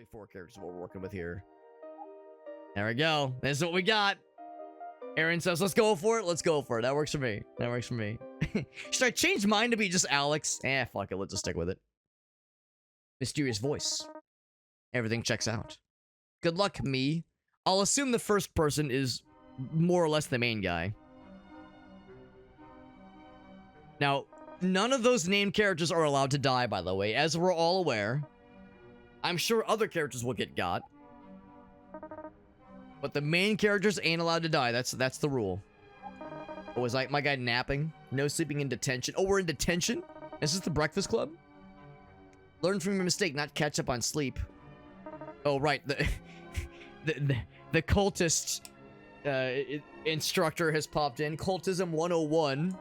Probably 4 characters what we're working with here. There we go. This is what we got. Aaron says, let's go for it. Let's go for it. That works for me. That works for me. Should I change mine to be just Alex? Fuck it. Let's just stick with it. Mysterious voice. Everything checks out. Good luck, me. I'll assume the first person is more or less the main guy. Now, none of those named characters are allowed to die, by the way, as we're all aware. I'm sure other characters will get got. But the main characters ain't allowed to die. That's the rule. Oh, is my guy napping? No sleeping in detention. Oh, we're in detention? Is this the Breakfast Club? Learn from your mistake, not catch up on sleep. Oh, right. The cultist instructor has popped in. Cultism 101.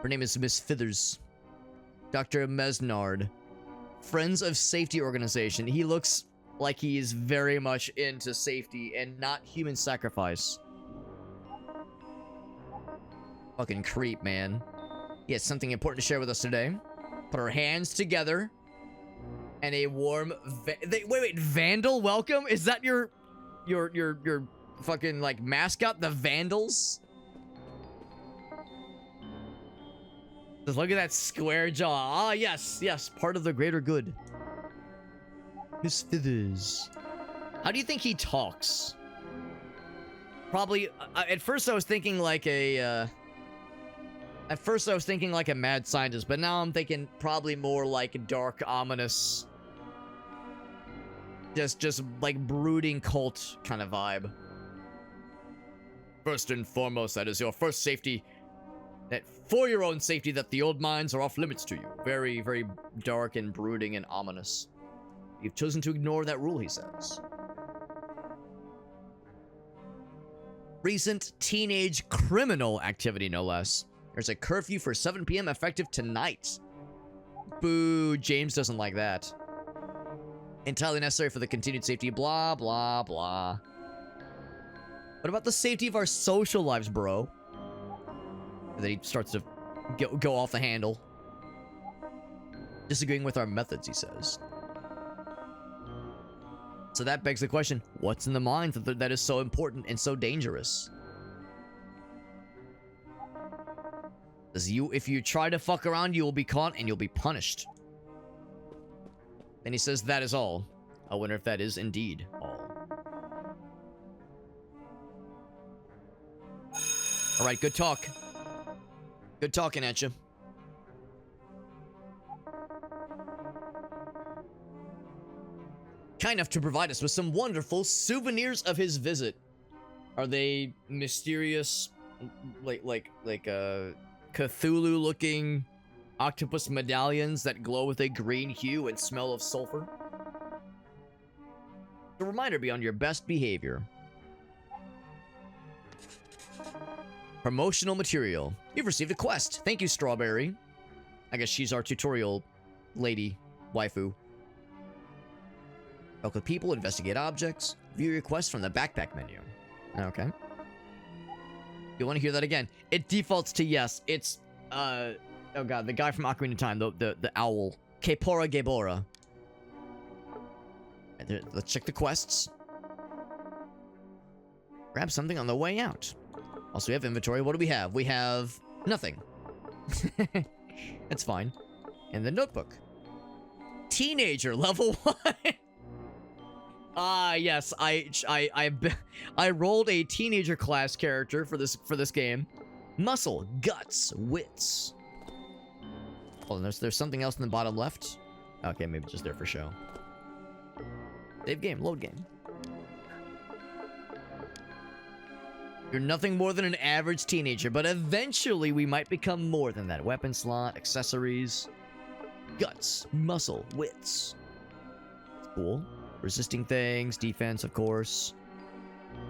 Her name is Miss Fithers. Dr. Mesnard. Friends of Safety Organization. He looks like he is very much into safety and not human sacrifice. Fucking creep, man. He has something important to share with us today. Put our hands together. And a warm... Wait, Vandal welcome? Is that your fucking, like, mascot? The Vandals? Just look at that square jaw. Ah, yes, yes. Part of the greater good. Miss Fithers. How do you think he talks? Probably... at first I was thinking like a... At first I was thinking like a mad scientist, but now I'm thinking probably more like dark, ominous. Just like brooding cult kind of vibe. First and foremost, that is your first safety. That for your own safety, that the old mines are off limits to you. Very, very dark and brooding and ominous. You've chosen to ignore that rule, he says. Recent teenage criminal activity, no less. There's a curfew for 7 p.m. effective tonight. Boo, James doesn't like that. Entirely necessary for the continued safety, blah, blah, blah. What about the safety of our social lives, bro? And then he starts to go off the handle. Disagreeing with our methods, he says. So that begs the question, what's in the mines that is so important and so dangerous? If you try to fuck around, you will be caught and you'll be punished. Then he says that is all. I wonder if that is indeed all. Alright, good talk. Good talking at you. Kind enough to provide us with some wonderful souvenirs of his visit. Are they mysterious, like Cthulhu-looking octopus medallions that glow with a green hue and smell of sulfur? A reminder, be on your best behavior. Promotional material. You've received a quest. Thank you, Strawberry. I guess she's our tutorial lady, waifu. Talk with people, investigate objects, view requests from the backpack menu. Okay. You want to hear that again? It defaults to yes. It's, oh god, the guy from Ocarina of Time, the owl. Kepora Gebora. Let's check the quests. Grab something on the way out. Also, we have inventory. What do we have? We have nothing. That's fine. And the notebook. Teenager, level 1. Ah, yes. I rolled a teenager class character for this game. Muscle, guts, wits. Hold on, there's something else in the bottom left. Okay, maybe just there for show. Save game, load game. You're nothing more than an average teenager, but eventually we might become more than that. Weapon slot, accessories, guts, muscle, wits. Cool. Resisting things, defense, of course.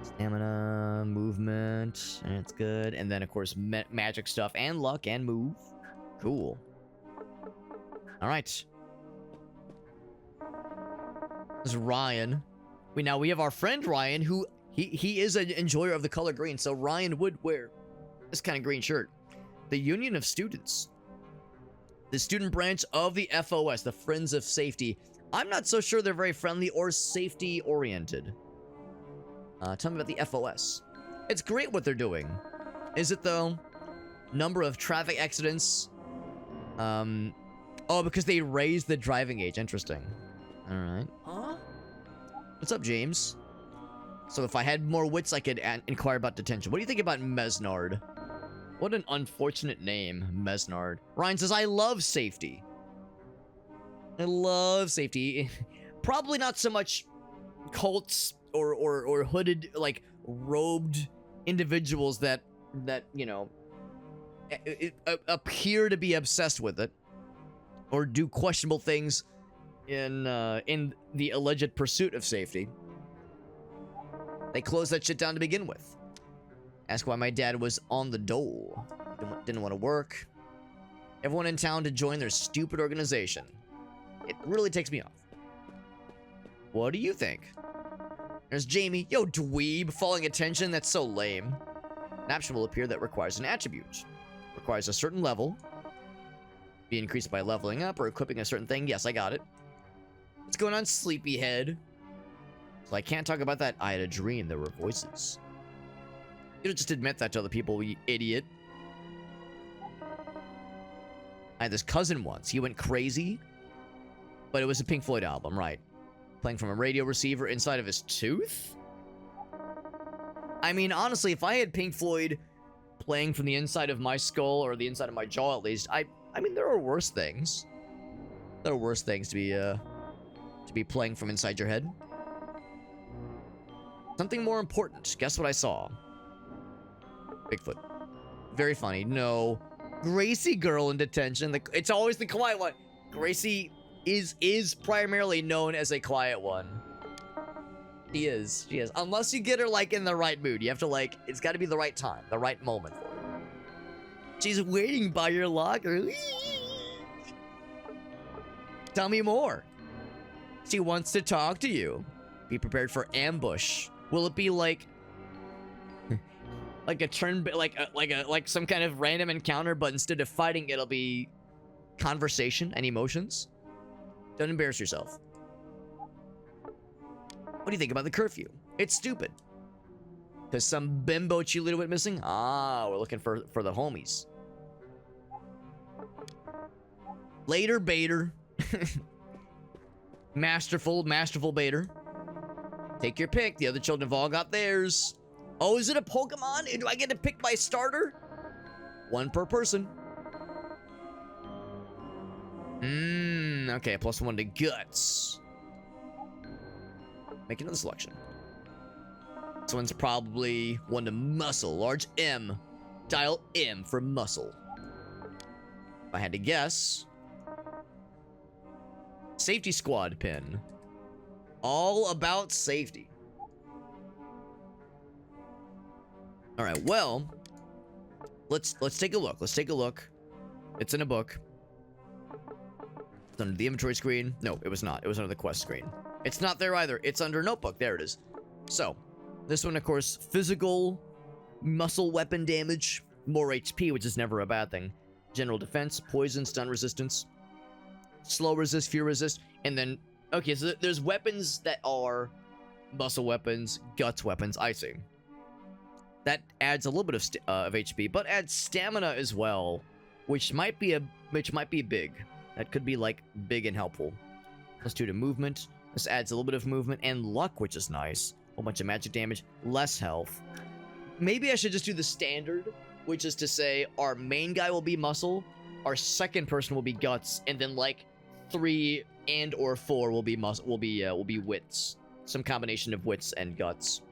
Stamina, movement, that's good. And then, of course, magic stuff and luck and move. Cool. All right. This is Ryan. We have our friend Ryan, who he is an enjoyer of the color green, so Ryan would wear this kind of green shirt. The Union of Students. The student branch of the FOS, the Friends of Safety. I'm not so sure they're very friendly or safety oriented. Tell me about the FOS. It's great what they're doing. Is it though? Number of traffic accidents. Oh, because they raised the driving age. Interesting. All right. Huh? What's up, James? So if I had more wits, I could inquire about detention. What do you think about Mesnard? What an unfortunate name, Mesnard. Ryan says, I love safety. I love safety. Probably not so much cults or hooded, like, robed individuals that you know, appear to be obsessed with it or do questionable things in the alleged pursuit of safety. They closed that shit down to begin with. Ask why my dad was on the dole. Didn't want to work. Everyone in town to join their stupid organization. It really takes me off. What do you think? There's Jamie. Yo, dweeb. Falling attention. That's so lame. An option will appear that requires an attribute. Requires a certain level. Be increased by leveling up or equipping a certain thing. Yes, I got it. What's going on, sleepyhead? So I can't talk about that. I had a dream. There were voices. You don't just admit that to other people, you idiot. I had this cousin once. He went crazy. But it was a Pink Floyd album, right? Playing from a radio receiver inside of his tooth? I mean, honestly, if I had Pink Floyd playing from the inside of my skull, or the inside of my jaw at least, I mean, there are worse things. There are worse things to be playing from inside your head. Something more important. Guess what I saw? Bigfoot. Very funny. No. Gracie girl in detention. It's always the quiet one. Gracie is primarily known as a quiet one. She is. Unless you get her, like, in the right mood. You have to, like, it's got to be the right time, the right moment for her. She's waiting by your locker. Tell me more. She wants to talk to you. Be prepared for ambush. Will it be like a turn, like some kind of random encounter, but instead of fighting, it'll be conversation and emotions? Don't embarrass yourself. What do you think about the curfew? It's stupid. Because some bimbo cheerleader went missing? Ah, we're looking for the homies. Later, Bader. Masterful Bader. Take your pick. The other children have all got theirs. Oh, is it a Pokemon? Do I get to pick my starter? One per person. Okay, +1 to guts. Make another selection. This one's probably 1 to muscle. Large M. Dial M for muscle. If I had to guess. Safety squad pin. All about safety. All right, well, let's take a look. Let's take a look. It's in a book. It's under the inventory screen. No, it was not. It was under the quest screen. It's not there either. It's under notebook. There it is. So, this one, of course, physical, muscle weapon damage, more HP, which is never a bad thing. General defense, poison, stun resistance, slow resist, fear resist, and then, okay, so there's weapons that are muscle weapons, guts weapons, I see. That adds a little bit of HP, but adds stamina as well, which might be big. That could be like big and helpful. +2 to movement. This adds a little bit of movement and luck, which is nice. A whole bunch of magic damage, less health. Maybe I should just do the standard, which is to say our main guy will be muscle, our second person will be guts, and then like 3 and or 4 will be wits. Some combination of wits and guts.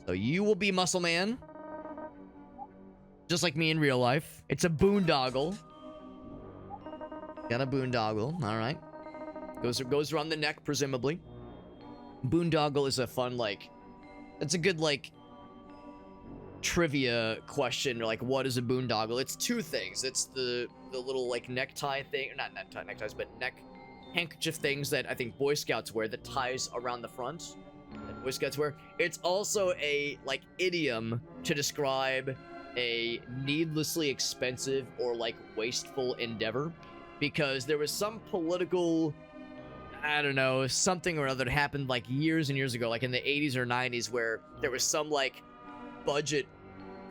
So you will be Muscle Man. Just like me in real life. It's a boondoggle. Got a boondoggle. Alright. Goes around the neck, presumably. Boondoggle is a fun, like... It's a good, like... trivia question. Like, what is a boondoggle? It's 2 things. It's the little, like, necktie thing. Not neckties, but neck handkerchief things that I think Boy Scouts wear that ties around the front. That Boy Scouts wear. It's also a, like, idiom to describe a needlessly expensive or like wasteful endeavor, because there was some political, I don't know, something or other that happened like years and years ago, like in the 80s or 90s, where there was some like budget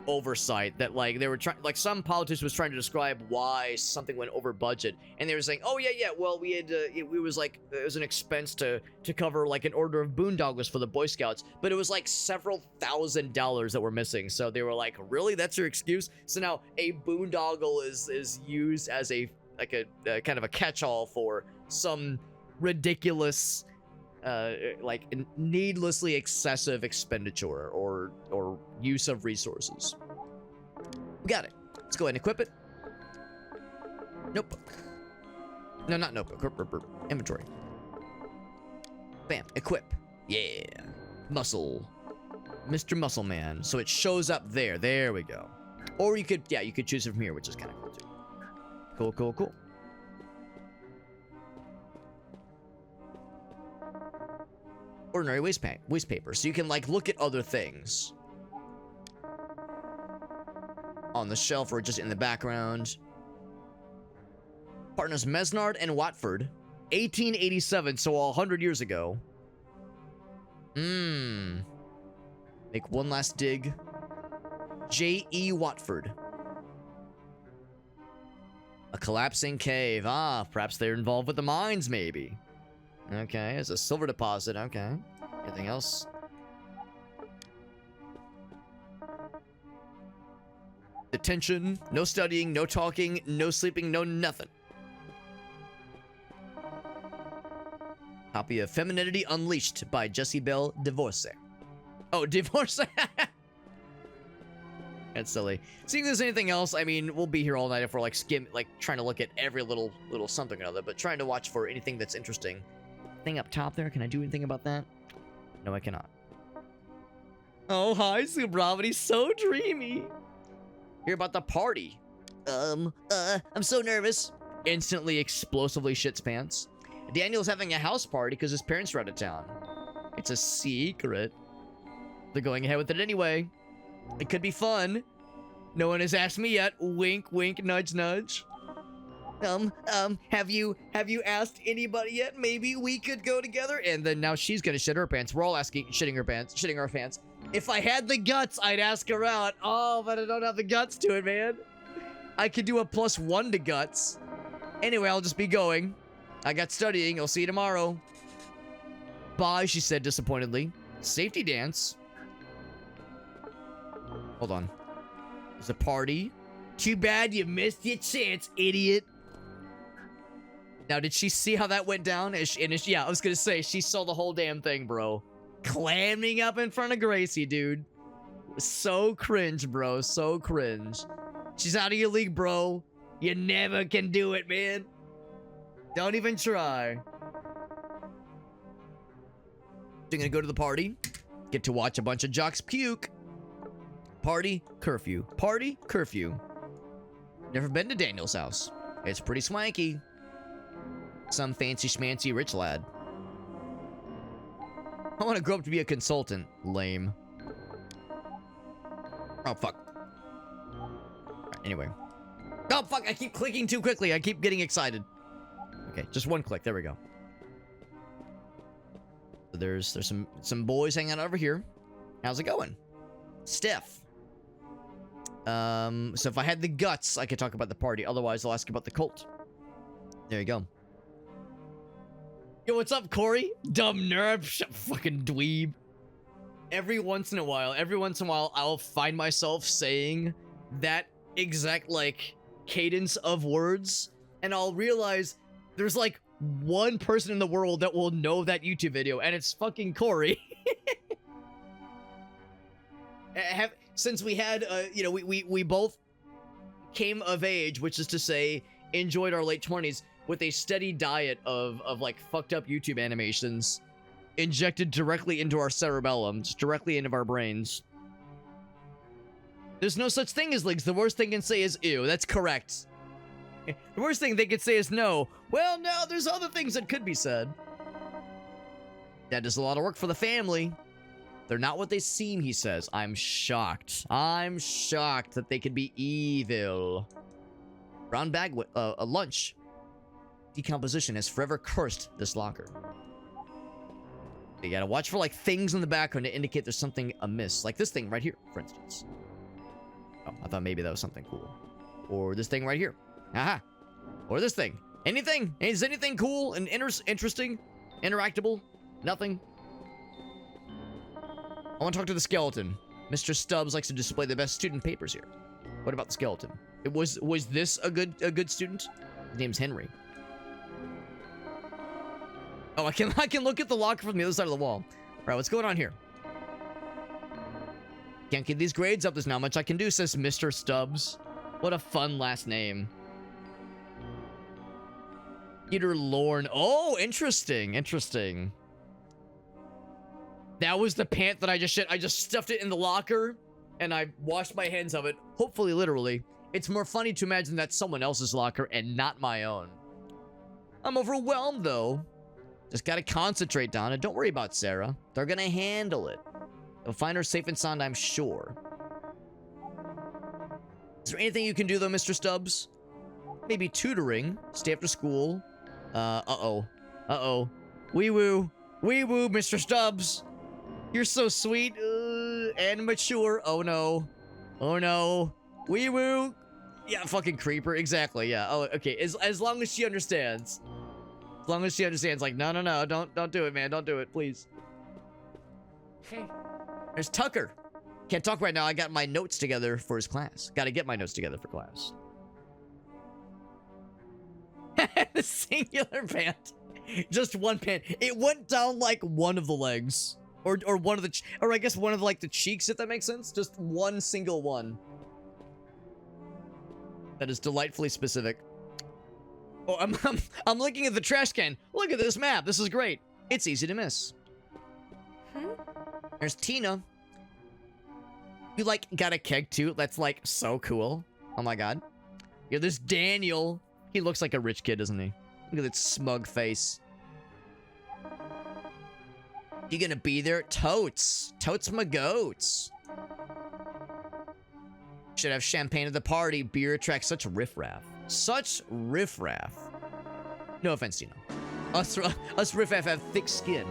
oversight that like they were trying, like some politician was trying to describe why something went over budget, and they were saying, oh yeah, well we had it was like it was an expense to cover like an order of boondoggles for the Boy Scouts, but it was like several $1,000s that were missing. So they were like, really, that's your excuse? So now a boondoggle is used as a like a kind of a catch-all for some ridiculous like needlessly excessive expenditure or use of resources. We got it. Let's go ahead and equip it. Notebook. No, not notebook. Inventory. Bam. Equip. Yeah. Muscle. Mr. Muscle Man. So it shows up there. There we go. Or you could, yeah, you could choose it from here, which is kind of cool too. Cool. Ordinary waste paper, so you can like look at other things on the shelf or just in the background. Partners Mesnard and Watford, 1887, so 100 years ago. Make one last dig. J.E. Watford. A collapsing cave. Ah, perhaps they're involved with the mines, maybe. Okay, it's a silver deposit. Okay. Anything else? Detention. No studying, no talking, no sleeping, no nothing. Copy of Femininity Unleashed by Jessie Bell DeVorce. Oh, DeVorce. That's silly. Seeing if there's anything else, I mean, we'll be here all night if we're like trying to look at every little something or other, but trying to watch for anything that's interesting. Thing up top there, can I do anything about that? No, I cannot. Oh, hi, Subravity, so dreamy. Hear about the party. I'm so nervous. Instantly, explosively shits pants. Daniel's having a house party because his parents are out of town. It's a secret. They're going ahead with it anyway. It could be fun. No one has asked me yet. Wink, wink, nudge, nudge. Have you asked anybody yet? Maybe we could go together. And then now she's gonna shit her pants. We're all shitting our pants. If I had the guts, I'd ask her out. Oh, but I don't have the guts to it, man. I could do a +1 to guts. Anyway, I'll just be going. I got studying. I'll see you tomorrow. Bye, she said disappointedly. Safety dance. Hold on. There's a party. Too bad you missed your chance, idiot. Now, did she see how that went down? Yeah, I was gonna say, she saw the whole damn thing, bro. Clamming up in front of Gracie, dude. So cringe, bro. So cringe. She's out of your league, bro. You never can do it, man. Don't even try. You're gonna go to the party. Get to watch a bunch of jocks puke. Party, curfew. Party, curfew. Never been to Daniel's house. It's pretty swanky. Some fancy schmancy rich lad. I want to grow up to be a consultant. Lame. Oh, fuck. Anyway. Oh, fuck. I keep clicking too quickly. I keep getting excited. Okay, just one click. There we go. So there's some boys hanging out over here. How's it going? Steph. So if I had the guts, I could talk about the party. Otherwise, I'll ask about the cult. There you go. Yo, what's up, Corey? Dumb nerd. Fucking dweeb. Every once in a while, I'll find myself saying that exact, like, cadence of words, and I'll realize there's, like, one person in the world that will know that YouTube video, and it's fucking Corey. Since we had, you know, we both came of age, which is to say, enjoyed our late 20s, with a steady diet of like fucked up YouTube animations injected directly into our cerebellum, just directly into our brains. There's no such thing as leaks. The worst thing can say is ew. That's correct. The worst thing they could say is no. Well, no, there's other things that could be said. That does a lot of work for the family. They're not what they seem, he says. I'm shocked. I'm shocked that they could be evil. Brown bag with a lunch. Decomposition has forever cursed this locker. You gotta watch for like things in the background to indicate there's something amiss. Like this thing right here, for instance. Oh, I thought maybe that was something cool. Or this thing right here. Aha. Or this thing. Anything? Is anything cool and interesting? Interactable? Nothing? I want to talk to the skeleton. Mr. Stubbs likes to display the best student papers here. What about the skeleton? Was this a good student? His name's Henry. Oh, I can look at the locker from the other side of the wall. All right, what's going on here? Can't get these grades up. There's not much I can do, says Mr. Stubbs. What a fun last name. Peter Lorne. Oh, interesting. Interesting. That was the pant that I just shit. I just stuffed it in the locker and I washed my hands of it. Hopefully, literally. It's more funny to imagine that's someone else's locker and not my own. I'm overwhelmed, though. Just gotta concentrate, Donna. Don't worry about Sarah. They're gonna handle it. They'll find her safe and sound, I'm sure. Is there anything you can do, though, Mr. Stubbs? Maybe tutoring. Stay after school. Uh-oh. Uh-oh. Wee-woo. Wee-woo, Mr. Stubbs. You're so sweet and mature. Oh, no. Oh, no. Wee-woo. Yeah, fucking creeper. Exactly, yeah. Oh, okay. As long as she understands. As long as she understands, like, no, don't do it, man. Don't do it, please. Okay. There's Tucker. Can't talk right now. I got my notes together for his class. Gotta get my notes together for class. The singular pant. Just one pant. It went down like one of the legs. Or one of the, or I guess one of like the cheeks, if that makes sense. Just one single one. That is delightfully specific. Oh, I'm looking at the trash can. Look at this map. This is great. It's easy to miss. There's Tina. You like got a keg too? That's like so cool. Oh my god. Yeah, there's Daniel. He looks like a rich kid, doesn't he? Look at that smug face. You gonna be there? Totes. Totes my goats. Should have champagne at the party. Beer attracts such riffraff. Such riffraff. No offense, Tina. Us riffraff have thick skin.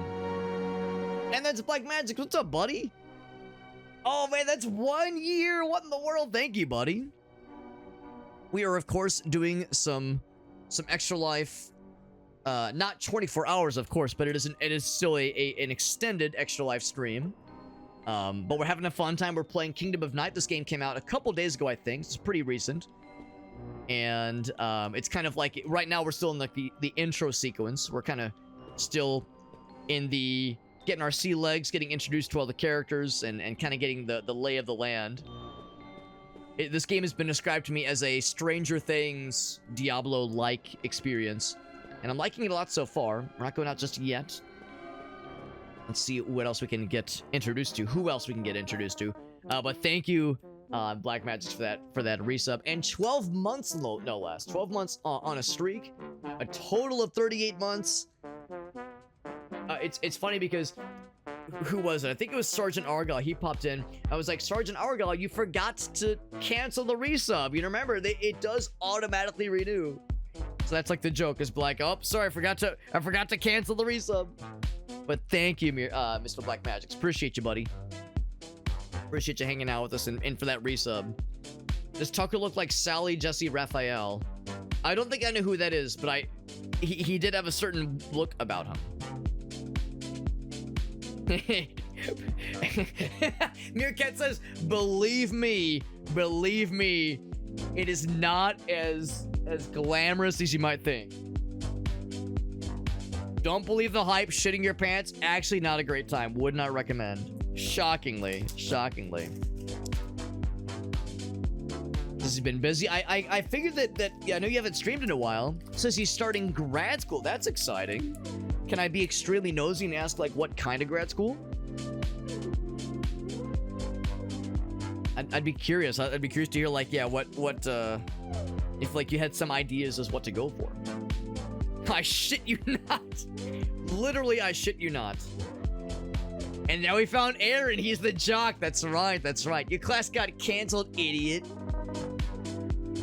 And that's Black Magic. What's up, buddy? Oh, man, that's 1 year. What in the world? Thank you, buddy. We are, of course, doing some Extra Life. Not 24 hours, of course, but it is still an extended Extra Life stream. But we're having a fun time. We're playing Kingdom of Night. This game came out a couple days ago, I think. It's pretty recent. And it's kind of like, right now we're still in like the intro sequence. We're kind of still in the getting our sea legs, getting introduced to all the characters, and kind of getting the lay of the land. This game has been described to me as a Stranger Things Diablo-like experience. And I'm liking it a lot so far. We're not going out just yet. Let's see what else we can get introduced to. Who else we can get introduced to. But thank you, Black Magic, for that resub. And 12 months, no less. 12 months on a streak. A total of 38 months. It's funny because... Who was it? I think it was Sergeant Argyle. He popped in. I was like, Sergeant Argyle, you forgot to cancel the resub. You remember, it does automatically renew. So that's like the joke. Is like, oh, sorry, I forgot to cancel the resub. But thank you, Mr. Black Magic. Appreciate you, buddy. Appreciate you hanging out with us and for that resub. Does Tucker look like Sally Jesse Raphael? I don't think I know who that is, but he did have a certain look about him. Meerkat says, believe me, it is not as glamorous as you might think. Don't believe the hype. Shitting your pants, actually not a great time. Would not recommend. Shockingly. This has been busy. I figured that yeah, I know you haven't streamed in a while. Says he's starting grad school. That's exciting. Can I be extremely nosy and ask, like, what kind of grad school? I'd be curious. I'd be curious to hear, like, yeah, what, if, like, you had some ideas as what to go for. I shit you not. Literally, I shit you not. And now we found Aaron. He's the jock. That's right. That's right. Your class got canceled, idiot.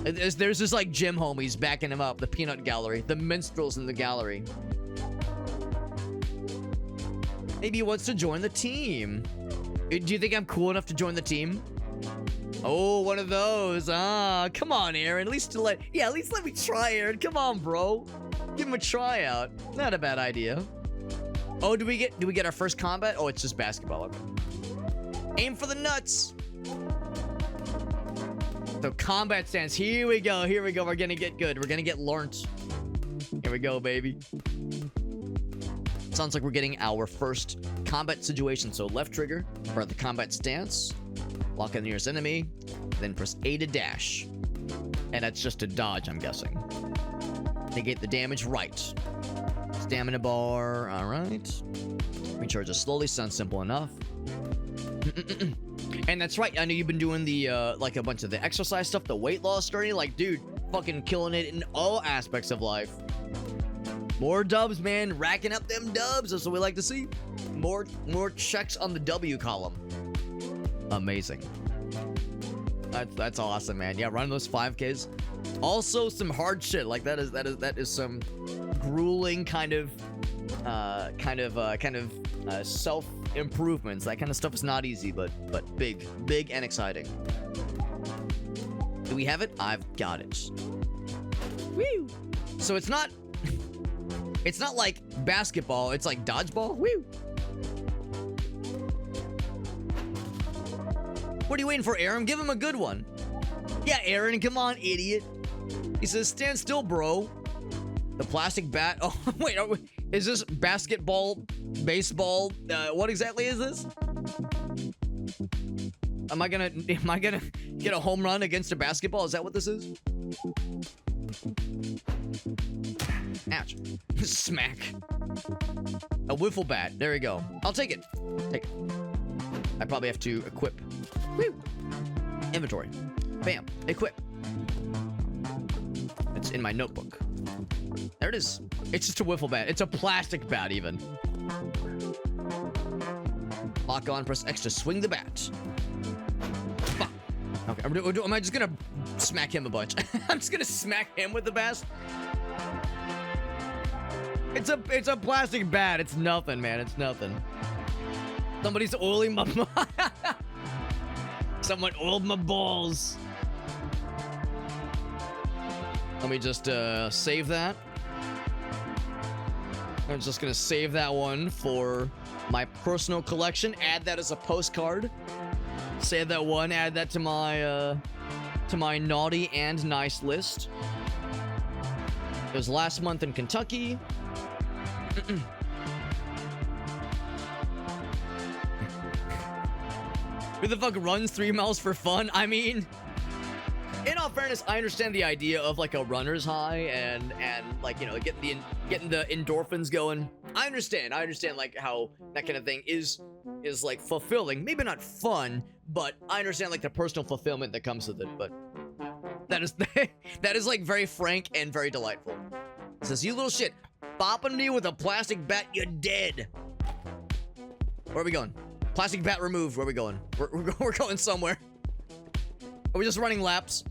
There's just like gym homies backing him up. The peanut gallery. The minstrels in the gallery. Maybe he wants to join the team. Do you think I'm cool enough to join the team? Oh, one of those. Ah, come on, Aaron. At least let me try, Aaron. Come on, bro. Give him a tryout. Not a bad idea. Oh, do we get our first combat? Oh, it's just basketball. Okay. Aim for the nuts. So combat stance. Here we go. Here we go. We're gonna get good. We're gonna get learnt. Here we go, baby. Sounds like we're getting our first combat situation. So left trigger for the combat stance. Lock on the nearest enemy. Then press A to dash. And that's just a dodge, I'm guessing. Negate the damage, right. Stamina bar, alright. Recharge it slowly, sounds simple enough. And that's right, I know you've been doing the, like a bunch of the exercise stuff, the weight loss journey. Like, dude, fucking killing it in all aspects of life. More dubs, man. Racking up them dubs. That's what we like to see. More checks on the W column. Amazing. That's awesome, man. Yeah, running those 5Ks. Also, some hard shit. Like that is some grueling kind of self improvements. That kind of stuff is not easy, but big and exciting. Do we have it? I've got it. Woo! So it's not like basketball. It's like dodgeball. Woo! What are you waiting for, Aaron? Give him a good one. Yeah, Aaron, come on, idiot. He says, stand still, bro. The plastic bat. Oh, wait. Is this basketball, baseball? What exactly is this? Am I gonna get a home run against a basketball? Is that what this is? Ouch. Smack. A wiffle bat. There we go. I'll take it. Take it. I probably have to equip. Woo. Inventory. Bam. Equip. It's in my notebook. There it is. It's just a wiffle bat. It's a plastic bat even. Lock on, press X to swing the bat. Bah. Okay, am I just gonna smack him a bunch? I'm just gonna smack him with the bat. It's a plastic bat. It's nothing, man. It's nothing. Somebody's oiling my... Someone oiled my balls. Let me just save that. I'm just gonna save that one for my personal collection. Add that as a postcard. Save that one. Add that to my naughty and nice list. It was last month in Kentucky. Who the fuck runs 3 miles for fun? I mean, in all fairness, I understand the idea of like a runner's high and like, you know, getting the endorphins going. I understand like how that kind of thing is like fulfilling. Maybe not fun, but I understand like the personal fulfillment that comes with it. But that is like very frank and very delightful. It says, you little shit, bopping me with a plastic bat, you're dead. Where are we going? Plastic bat removed. Where are we going? We're going somewhere. Are we just running laps?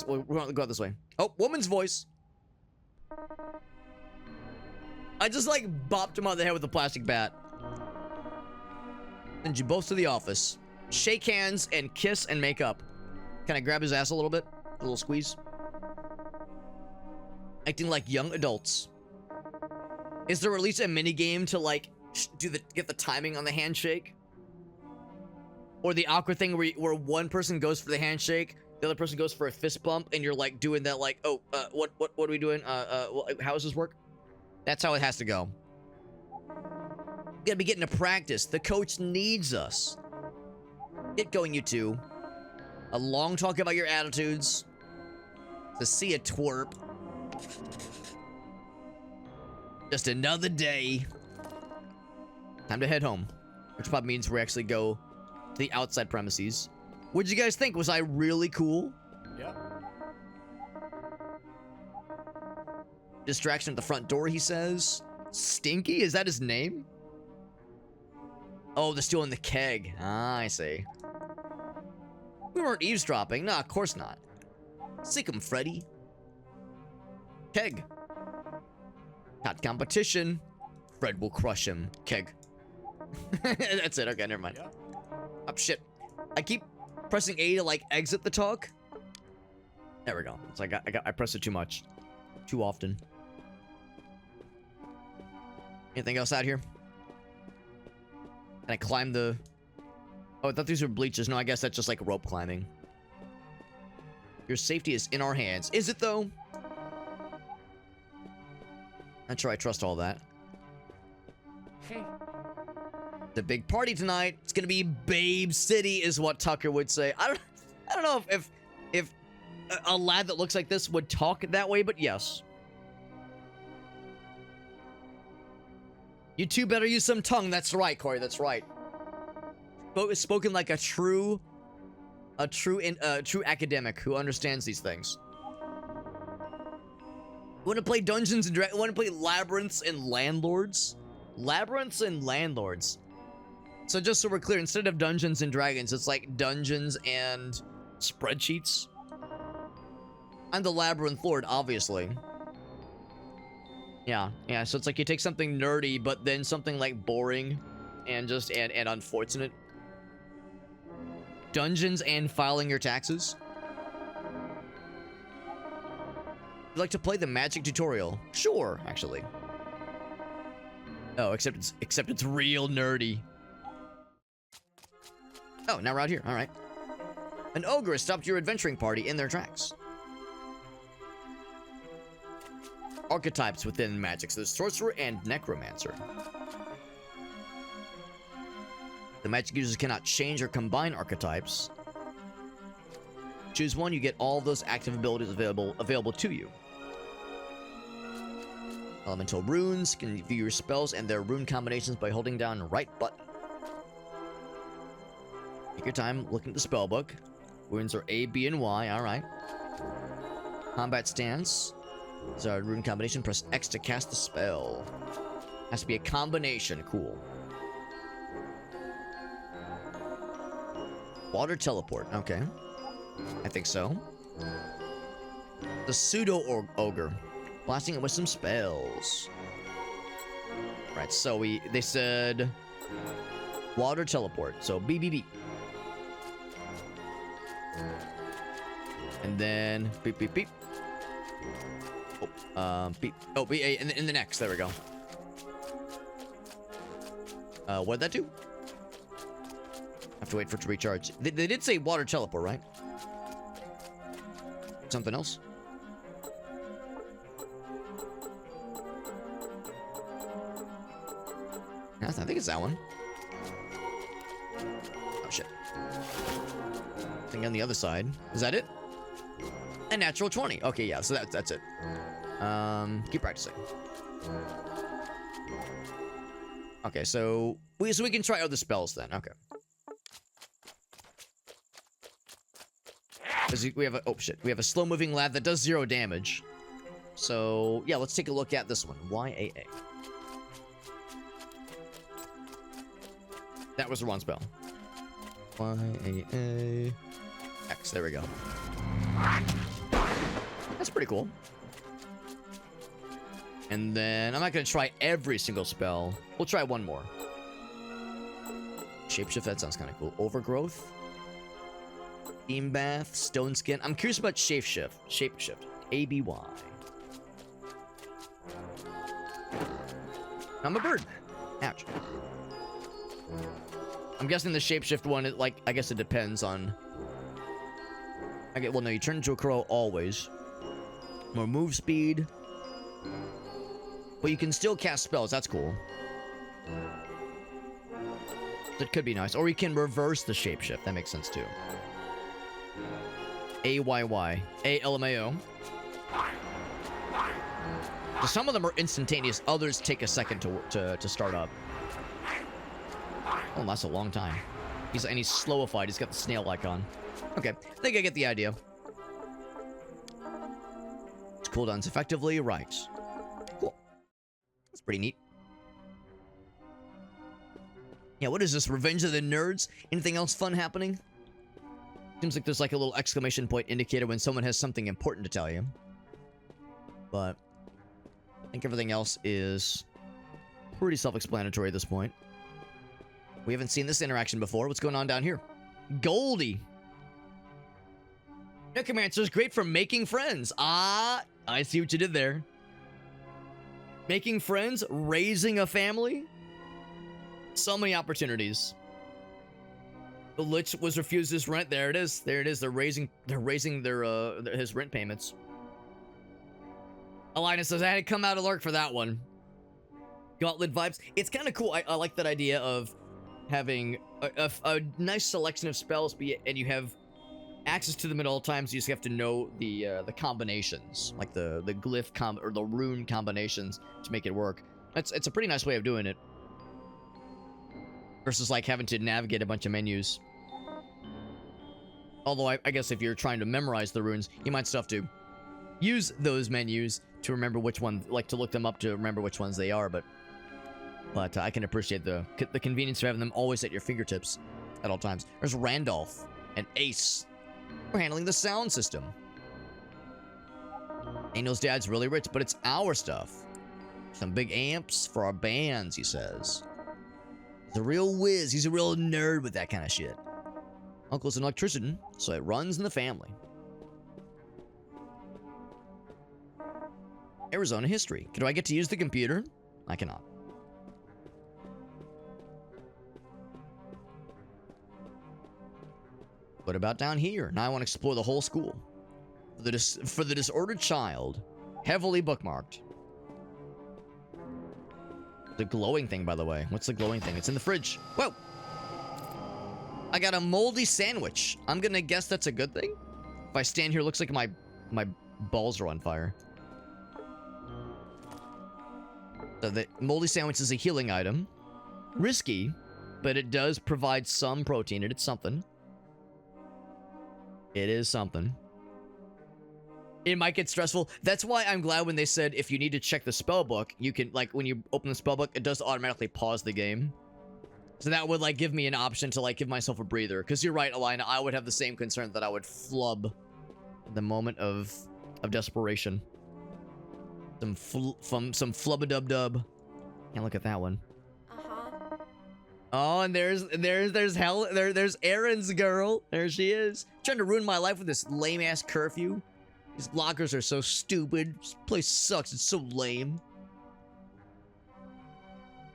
We're going to go this way. Oh, woman's voice. I just like bopped him on the head with a plastic bat. Send you both to the office. Shake hands and kiss and make up. Can I grab his ass a little bit? A little squeeze. Acting like young adults. Is there at least a mini game to like get the timing on the handshake? Or the awkward thing where one person goes for the handshake, the other person goes for a fist bump, and you're like doing that like, oh, what are we doing? How does this work? That's how it has to go. We gotta be getting to practice. The coach needs us. Get going, you two. A long talk about your attitudes. To see a twerp. Just another day. Time to head home. Which probably means we actually go to the outside premises. What'd you guys think? Was I really cool? Yeah. Distraction at the front door, he says. Stinky? Is that his name? Oh, they're stealing the keg. Ah, I see. We weren't eavesdropping. No, of course not. Sick 'em, Freddy. Keg. Not competition. Fred will crush him. Keg. That's it. Okay, never mind. Oh, shit. I keep pressing A to, like, exit the talk. There we go. It's like I pressed it too much. Too often. Anything else out here? Can I climb the... Oh, I thought these were bleachers. No, I guess that's just like rope climbing. Your safety is in our hands. Is it, though? Not sure I trust all that. The big party tonight. It's gonna be Babe City, is what Tucker would say. I don't know if a lad that looks like this would talk that way, but yes. You two better use some tongue. That's right, Corey. That's right. Spoken like a true academic who understands these things. You want to play Dungeons and Dragons? Want to play Labyrinths and Landlords? Labyrinths and Landlords. So just so we're clear, instead of Dungeons and Dragons, it's like Dungeons and Spreadsheets. I'm the Labyrinth Lord, obviously. Yeah, so it's like you take something nerdy, but then something like boring and just and unfortunate. Dungeons and filing your taxes. You'd like to play the magic tutorial? Sure, actually. Oh, except it's real nerdy. Oh, now we're out here. All right. An ogre has stopped your adventuring party in their tracks. Archetypes within magic. So there's sorcerer and necromancer. The magic users cannot change or combine archetypes. Choose one, you get all of those active abilities available to you. Elemental runes can view your spells and their rune combinations by holding down the right button. Take your time looking at the spell book. Runes are A, B, and Y. All right. Combat stance. Is our rune combination. Press X to cast the spell. Has to be a combination. Cool. Water teleport. Okay. I think so. The pseudo ogre. Blasting it with some spells. Right, so they said water teleport. So beep. And then beep. Oh, beep. Oh, in the next. There we go. What did that do? Have to wait for it to recharge. They did say water teleport, right? Something else? I think it's that one. Oh, shit. I think on the other side. Is that it? A natural 20. Okay, yeah, so that's it. Keep practicing. Okay, so we can try other spells then. Okay. Because we have we have a slow-moving lad that does 0 damage. So, yeah, let's take a look at this one. YAA. That was the wrong spell. YAA. X, there we go. That's pretty cool. And then, I'm not going to try every single spell. We'll try one more. Shapeshift, that sounds kind of cool. Overgrowth. Steam bath, stone skin. I'm curious about shapeshift. ABY. I'm a bird. Ouch. I'm guessing the shapeshift one, I guess it depends on... well, no, you turn into a crow always. More move speed. But you can still cast spells. That's cool. That could be nice. Or you can reverse the shapeshift. That makes sense, too. AYY. ALMAO. So some of them are instantaneous. Others take a second to start up. Oh, that's a long time. He's slowified. He's got the snail icon. Okay, I think I get the idea. It's cooldowns effectively. Right. Cool. That's pretty neat. Yeah, what is this? Revenge of the Nerds? Anything else fun happening? Seems like there's like a little exclamation point indicator when someone has something important to tell you. But I think everything else is pretty self-explanatory at this point. We haven't seen this interaction before. What's going on down here? Goldie. Necromancer is great for making friends. Ah, I see what you did there. Making friends, raising a family. So many opportunities. The Lich was refused his rent. There it is. There it is. They're raising their his rent payments. Alina says, I had to come out of Lark for that one. Gauntlet vibes. It's kind of cool. I like that idea of having a nice selection of spells, and you have access to them at all times. You just have to know the combinations, like the glyph or the rune combinations to make it work. It's a pretty nice way of doing it. Versus like having to navigate a bunch of menus. Although I guess if you're trying to memorize the runes, you might still have to use those menus to remember which one, like to look them up to remember which ones they are. But I can appreciate the convenience of having them always at your fingertips at all times. There's Randolph and Ace. We're handling the sound system. Angel's dad's really rich, but it's our stuff. Some big amps for our bands, he says. He's a real whiz. He's a real nerd with that kind of shit. Uncle's an electrician, so it runs in the family. Arizona history. Do I get to use the computer? I cannot. What about down here? Now I want to explore the whole school. For the disordered child, heavily bookmarked. The glowing thing, by the way. What's the glowing thing? It's in the fridge. Whoa! I got a moldy sandwich. I'm gonna guess that's a good thing. If I stand here, it looks like my balls are on fire. So the moldy sandwich is a healing item. Risky, but it does provide some protein, and it's something. It is something. It might get stressful. That's why I'm glad when they said if you need to check the spell book, you can, like, when you open the spell book, it does automatically pause the game. So that would, like, give me an option to, like, give myself a breather. Because you're right, Alina, I would have the same concern that I would flub the moment of desperation. Some flub-a-dub-dub. Can't look at that one. Oh, and there's Erin's girl. There she is. Trying to ruin my life with this lame-ass curfew. These blockers are so stupid. This place sucks. It's so lame.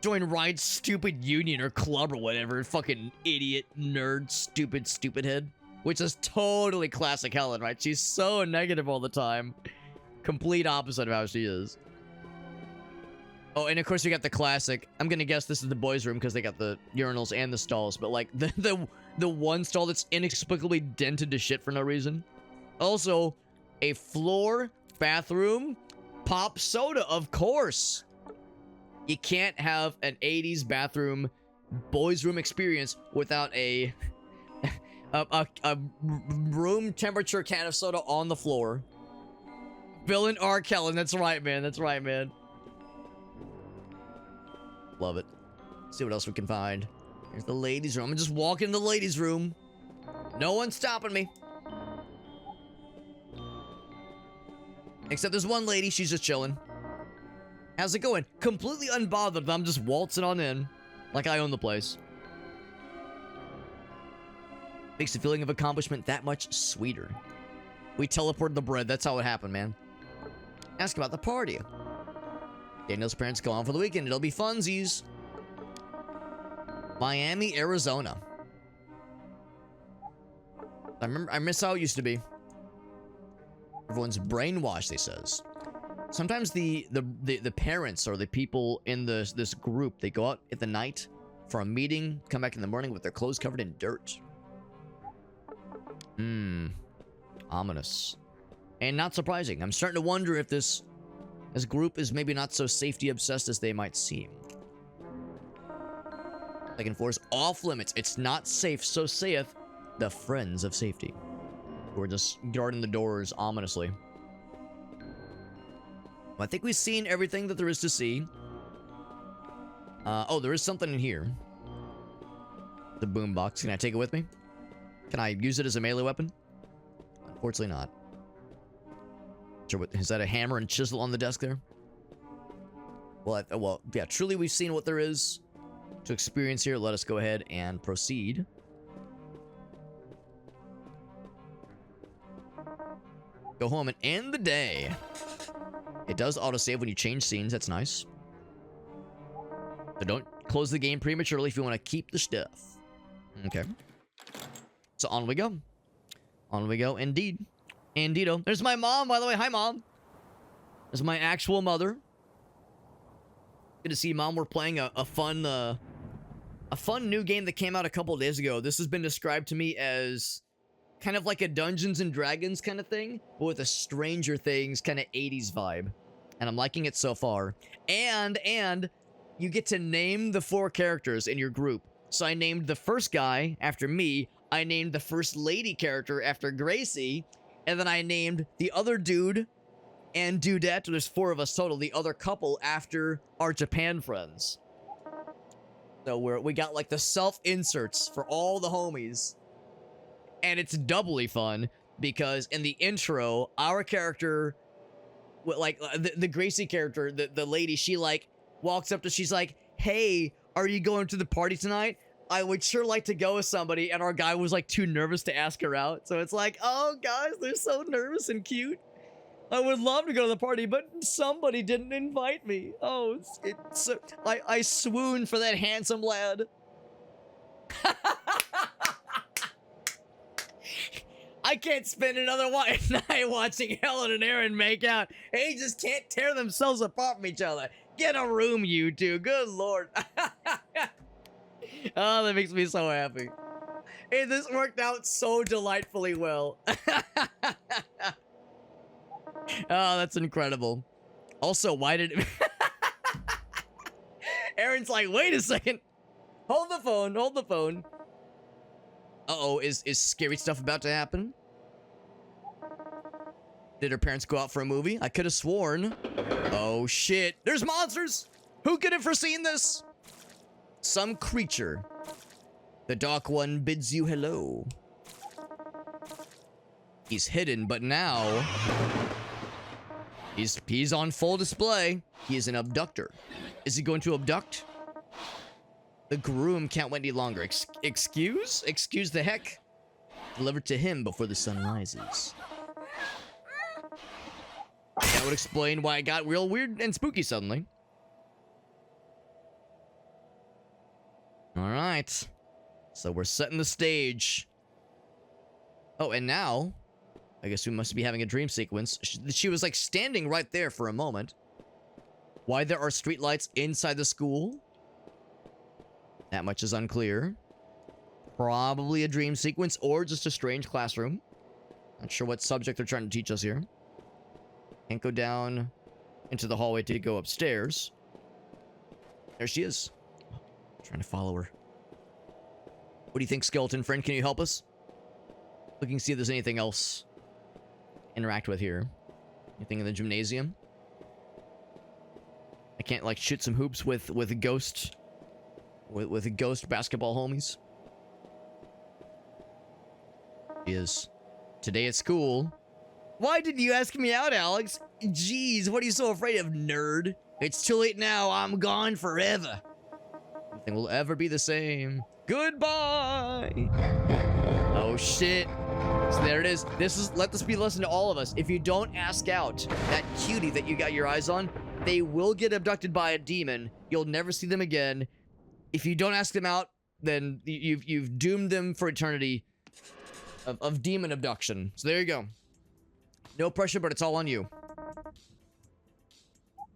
Join Ryan's stupid union or club or whatever. Fucking idiot, nerd, stupid head. Which is totally classic Helen, right? She's so negative all the time. Complete opposite of how she is. Oh, and of course you got the classic. I'm gonna guess this is the boys' room because they got the urinals and the stalls. But like the one stall that's inexplicably dented to shit for no reason. Also, a floor bathroom pop soda, of course. You can't have an 80s bathroom boys' room experience without a room temperature can of soda on the floor. Bill and R. Kellen, that's right, man. That's right, man. Love it. See what else we can find. Here's the ladies' room. I'm just walking in the ladies' room. No one's stopping me. Except there's one lady, she's just chilling. How's it going? Completely unbothered, I'm just waltzing on in. Like I own the place. Makes the feeling of accomplishment that much sweeter. We teleported the bread, that's how it happened, man. Ask about the party. Daniel's parents go on for the weekend, it'll be funsies. Miami, Arizona. I miss how it used to be. Everyone's brainwashed, he says. Sometimes the parents or the people in this group, they go out at the night for a meeting, come back in the morning with their clothes covered in dirt. Ominous. And not surprising. I'm starting to wonder if this group is maybe not so safety obsessed as they might seem. They can force off limits. It's not safe, so saith the friends of safety. We're just guarding the doors ominously. I think we've seen everything that there is to see. Oh, there is something in here. The boombox. Can I take it with me? Can I use it as a melee weapon? Unfortunately not. Sure, is that a hammer and chisel on the desk there? Well, yeah, truly we've seen what there is to experience here. Let us go ahead and proceed. Go home and end the day. It does autosave when you change scenes. That's nice. So don't close the game prematurely if you want to keep the stuff. Okay. So on we go. On we go, indeed. Indeedo. There's my mom, by the way. Hi, Mom. This is my actual mother. Good to see you, Mom. We're playing a fun new game that came out a couple days ago. This has been described to me as kind of like a Dungeons and Dragons kind of thing, but with a Stranger Things kind of 80s vibe. And I'm liking it so far. And you get to name the 4 characters in your group. So I named the first guy after me. I named the first lady character after Gracie. And then I named the other dude and dudette, there's 4 of us total, the other couple after our Japan friends. So we got like the self-inserts for all the homies. And it's doubly fun because in the intro, our character, like the Gracie character, the lady, she like walks up to, she's like, hey, are you going to the party tonight? I would sure like to go with somebody. And our guy was like too nervous to ask her out. So it's like, oh guys, they're so nervous and cute. I would love to go to the party, but somebody didn't invite me. Oh, I swoon for that handsome lad. I can't spend another night watching Helen and Aaron make out. They just can't tear themselves apart from each other. Get a room, you two. Good Lord. Oh, that makes me so happy. Hey, this worked out so delightfully well. Oh, that's incredible. Also, why did... Aaron's like, wait a second. Hold the phone. Hold the phone. Uh-oh, is scary stuff about to happen? Did her parents go out for a movie? I could have sworn. Oh, shit. There's monsters! Who could have foreseen this? Some creature. The Dark One bids you hello. He's hidden, but now... He's on full display. He is an abductor. Is he going to abduct? The groom can't wait any longer. Excuse? Excuse the heck? Delivered to him before the sun rises. That would explain why it got real weird and spooky suddenly. Alright. So we're setting the stage. Oh, and now... I guess we must be having a dream sequence. She was like standing right there for a moment. Why there are streetlights inside the school? That much is unclear. Probably a dream sequence or just a strange classroom. Not sure what subject they're trying to teach us here. Can't go down into the hallway to go upstairs. There she is. Trying to follow her. What do you think, skeleton friend? Can you help us? Looking to see if there's anything else interact with here. Anything in the gymnasium? I can't like shoot some hoops with ghost basketball homies. Is today at school. Why did you ask me out, Alex? Jeez, what are you so afraid of, nerd? It's too late now. I'm gone forever. Nothing will ever be the same. Goodbye. Oh shit. So there it is. Let this be a lesson to all of us. If you don't ask out that cutie that you got your eyes on, they will get abducted by a demon. You'll never see them again. If you don't ask them out, then you've doomed them for eternity of demon abduction. So there you go. No pressure, but it's all on you.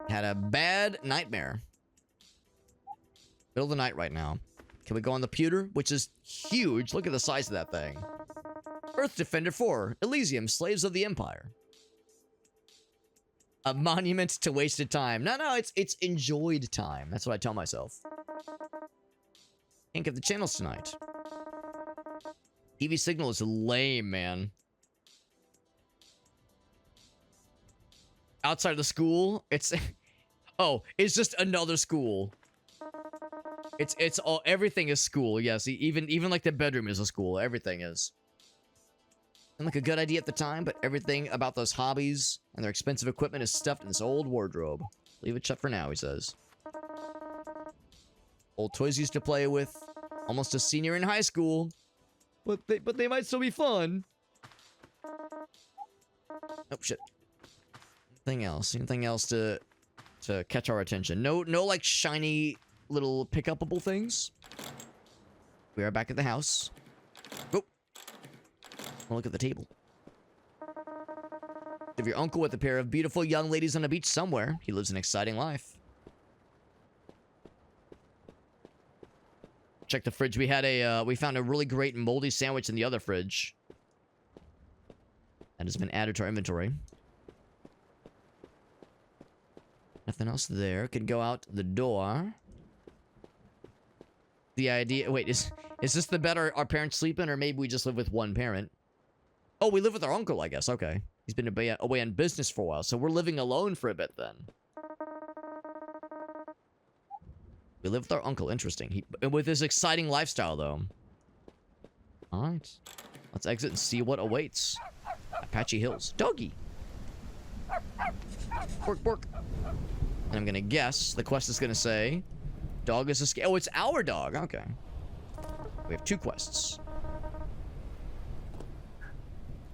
Had a bad nightmare. Middle of the night right now. Can we go on the pewter? Which is huge. Look at the size of that thing. Earth Defender 4. Elysium, Slaves of the Empire. A monument to wasted time. No, it's enjoyed time. That's what I tell myself. Can't get the channels tonight. TV signal is lame, man. Outside of the school, it's... Oh, it's just another school. It's all, everything is school. Yes, even like the bedroom is a school. Everything is. And like a good idea at the time, but everything about those hobbies and their expensive equipment is stuffed in this old wardrobe. Leave it shut for now, he says. Old toys used to play with. Almost a senior in high school. But they might still be fun. Oh shit. Anything else? Anything else to catch our attention? No like shiny little pick-upable things. We are back at the house. Oh. Look at the table. Of your uncle with a pair of beautiful young ladies on a beach somewhere. He lives an exciting life. Check the fridge. We found a really great moldy sandwich in the other fridge. That has been added to our inventory. Nothing else there. Could go out the door. The idea... Wait, is this the bed our parents sleep in? Or maybe we just live with one parent? Oh, we live with our uncle, I guess. Okay. He's been away on business for a while, so we're living alone for a bit then. We live with our uncle. Interesting. With his exciting lifestyle, though. Alright. Let's exit and see what awaits. Apache Hills. Doggy! Bork, bork. And I'm gonna guess the quest is gonna say... Dog is escaped. Oh, it's our dog. Okay. We have 2 quests.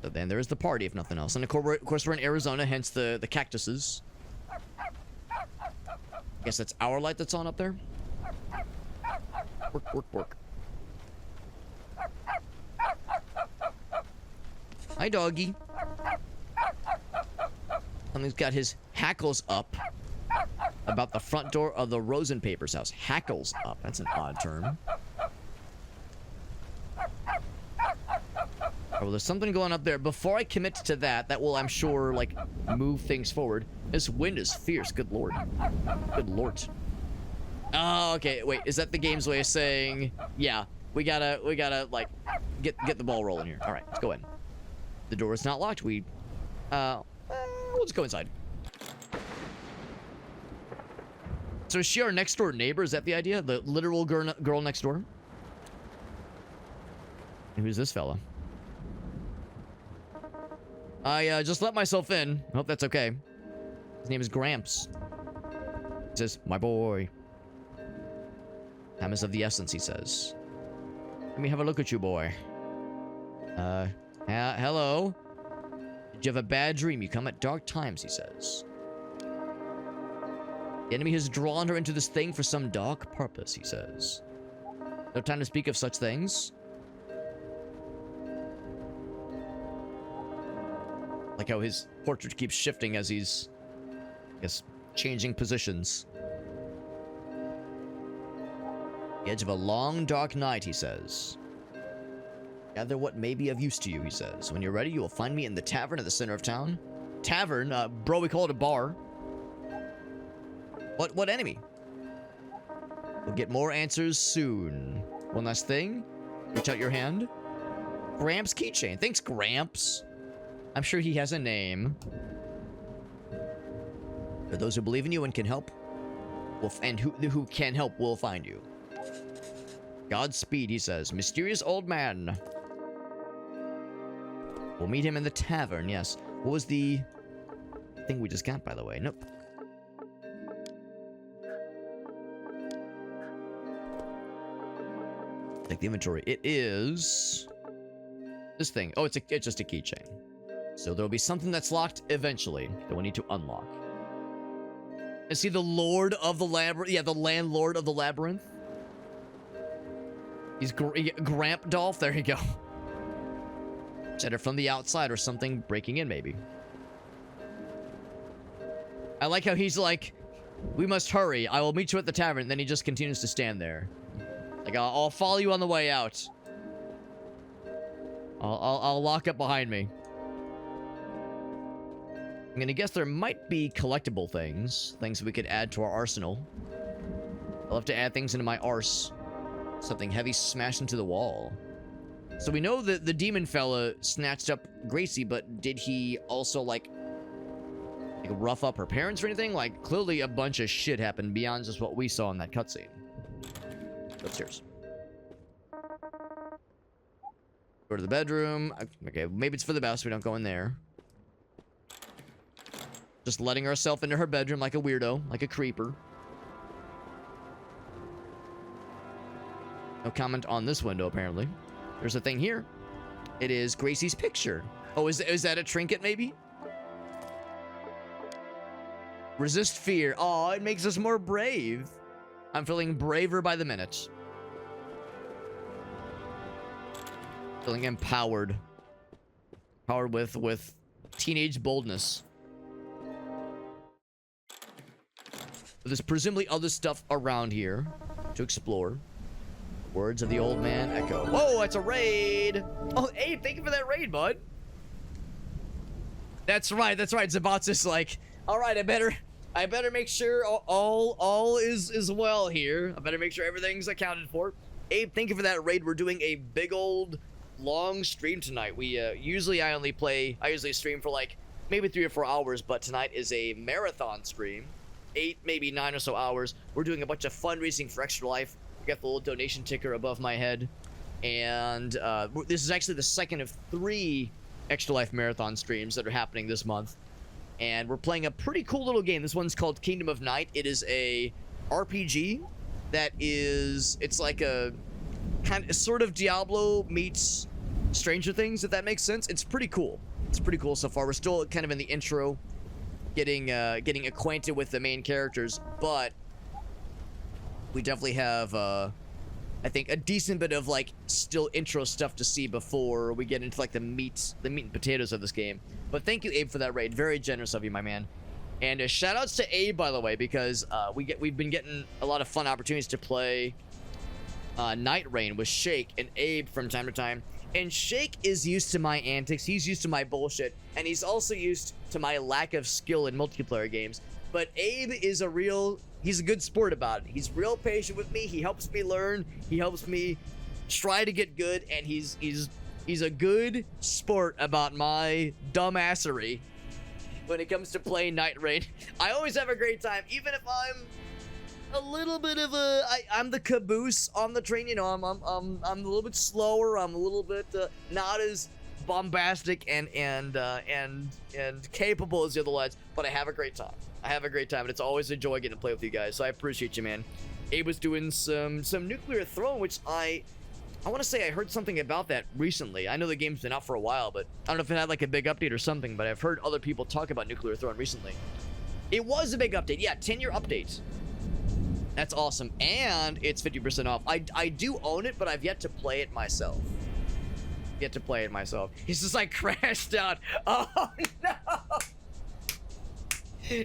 So then there is the party, if nothing else. And of course, we're in Arizona, hence the cactuses. Guess that's our light that's on up there. Work, work, work. Hi, doggy. Something's got his hackles up about the front door of the Rosenpaper's house. Hackles up. That's an odd term. Well, there's something going up there. Before I commit to that will, I'm sure, like, move things forward. This wind is fierce. Good lord. Good lord. Oh, okay. Wait, is that the game's way of saying, yeah, we gotta, like, get the ball rolling here. All right, let's go in. The door is not locked. We'll just go inside. So is she our next door neighbor? Is that the idea? The literal girl next door? And who's this fella? I just let myself in. I hope that's okay. His name is Gramps. He says, my boy. Time is of the essence, he says. Let me have a look at you, boy. Hello? Did you have a bad dream? You come at dark times, he says. The enemy has drawn her into this thing for some dark purpose, he says. No time to speak of such things. Like how his portrait keeps shifting as he's, I guess, changing positions. The edge of a long, dark night, he says. Gather what may be of use to you, he says. When you're ready, you will find me in the tavern at the center of town. Tavern? Bro, we call it a bar. What enemy? We'll get more answers soon. One last thing. Reach out your hand. Gramps keychain. Thanks, Gramps. I'm sure he has a name. For those who believe in you and can help, and who can help will find you. Godspeed, he says. Mysterious old man. We'll meet him in the tavern, yes. What was the thing we just got, by the way? Nope. Take the inventory. It is this thing. Oh, it's just a keychain. So there'll be something that's locked eventually that we need to unlock. Is he the Lord of the Labyrinth? Yeah, the landlord of the labyrinth. He's Gramp Dolph. There you go. Cheddar from the outside or something breaking in, maybe. I like how he's like, we must hurry. I will meet you at the tavern. Then he just continues to stand there. Like, I'll follow you on the way out. I'll lock up behind me. I'm gonna guess there might be collectible things. Things we could add to our arsenal. I'll have to add things into my arse. Something heavy smashed into the wall. So we know that the demon fella snatched up Gracie, but did he also, like rough up her parents or anything? Like, clearly a bunch of shit happened beyond just what we saw in that cutscene. Upstairs. Go to the bedroom. Okay, maybe it's for the best we don't go in there. Just letting ourselves into her bedroom like a weirdo, like a creeper. No comment on this window, apparently. There's a thing here. It is Gracie's picture. Oh, is that a trinket, maybe? Resist fear. Oh, it makes us more brave. I'm feeling braver by the minute. Feeling empowered. Powered with teenage boldness. But there's presumably other stuff around here to explore. Words of the old man echo. Whoa, that's a raid! Oh, hey, thank you for that raid, bud. That's right. Zabat's just like, all right, I better make sure all is well here. I better make sure everything's accounted for. Abe, thank you for that raid. We're doing a big old long stream tonight. We usually I usually stream for like maybe 3 or 4 hours, but tonight is a marathon stream. 8, maybe 9 or so hours. We're doing a bunch of fundraising for Extra Life. We got the little donation ticker above my head. And this is actually the second of 3 Extra Life marathon streams that are happening this month. And we're playing a pretty cool little game. This one's called Kingdom of Night. It is a RPG that is, it's like a kind of sort of Diablo meets Stranger Things, if that makes sense. It's pretty cool. It's pretty cool so far. We're still kind of in the intro, getting acquainted with the main characters, but we definitely have I think a decent bit of like still intro stuff to see before we get into like the meat and potatoes of this game. But thank you, Abe, for that raid. Very generous of you, my man. And shout outs to Abe, by the way, because we've been getting a lot of fun opportunities to play Night Rain with Shake and Abe from time to time. And Shake is used to my antics, he's used to my bullshit, and he's also used to my lack of skill in multiplayer games. But Abe is he's a good sport about it. He's real patient with me, he helps me learn, he helps me try to get good, and he's a good sport about my dumbassery when it comes to playing Night Rain. I always have a great time, even if I'm a little bit of I'm the caboose on the train, you know. I'm a little bit slower. I'm a little bit not as bombastic and capable as the other lads, but I have a great time. And it's always a joy getting to play with you guys. So I appreciate you, man. Abe was doing some nuclear throne, which I want to say I heard something about that recently. I know the game's been out for a while, but I don't know if it had like a big update or something. But I've heard other people talk about nuclear throne recently. It was a big update, yeah, 10-year update. That's awesome, and it's 50% off. I do own it, but I've yet to play it myself. He's just like crashed out. Oh no!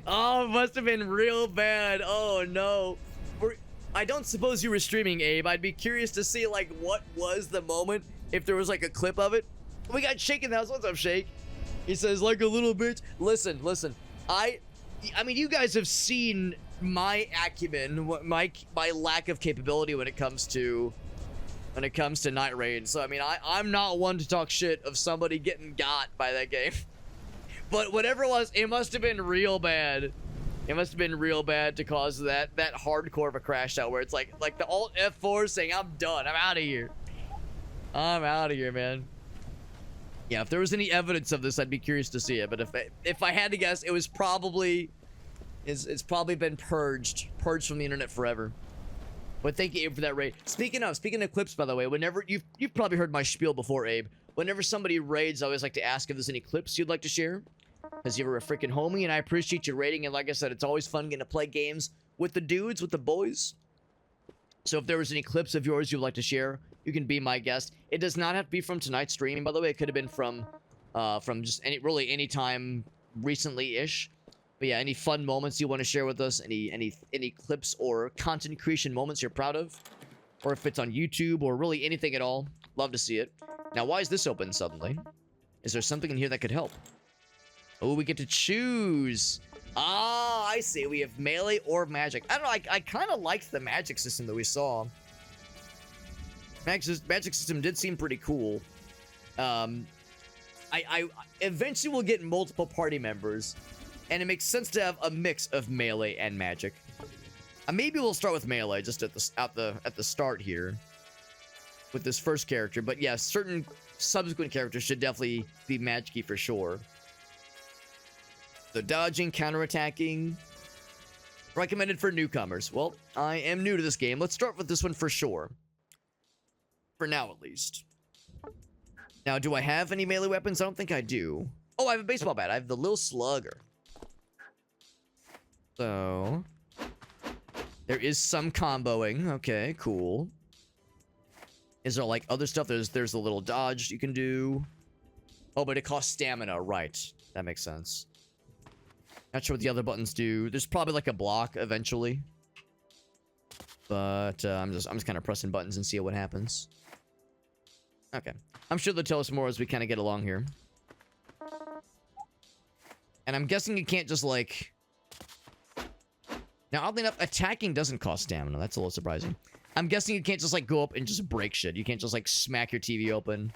Oh, it must have been real bad. Oh no! I don't suppose you were streaming, Abe. I'd be curious to see like what was the moment, if there was like a clip of it. We got Shake in the house. What's up, Shake? He says like a little bit. Listen. I mean, you guys have seen my acumen, my lack of capability when it comes to Night Rain. So I mean, I'm not one to talk shit of somebody getting got by that game. But whatever it was, it must have been real bad. It must have been real bad to cause that hardcore of a crash out where it's like the Alt F4 saying I'm done. I'm out of here. I'm out of here, man. Yeah, if there was any evidence of this, I'd be curious to see it. But if I had to guess, it was probably it's probably been purged from the internet forever. But thank you, Abe, for that raid. Speaking of clips, by the way, whenever you've probably heard my spiel before, Abe. Whenever somebody raids, I always like to ask if there's any clips you'd like to share, because you're a freaking homie, and I appreciate you raiding. And like I said, it's always fun getting to play games with the dudes, with the boys. So if there was any clips of yours you'd like to share, you can be my guest. It does not have to be from tonight's stream, by the way. It could have been from just any time recently-ish. But yeah, any fun moments you want to share with us, any clips or content creation moments you're proud of, or if it's on YouTube or really anything at all, love to see it. Now, why is this open suddenly? Is there something in here that could help? Oh, we get to choose. Ah, I see. We have melee or magic. I don't know. I kind of liked the magic system that we saw. Magic system did seem pretty cool. I eventually will get multiple party members, and it makes sense to have a mix of melee and magic. Maybe we'll start with melee just at the start here with this first character. But yeah, certain subsequent characters should definitely be match key for sure. So dodging, counterattacking, recommended for newcomers. Well, I am new to this game. Let's start with this one for sure. For now, at least. Now, do I have any melee weapons? I don't think I do. Oh, I have a baseball bat. I have the little slugger. So there is some comboing. Okay, cool. Is there like other stuff? There's a little dodge you can do. Oh, but it costs stamina, right? That makes sense. Not sure what the other buttons do. There's probably like a block eventually. But I'm just kind of pressing buttons and see what happens. Okay. I'm sure they'll tell us more as we kind of get along here. And I'm guessing you can't just like... Now, oddly enough, attacking doesn't cost stamina. That's a little surprising. I'm guessing you can't just, like, go up and just break shit. You can't just, like, smack your TV open.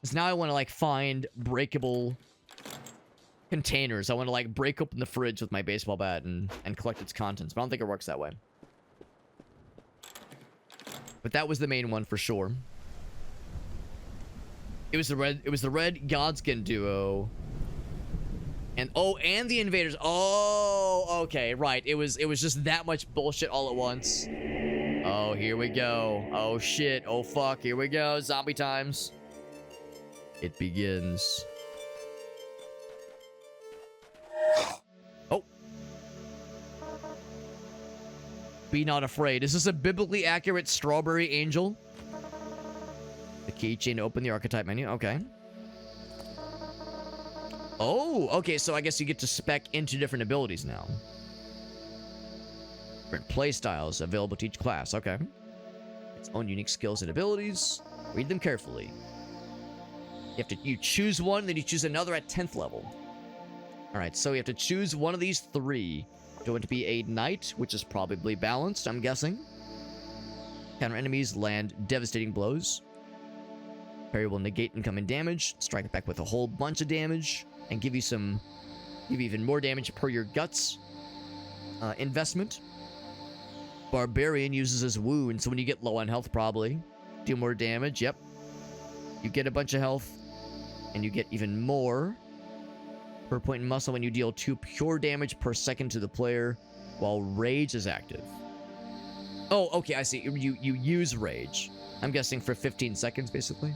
Because now I want to, like, find breakable containers. I want to, like, break open the fridge with my baseball bat and collect its contents. But I don't think it works that way. But that was the main one for sure. It was the red Godskin duo. And the invaders. Oh, okay, right. It was just that much bullshit all at once. Oh, here we go. Oh shit. Oh fuck. Here we go. Zombie times. It begins. Oh. Be not afraid. Is this a biblically accurate strawberry angel? The keychain to open the archetype menu. Okay. Oh, okay, so I guess you get to spec into different abilities now. Different play styles available to each class. Okay. Its own unique skills and abilities. Read them carefully. You choose one, then you choose another at 10th level. Alright, so you have to choose one of these three. Do you want to be a knight, which is probably balanced, I'm guessing. Counter enemies, land devastating blows. Parry will negate incoming damage. Strike it back with a whole bunch of damage. And give you even more damage per your guts investment. Barbarian uses his wound, so when you get low on health, probably do more damage. Yep. You get a bunch of health, and you get even more per point in muscle when you deal 2 pure damage per second to the player, while rage is active. Oh, okay, I see. You use rage. I'm guessing for 15 seconds, basically.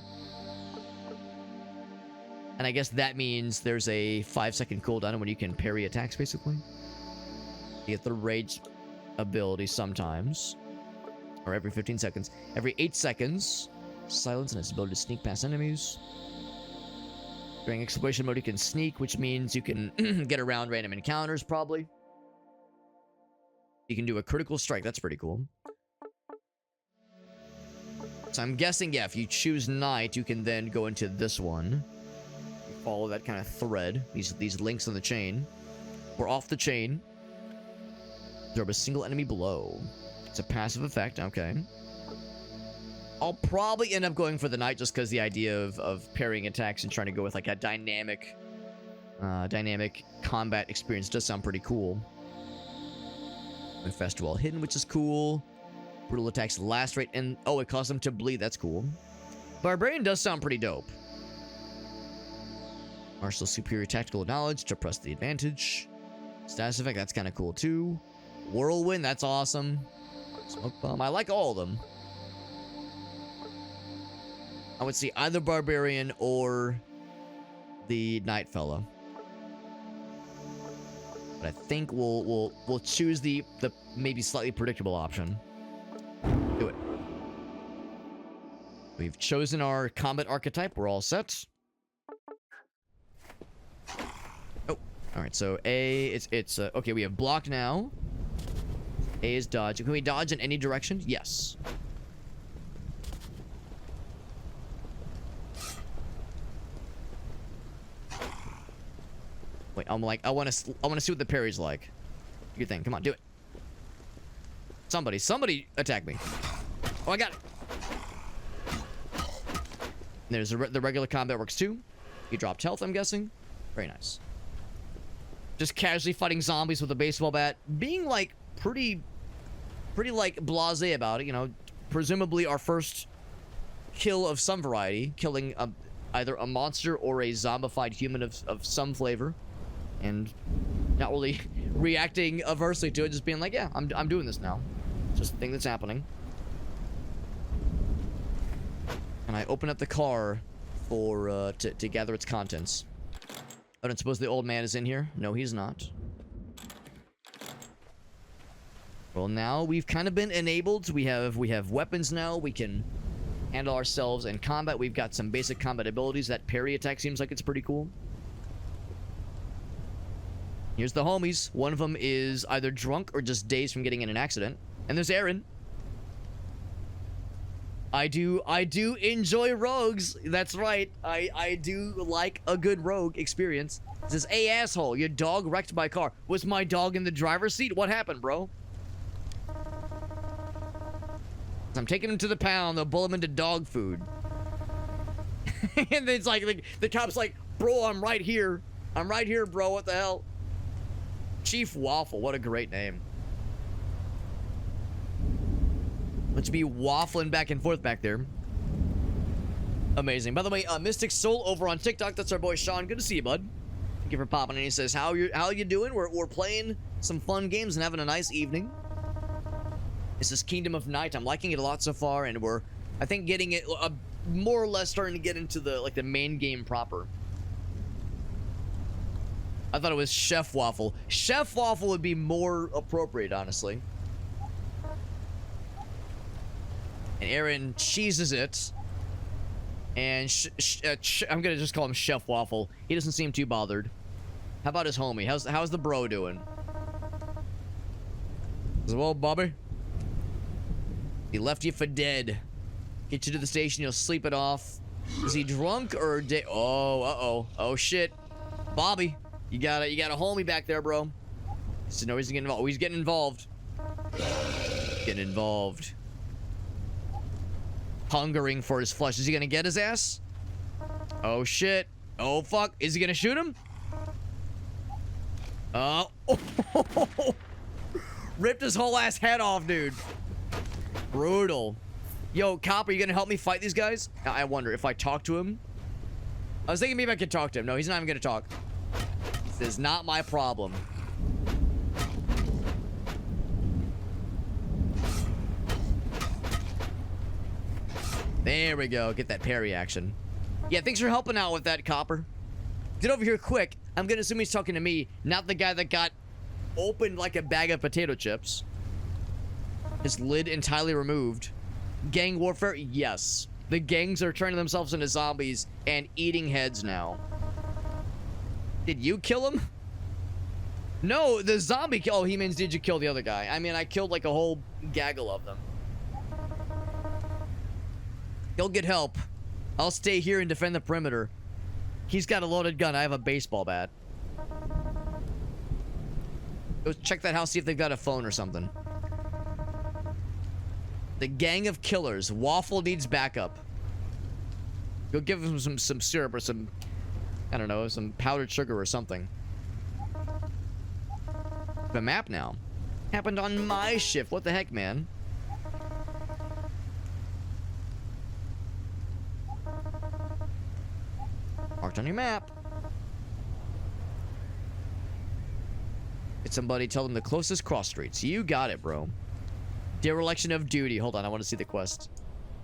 And I guess that means there's a 5-second cooldown when you can parry attacks, basically. You get the rage ability sometimes. Or every 15 seconds. Every 8 seconds, silence and its ability to sneak past enemies. During exploration mode, you can sneak, which means you can get around random encounters, probably. You can do a critical strike. That's pretty cool. So I'm guessing, yeah, if you choose Knight, you can then go into this one. Follow that kind of thread, these links on the chain. We're off the chain. Absorb a single enemy blow. It's a passive effect, okay. I'll probably end up going for the Knight just because the idea of parrying attacks and trying to go with like a dynamic combat experience does sound pretty cool. Infest while hidden, which is cool. Brutal attacks last rate, and oh, it causes them to bleed. That's cool. Barbarian does sound pretty dope. Martial superior tactical knowledge to press the advantage. Status effect, that's kind of cool too. Whirlwind, that's awesome. Smoke bomb, I like all of them. I would see either Barbarian or the Knight fella. But I think we'll choose the maybe slightly predictable option. Do it. We've chosen our combat archetype. We're all set. Oh, all right. So A, it's okay. We have block now. A is dodge. Can we dodge in any direction? Yes. Wait, I'm like, I want to see what the parry's like. Good thing. Come on, do it. Somebody attack me. Oh, I got it. And there's the regular combat works too. You dropped health, I'm guessing. Very nice. Just casually fighting zombies with a baseball bat. Being like pretty pretty like blasé about it, you know. Presumably our first kill of some variety, killing either a monster or a zombified human of some flavor, and not really reacting aversely to it, just being like, yeah, I'm doing this now. It's just a thing that's happening. And I open up the car for to gather its contents. I don't suppose the old man is in here? No, he's not. Well, now we've kind of been enabled. We have weapons now. We can handle ourselves in combat. We've got some basic combat abilities. That parry attack seems like it's pretty cool. Here's the homies. One of them is either drunk or just dazed from getting in an accident. And there's Aaron. I do enjoy rogues. That's right. I do like a good rogue experience. It says, hey, asshole, your dog wrecked my car. Was my dog in the driver's seat? What happened, bro? I'm taking him to the pound. They'll boil him into dog food. And it's like, the cop's like, bro, I'm right here. I'm right here, bro. What the hell? Chief Waffle. What a great name. Let's be waffling back and forth back there. Amazing. By the way, Mystic Soul over on TikTok. That's our boy Sean. Good to see you, bud. Thank you for popping in. He says, how you doing? We're playing some fun games and having a nice evening. This is Kingdom of Night. I'm liking it a lot so far, and we're, I think, getting it more or less starting to get into the main game proper. I thought it was Chef Waffle. Chef Waffle would be more appropriate, honestly. And Aaron cheeses it. And I'm gonna just call him Chef Waffle. He doesn't seem too bothered. How about his homie? How's the bro doing? As well, Bobby. He left you for dead. Get you to the station, you'll sleep it off. Is he drunk or oh shit. Bobby, you got a homie back there, bro. So no, he's getting involved. Oh, he's getting involved. Getting involved. Hungering for his flesh. Is he gonna get his ass? Oh shit. Oh fuck. Is he gonna shoot him? Oh. Ripped his whole ass head off, dude. Brutal. Yo, Cop, are you gonna help me fight these guys? I wonder if I talk to him. I was thinking maybe I could talk to him. No, he's not even gonna talk. This is not my problem. There we go. Get that parry action. Yeah, thanks for helping out with that, Copper. Get over here quick. I'm gonna assume he's talking to me, not the guy that got opened like a bag of potato chips. His lid entirely removed. Gang warfare? Yes. The gangs are turning themselves into zombies and eating heads now. Did you kill him? No, the zombie oh, he means did you kill the other guy? I mean, I killed like a whole gaggle of them. He'll get help. I'll stay here and defend the perimeter. He's got a loaded gun. I have a baseball bat. Go check that house, see if they've got a phone or something. The gang of killers. Waffle needs backup. Go give him some syrup or some, I don't know, some powdered sugar or something. The map now. Happened on my shift. What the heck, man? Marked on your map. Get somebody, tell them the closest cross streets. You got it, bro. Dereliction of duty. Hold on, I want to see the quest.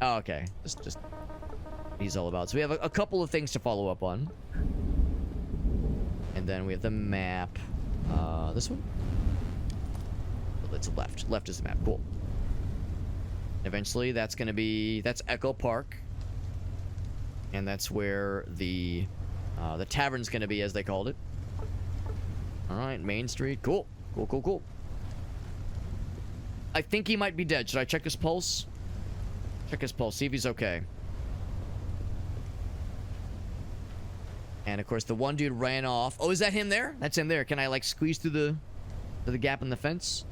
Oh, okay. Just what he's all about. So we have a couple of things to follow up on. And then we have the map. This one? It's left. Left is the map. Cool. Eventually, that's gonna be... That's Echo Park. And that's where the tavern's gonna be, as they called it. Alright, Main Street. Cool. Cool, cool, cool. I think he might be dead. Should I check his pulse? Check his pulse. See if he's okay. And, of course, the one dude ran off. Oh, is that him there? That's him there. Can I, like, squeeze through the gap in the fence?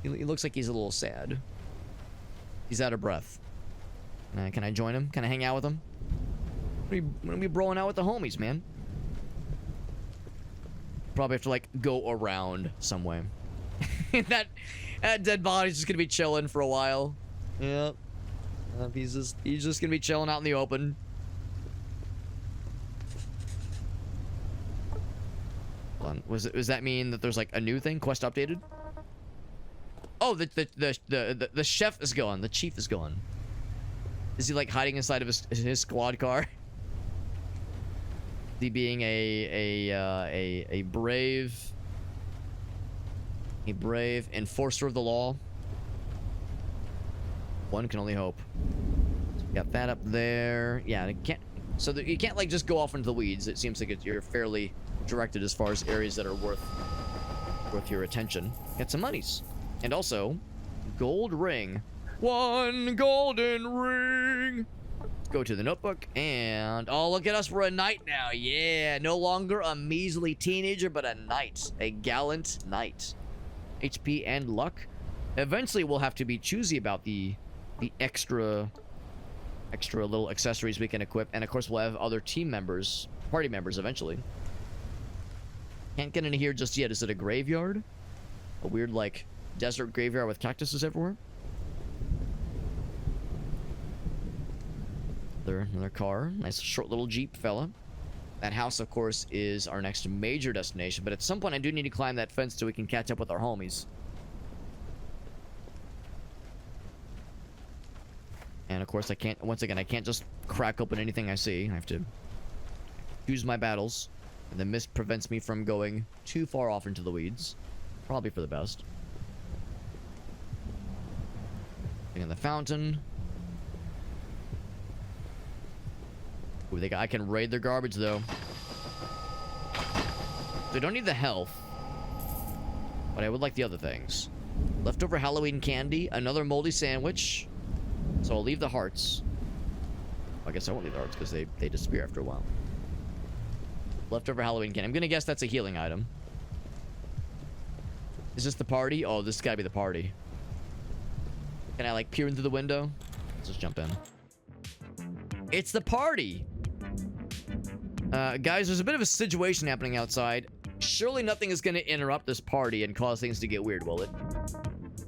He looks like he's a little sad. He's out of breath. Can I join him? Can I hang out with him? I'm gonna be broing out with the homies, man. Probably have to, like, go around some way. That dead body's just gonna be chilling for a while. Yep. He's just gonna be chilling out in the open. Hold on. Does that mean that there's like a new thing? Quest updated? Oh, the chef is gone. The chief is gone. Is he like hiding inside of his squad car? He being a brave enforcer of the law. One can only hope. Got that up there. Yeah, it can't. So you can't like just go off into the weeds. It seems like you're fairly directed as far as areas that are worth your attention. Get some monies, and also gold ring. 1 golden ring. Go to the notebook and oh, look at us, we're a knight now. Yeah, no longer a measly teenager, but a knight, a gallant knight. HP and luck. Eventually we'll have to be choosy about the extra little accessories we can equip, and of course we'll have other team members, party members eventually. Can't get into here just yet. Is it a graveyard? A weird like desert graveyard with cactuses everywhere? Another car. Nice short little Jeep fella. That house, of course, is our next major destination, but at some point I do need to climb that fence so we can catch up with our homies. And of course I can't, once again, I can't just crack open anything I see. I have to choose my battles. And the mist prevents me from going too far off into the weeds. Probably for the best. Looking at the fountain. Ooh, I can raid their garbage, though. They don't need the health. But I would like the other things. Leftover Halloween candy. Another moldy sandwich. So I'll leave the hearts. I guess I won't leave the hearts because they disappear after a while. Leftover Halloween candy. I'm going to guess that's a healing item. Is this the party? Oh, this has got to be the party. Can I, like, peer into the window? Let's just jump in. It's the party! Guys, there's a bit of a situation happening outside. Surely nothing is going to interrupt this party and cause things to get weird, will it?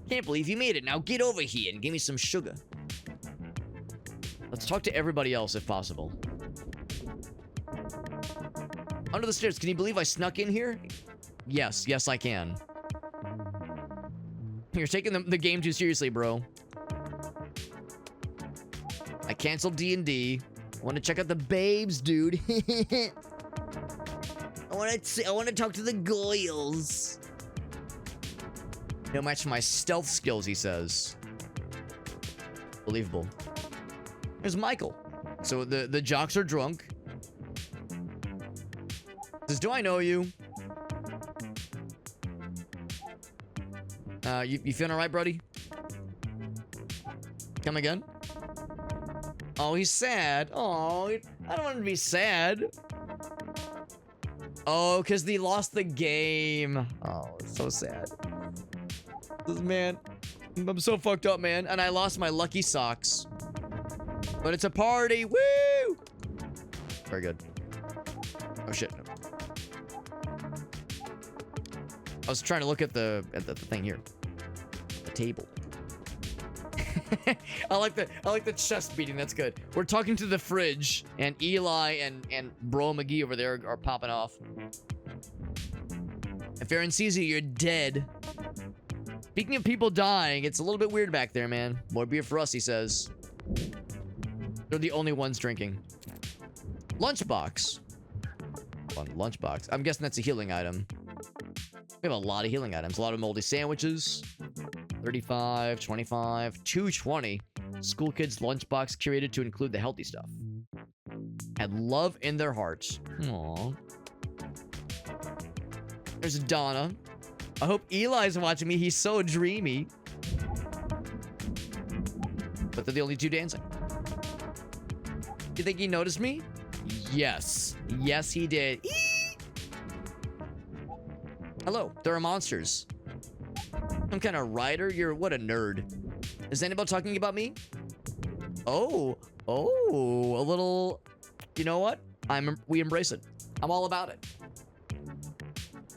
Can't believe you made it. Now get over here and give me some sugar. Let's talk to everybody else if possible. Under the stairs. Can you believe I snuck in here? Yes. Yes, I can. You're taking the game too seriously, bro. I canceled D&D. I want to check out the babes, dude. I want to talk to the goyles. No match for my stealth skills, he says. Believable. There's Michael. So the jocks are drunk. Says, do I know you? You feeling alright, buddy? Come again? Oh, he's sad. Oh, I don't want him to be sad. Oh, because they lost the game. Oh, it's so sad. Man, I'm so fucked up, man. And I lost my lucky socks. But it's a party. Woo! Very good. Oh, shit. I was trying to look at the thing here. The table. I like the chest beating. That's good. We're talking to the fridge, and Eli and Bro McGee over there are popping off. If Aaron sees you, you're dead. Speaking of people dying, it's a little bit weird back there, man. More beer for us, he says. They're the only ones drinking. Lunchbox. On lunchbox. I'm guessing that's a healing item. We have a lot of healing items. A lot of moldy sandwiches. 35, 25, 220. School kids' lunchbox curated to include the healthy stuff. Had love in their hearts. Aww. There's Donna. I hope Eli's watching me. He's so dreamy. But they're the only two dancing. You think he noticed me? Yes. Yes, he did. Eee! Hello. There are monsters. Some kind of rider? What a nerd. Is anybody talking about me? Oh. Oh. A little... You know what? We embrace it. I'm all about it.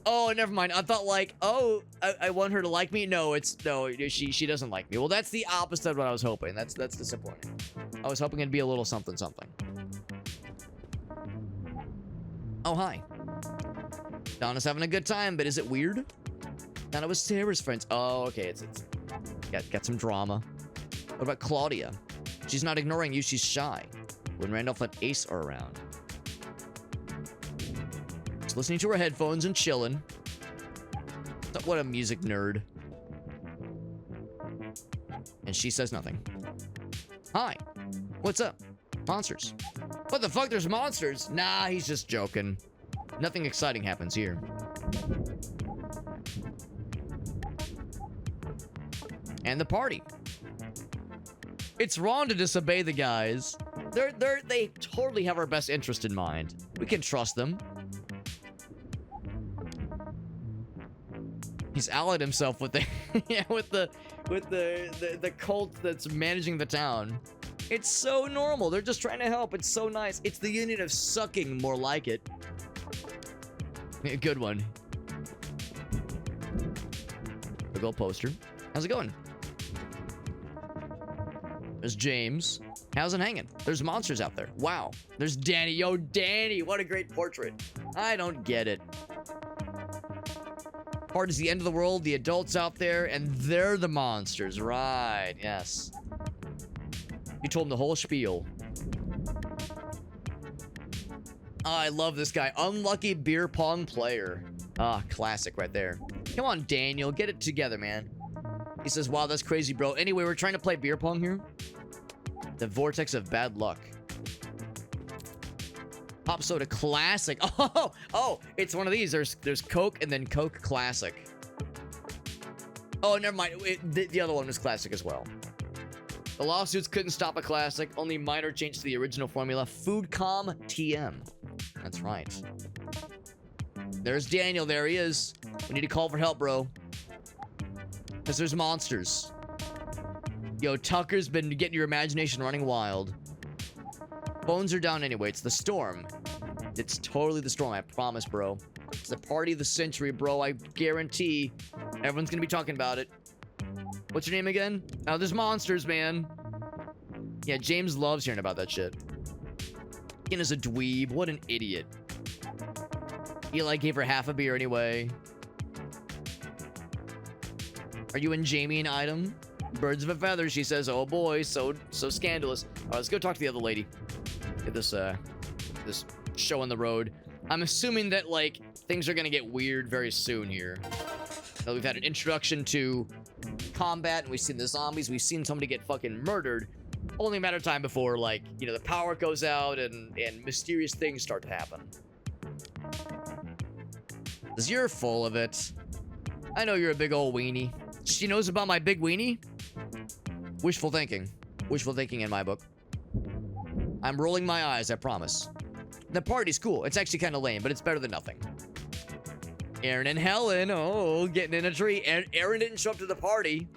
Oh, never mind. I thought like, oh, I want her to like me. No, she doesn't like me. Well, that's the opposite of what I was hoping. That's disappointing. I was hoping it'd be a little something something. Oh, hi. Donna's having a good time, but is it weird? Donna was Sarah's friends. Oh, okay. It's got some drama. What about Claudia? She's not ignoring you. She's shy. When Randolph and Ace are around. She's listening to her headphones and chilling. What a music nerd. And she says nothing. Hi. What's up? Monsters. What the fuck? There's monsters? Nah, he's just joking. Nothing exciting happens here. And the party. It's wrong to disobey the guys. They totally have our best interest in mind. We can trust them. He's allied himself with the yeah, with the cult that's managing the town. It's so normal. They're just trying to help. It's so nice. It's the union of sucking, more like it. Good one. Big old poster. How's it going? There's James. How's it hanging? There's monsters out there. Wow. There's Danny. Yo, Danny. What a great portrait. I don't get it. Party's the end of the world. The adults out there, and they're the monsters. Right. Yes. You told him the whole spiel. Oh, I love this guy. Unlucky beer pong player. Ah, classic right there. Come on, Daniel. Get it together, man. He says, wow, that's crazy, bro. Anyway, we're trying to play beer pong here. The vortex of bad luck. Pop soda classic. Oh, it's one of these. There's Coke and then Coke classic. Oh, never mind. The other one was classic as well. The lawsuits couldn't stop a classic. Only minor change to the original formula. Foodcom TM. That's right. There's Daniel. There he is. We need to call for help, bro. Because there's monsters. Yo, Tucker's been getting your imagination running wild. Phones are down anyway. It's the storm. It's totally the storm. I promise, bro. It's the party of the century, bro. I guarantee everyone's going to be talking about it. What's your name again? Oh, there's monsters, man. Yeah, James loves hearing about that shit. Ian is a dweeb. What an idiot. Eli gave her half a beer anyway. Are you and Jamie an item? Birds of a feather, she says. Oh boy, so scandalous. All right, let's go talk to the other lady. Get this show on the road. I'm assuming that, like, things are gonna get weird very soon here. Now, we've had an introduction to combat, and we've seen the zombies. We've seen somebody get fucking murdered. Only a matter of time before, like, you know, the power goes out and mysterious things start to happen. 'Cause you're full of it. I know you're a big old weenie. She knows about my big weenie? Wishful thinking. Wishful thinking in my book. I'm rolling my eyes, I promise. The party's cool. It's actually kind of lame, but it's better than nothing. Aaron and Helen, oh, getting in a tree. Aaron didn't show up to the party.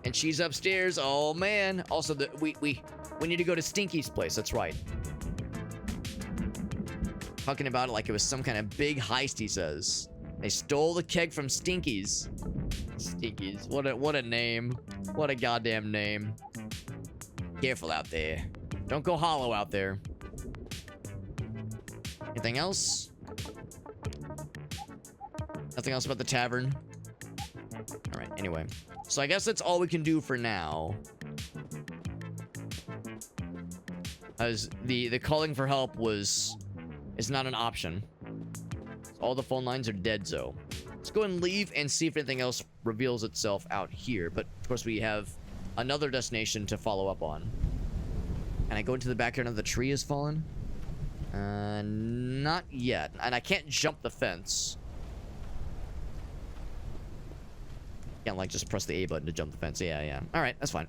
And she's upstairs. Oh, man. Also, we need to go to Stinky's place. That's right. Talking about it like it was some kind of big heist, he says. They stole the keg from Stinky's. Stinky's. What a name. What a goddamn name. Careful out there. Don't go hollow out there. Anything else? Nothing else about the tavern? Alright, anyway. So I guess that's all we can do for now. As the calling for help is not an option. All the phone lines are dead, so. Let's go and leave and see if anything else reveals itself out here. But, of course, we have another destination to follow up on. Can I go into the backyard of the tree has fallen? Not yet. And I can't jump the fence. Can't, like, just press the A button to jump the fence. Yeah. Alright, that's fine.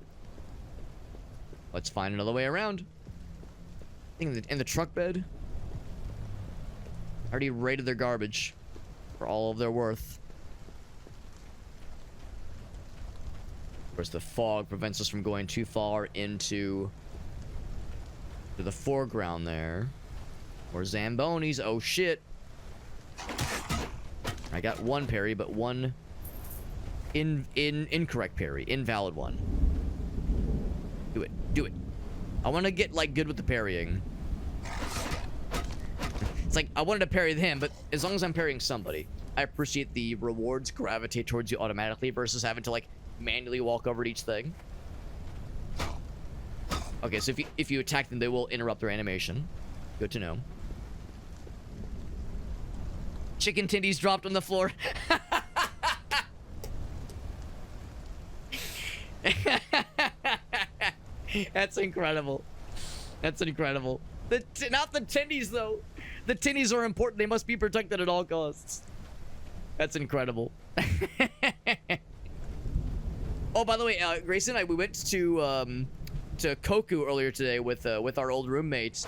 Let's find another way around. I think in the truck bed. I already raided their garbage for all of their worth. Of course, the fog prevents us from going too far into the foreground there. Or Zambonis. Oh, shit. I got one parry, but one incorrect parry. Invalid one. Do it. Do it. I want to get, like, good with the parrying. It's like, I wanted to parry him, but as long as I'm parrying somebody, I appreciate the rewards gravitate towards you automatically versus having to, like, manually walk over to each thing. Okay, so if you attack them, they will interrupt their animation. Good to know. Chicken tendies dropped on the floor. That's incredible. That's incredible. Not the tendies, though. The tendies are important. They must be protected at all costs. That's incredible. Oh, by the way, Grayson and I, we went to Koku earlier today with our old roommates.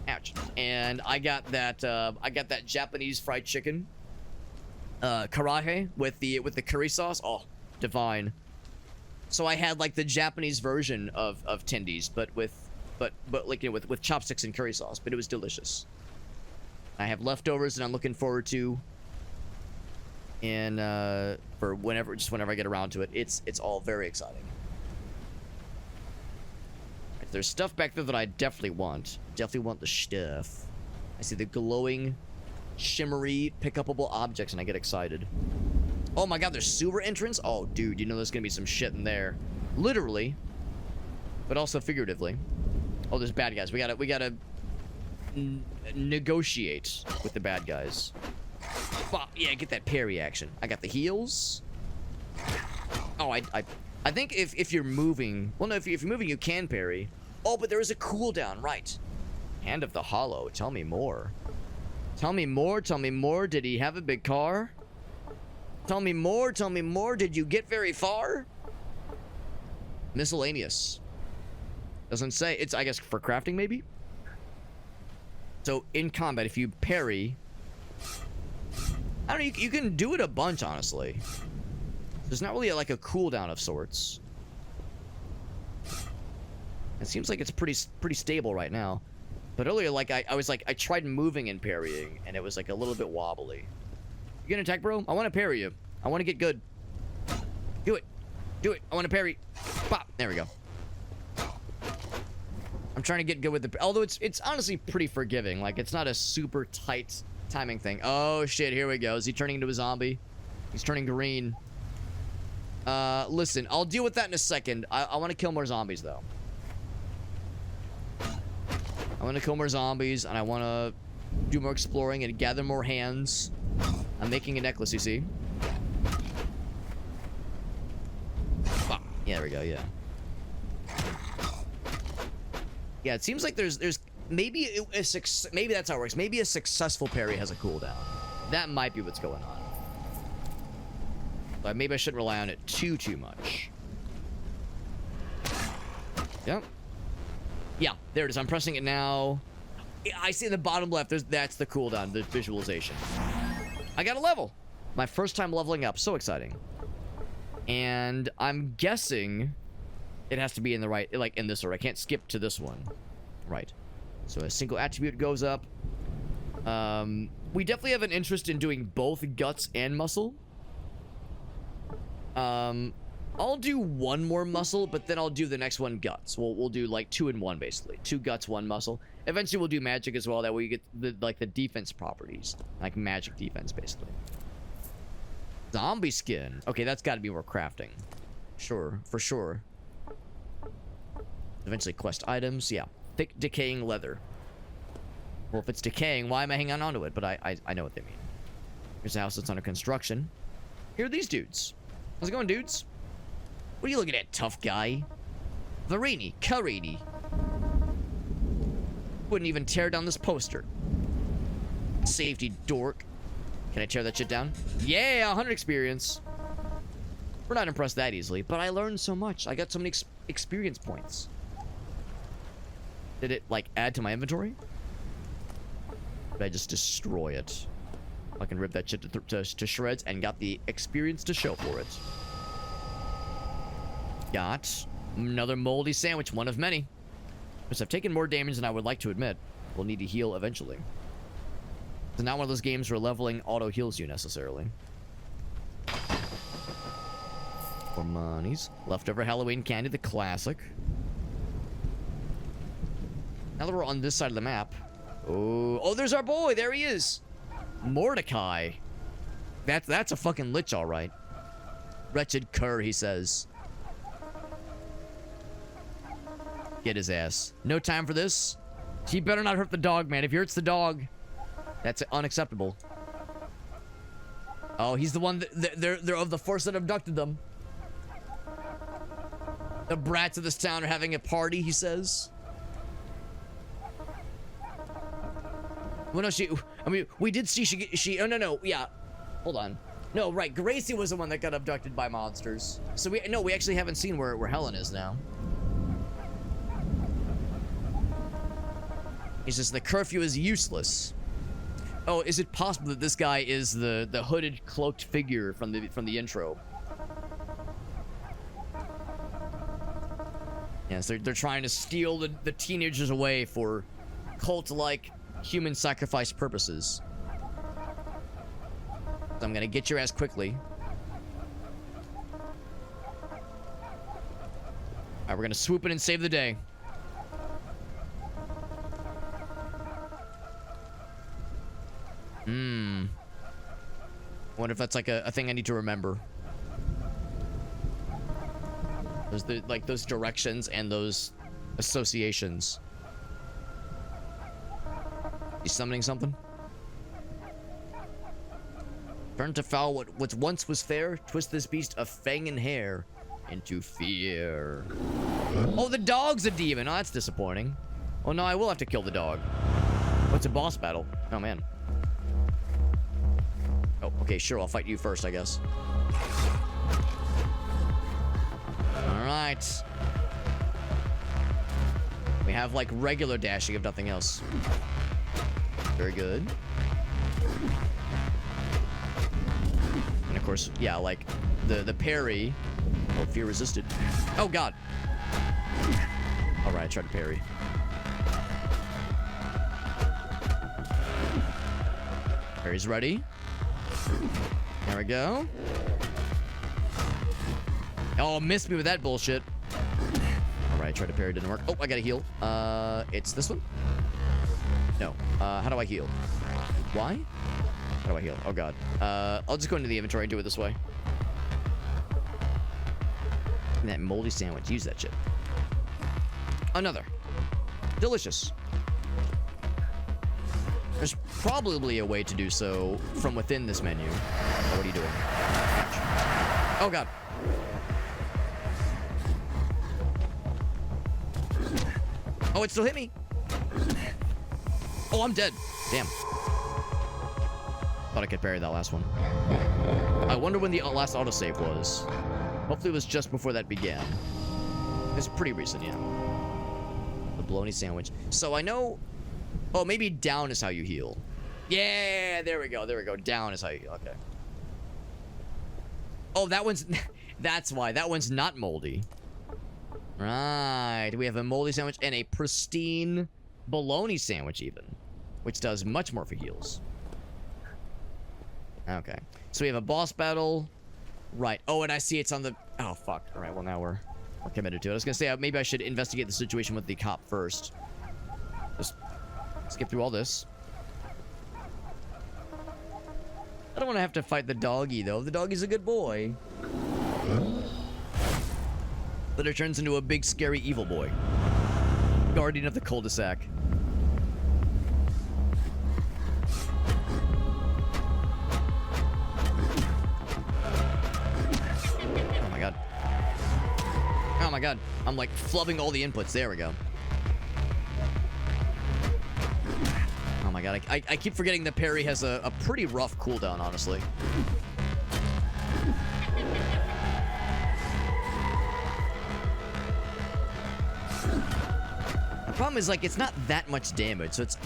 Ouch. And I got that Japanese fried chicken, karaage with the curry sauce. Oh, divine. So I had like the Japanese version of tendies, but like, you know, with chopsticks and curry sauce. But it was delicious. I have leftovers that I'm looking forward to. And for whenever I get around to it, it's all very exciting. There's stuff back there that I definitely want. Definitely want the stuff. I see the glowing, shimmery, pick-upable objects, and I get excited. Oh my god, there's sewer entrance? Oh, dude, you know there's gonna be some shit in there. Literally, but also figuratively. Oh, there's bad guys. We gotta negotiate with the bad guys. Well, yeah, get that parry action. I got the heals. Oh, I think if you're moving... Well, no, if you're moving, you can parry. Oh, but there is a cooldown, right. Hand of the Hollow. Tell me more. Tell me more, tell me more. Did he have a big car? Tell me more, tell me more. Did you get very far? Miscellaneous. Doesn't say. It's, I guess, for crafting, maybe? So, in combat, if you parry... I don't know, you can do it a bunch, honestly. There's not really like a cooldown of sorts. It seems like it's pretty stable right now. But earlier, like, I tried moving and parrying, and it was like a little bit wobbly. You gonna attack, bro? I want to parry you. I want to get good. Do it. Do it. I want to parry. Pop. There we go. I'm trying to get good with the... Although it's honestly pretty forgiving. Like, it's not a super tight timing thing. Oh, shit. Here we go. Is he turning into a zombie? He's turning green. Listen. I'll deal with that in a second. I want to kill more zombies, though. I want to kill more zombies, and I want to do more exploring and gather more hands. I'm making a necklace, you see? Ah, yeah, there we go, yeah. Yeah, it seems like there's maybe maybe that's how it works. Maybe a successful parry has a cooldown. That might be what's going on. But maybe I shouldn't rely on it too much. Yep. Yeah, there it is. I'm pressing it now. I see in the bottom left, that's the cooldown, the visualization. I got a level. My first time leveling up. So exciting. And I'm guessing it has to be in the right, like in this order. I can't skip to this one. Right. So a single attribute goes up. We definitely have an interest in doing both guts and muscle. I'll do one more muscle, but then I'll do the next one guts. We'll do like 2 in 1 basically. 2 guts, 1 muscle. Eventually we'll do magic as well. That way you get the defense properties, like magic defense basically. Zombie skin. Okay, that's got to be more crafting. Sure, for sure. Eventually quest items. Yeah, thick decaying leather. Well, if it's decaying, why am I hanging on to it? But I know what they mean. Here's a house that's under construction. Here are these dudes. How's it going, dudes? What are you looking at, tough guy? Varini, Karini. Wouldn't even tear down this poster. Safety dork. Can I tear that shit down? Yeah, 100 experience. We're not impressed that easily, but I learned so much. I got so many experience points. Did it, like, add to my inventory? Did I just destroy it? I can rip that shit to shreds and got the experience to show for it. Got another moldy sandwich, one of many. Because I've taken more damage than I would like to admit. We'll need to heal eventually. It's not one of those games where leveling auto heals you necessarily. More monies. Leftover Halloween candy, the classic. Now that we're on this side of the map. Oh, there's our boy. There he is. Mordecai. That's a fucking lich, all right. Wretched cur, he says. Get his ass. No time for this. He better not hurt the dog, man. If he hurts the dog, that's unacceptable. Oh, he's the one that they're of the force that abducted them. The brats of this town are having a party, he says. Well, no, I mean, we did see oh, no, yeah. Hold on. No, right, Gracie was the one that got abducted by monsters. So we actually haven't seen where Helen is now. It's just the curfew is useless. Oh, is it possible that this guy is the hooded, cloaked figure from the intro? Yes, they're trying to steal the teenagers away for cult-like human sacrifice purposes. So I'm gonna get your ass quickly. Alright, we're gonna swoop in and save the day. Wonder if that's like a thing I need to remember. There's those directions and those associations. You summoning something? Turn to foul what once was fair. Twist this beast of fang and hair into fear. Oh, the dog's a demon. Oh, that's disappointing. Oh no, I will have to kill the dog. What's a boss battle? Oh man. Oh, okay, sure. I'll fight you first, I guess. All right. We have like regular dashing if nothing else. Very good. And of course, yeah, like the parry. Oh, fear resisted. Oh god. All right, I tried to parry. Parry's ready. There we go. Oh, missed me with that bullshit. All right, tried to parry, didn't work. Oh, I gotta heal. It's this one? No. How do I heal? Why? How do I heal? Oh god. I'll just go into the inventory and do it this way. And that moldy sandwich. Use that shit. Another. Delicious. There's probably a way to do so from within this menu. Oh, what are you doing? Oh god. Oh, it still hit me. Oh, I'm dead. Damn. Thought I could parry that last one. I wonder when the last autosave was. Hopefully it was just before that began. It's pretty recent, yeah. The bologna sandwich. So I know... Oh, maybe down is how you heal. Yeah, there we go. There we go. Down is how you heal. Okay. Oh, that one's... That's why. That one's not moldy. Right. We have a moldy sandwich and a pristine bologna sandwich even. Which does much more for heals. Okay. So we have a boss battle. Right. Oh, and I see it's on the... Oh, fuck. All right. Well, now we're committed to it. I was going to say, maybe I should investigate the situation with the cop first. Just skip through all this. I don't want to have to fight the doggy, though. The doggy's a good boy. But it turns into a big, scary, evil boy. Guardian of the cul-de-sac. Oh my god. Oh my god. I'm like flubbing all the inputs. There we go. Oh my god. I keep forgetting that parry has a pretty rough cooldown, honestly. The problem is, like, it's not that much damage, so it's...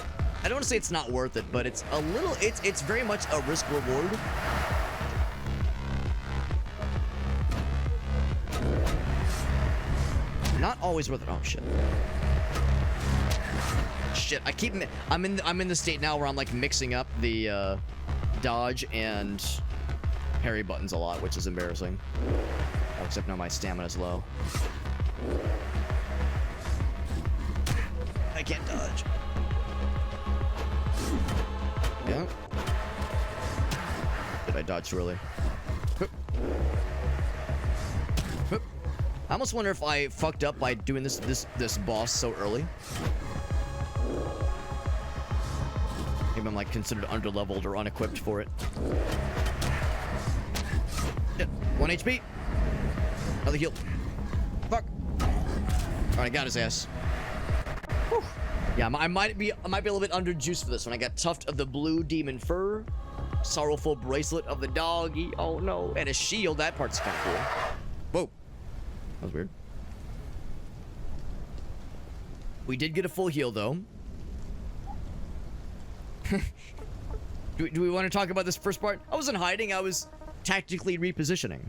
I don't want to say it's not worth it, but it's a little... It's very much a risk-reward. Not always worth it. Oh, shit. Shit, I'm in the state now where I'm like mixing up the dodge and parry buttons a lot, which is embarrassing. Oh, except now my stamina's low. I can't dodge. Yeah. Did I dodge too early? I almost wonder if I fucked up by doing this boss so early. Maybe I'm like considered underleveled or unequipped for it. Yeah, 1 HP. Another heal. Fuck. Alright, I got his ass. Whew. Yeah, I might be a little bit underjuiced for this one. I got Tuft of the Blue Demon Fur, Sorrowful Bracelet of the Doggy. Oh no, and a shield. That part's kind of cool. Whoa. That was weird. We did get a full heal, though. do we want to talk about this first part? I wasn't hiding. I was tactically repositioning.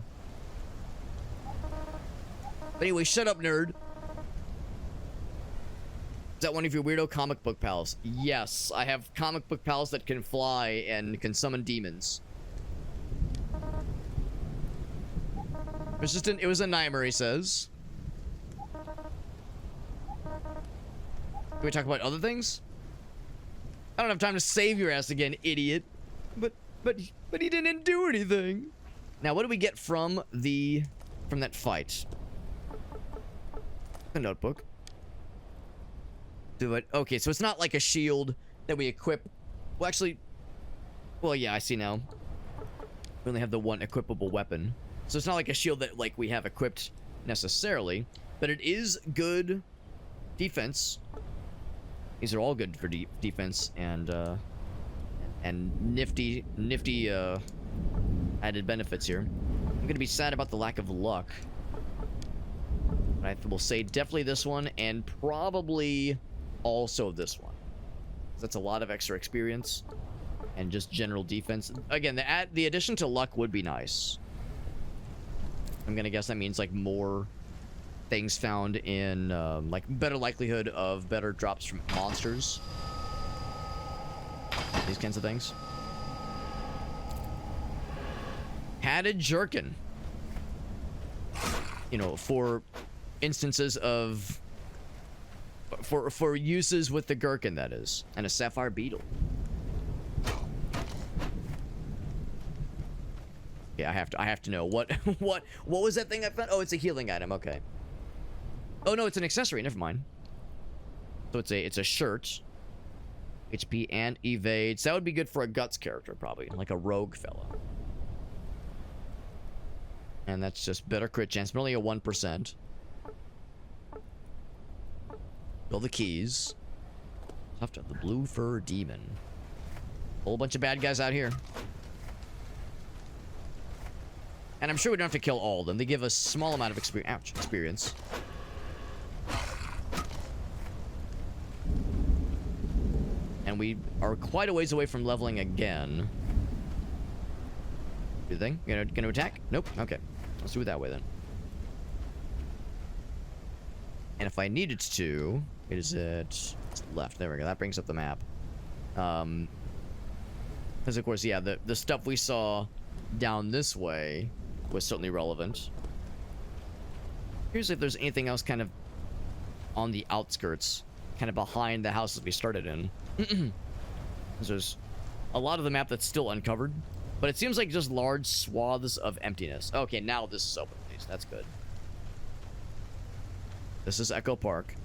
But anyway, shut up, nerd. Is that one of your weirdo comic book pals? Yes, I have comic book pals that can fly and can summon demons. It was a nightmare, he says. Can we talk about other things? I don't have time to save your ass again, idiot. But he didn't do anything. Now, what do we get from that fight? A notebook. Do it. Okay, so it's not like a shield that we equip. Well, actually, well, yeah, I see now. We only have the one equipable weapon. So it's not like a shield that like we have equipped necessarily, but it is good defense. These are all good for defense and nifty added benefits here. I'm gonna be sad about the lack of luck. But I will say definitely this one and probably also this one. That's a lot of extra experience and just general defense. Again, the addition to luck would be nice. I'm gonna guess that means like more things found in like better likelihood of better drops from monsters. These kinds of things. Padded jerkin. You know, for instances of for uses with the gherkin, that is. And a sapphire beetle. Yeah, I have to know what was that thing I found? Oh, it's a healing item. Okay. Oh no, it's an accessory. Never mind. So it's a shirt. HP and evades. That would be good for a guts character, probably, like a rogue fella. And that's just better crit chance, but only a 1%. All the keys. Tuft of the Blue Fur Demon. Whole bunch of bad guys out here. And I'm sure we don't have to kill all of them. They give a small amount of experience. And we are quite a ways away from leveling again. Do you think? Gonna attack? Nope. Okay. Let's do it that way then. And if I needed to, is it left? There we go. That brings up the map. Because of course, yeah, the stuff we saw down this way was certainly relevant. Here's if there's anything else kind of on the outskirts, kind of behind the houses we started in. There's a lot of the map that's still uncovered, but it seems like just large swaths of emptiness. Okay, now this is open, at least. That's good. This is Echo Park.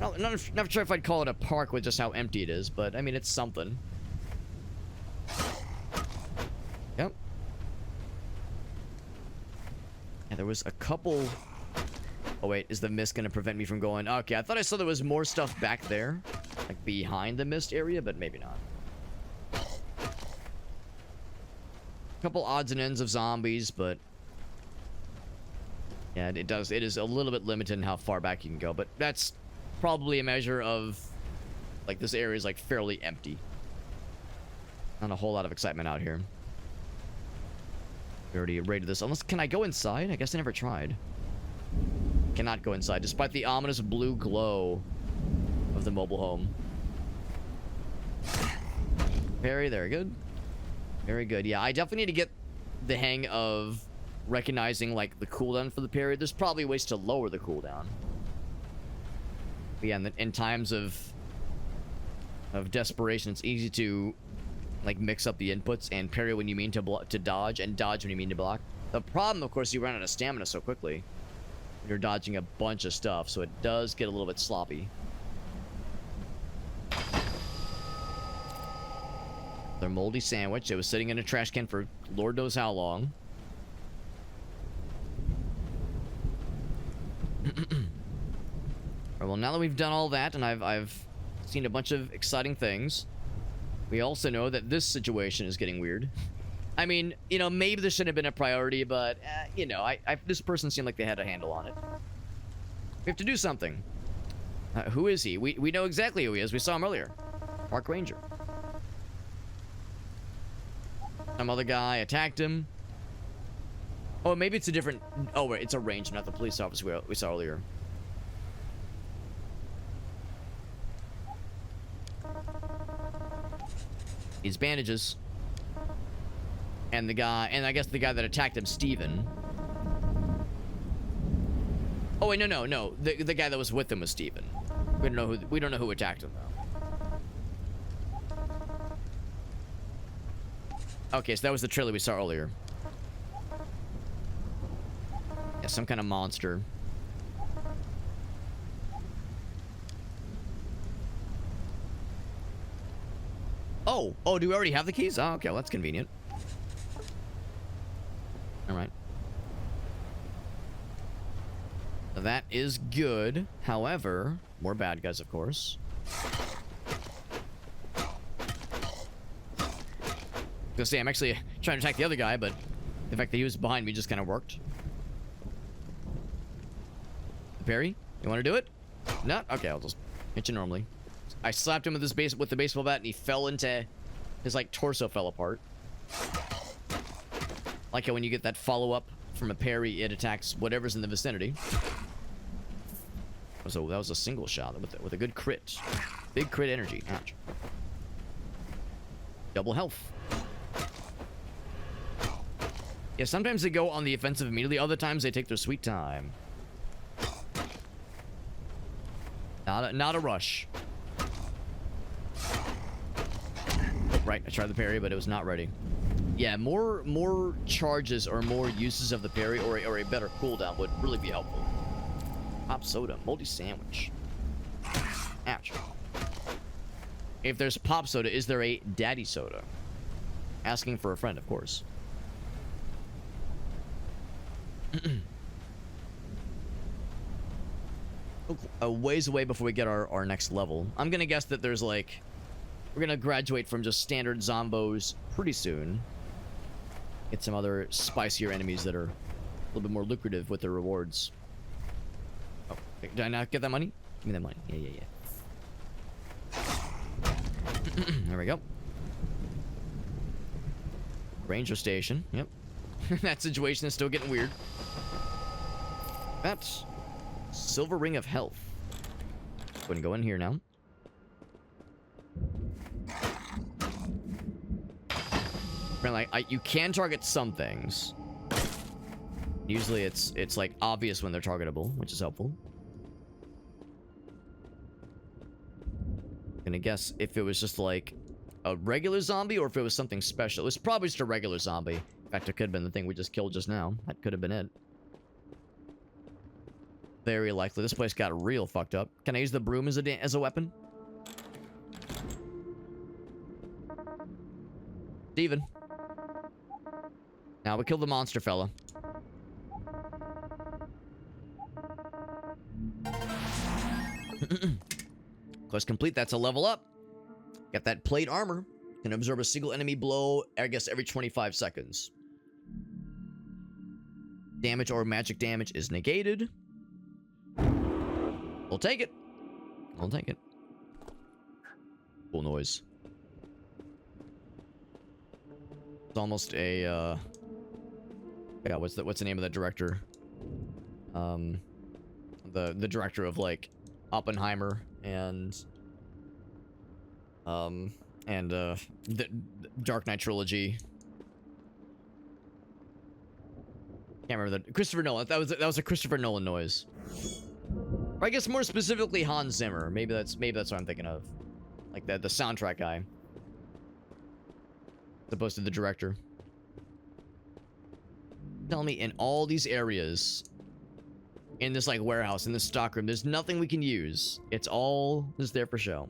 Not sure if I'd call it a park with just how empty it is, but I mean, it's something. Yep. Yeah, there was a couple... Oh wait, is the mist gonna prevent me from going? Okay, I thought I saw there was more stuff back there, like behind the mist area, but maybe not. Couple odds and ends of zombies, but yeah, it is a little bit limited in how far back you can go, but that's probably a measure of like this area is like fairly empty. Not a whole lot of excitement out here. We already raided this. Unless, can I go inside? I guess I never tried. Cannot go inside, despite the ominous blue glow of the mobile home. Very, very good. Very good. Yeah, I definitely need to get the hang of recognizing, like, the cooldown for the parry. There's probably ways to lower the cooldown. But yeah, in times of desperation, it's easy to, like, mix up the inputs and parry when you mean to dodge, and dodge when you mean to block. The problem, of course, you run out of stamina so quickly. You're dodging a bunch of stuff, so it does get a little bit sloppy. Their moldy sandwich. It was sitting in a trash can for Lord knows how long. Well, now that we've done all that, and I've seen a bunch of exciting things, we also know that this situation is getting weird. I mean, you know, maybe this shouldn't have been a priority, but, you know, this person seemed like they had a handle on it. We have to do something. Who is he? We know exactly who he is. We saw him earlier. Park Ranger. Some other guy attacked him. Oh, maybe it's a different... Oh, wait, it's a ranger, not the police officer we saw earlier. These bandages. And the guy... And I guess the guy that attacked him, Steven. Oh, wait, no. The guy that was with him was Steven. We don't know who attacked him, though. Okay, so that was the trailer we saw earlier. Yeah, some kind of monster. Oh, do we already have the keys? Oh, okay, well, that's convenient. All right. That is good. However, more bad guys, of course. I was gonna say, I'm actually trying to attack the other guy, but the fact that he was behind me just kind of worked. Parry, you want to do it? No? Okay, I'll just hit you normally. I slapped him with the baseball bat, and he fell into... His, like, torso fell apart. Like how when you get that follow-up from a parry, it attacks whatever's in the vicinity. So that was a single shot with a good crit. Big crit energy. Ouch. Double health. Yeah, sometimes they go on the offensive immediately. Other times they take their sweet time. Not a rush. Right, I tried the parry, but it was not ready. Yeah, more charges or more uses of the parry or a better cooldown would really be helpful. Pop soda, moldy sandwich. Ouch. If there's pop soda, is there a daddy soda? Asking for a friend, of course. A ways away before we get our next level. I'm gonna guess that there's like... We're gonna graduate from just standard zombos pretty soon. Get some other spicier enemies that are a little bit more lucrative with their rewards. Oh, did I not get that money? Give me that money. Yeah. There we go. Ranger station. Yep. That situation is still getting weird. That's Silver Ring of Health. Go ahead and go in here now. Like, you can target some things. Usually it's like obvious when they're targetable, which is helpful. Gonna guess if it was just like a regular zombie or if it was something special. It's probably just a regular zombie. In fact, it could have been the thing we just killed just now. That could have been it. Very likely. This place got real fucked up. Can I use the broom as a weapon? Steven. Now we killed the monster fella. Quest complete. That's a level up. Got that plate armor. Can absorb a single enemy blow, I guess, every 25 seconds. Damage or magic damage is negated. We'll take it. I'll take it. Cool noise. It's almost a, yeah, what's the name of that director? The director of, like, Oppenheimer and the Dark Knight trilogy. Can't remember that. Christopher Nolan. That was a Christopher Nolan noise. Or I guess more specifically Hans Zimmer. Maybe that's what I'm thinking of. Like the soundtrack guy. As opposed to the director. Tell me, in all these areas, in this like warehouse, in this stockroom, there's nothing we can use. It's all just there for show.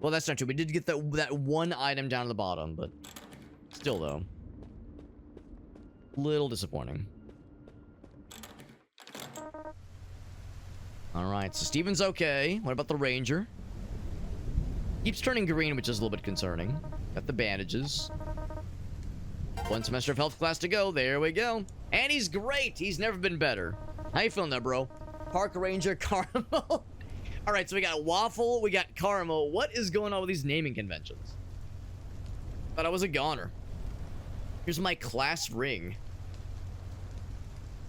Well, that's not true. We did get that one item down at the bottom, but still though. Little disappointing. Alright, so Steven's okay. What about the Ranger? Keeps turning green, which is a little bit concerning. Got the bandages. One semester of health class to go. There we go. And he's great. He's never been better. How you feeling there, bro? Park Ranger, Caramel. Alright, so we got Waffle, we got Caramel. What is going on with these naming conventions? Thought I was a goner. Here's my class ring.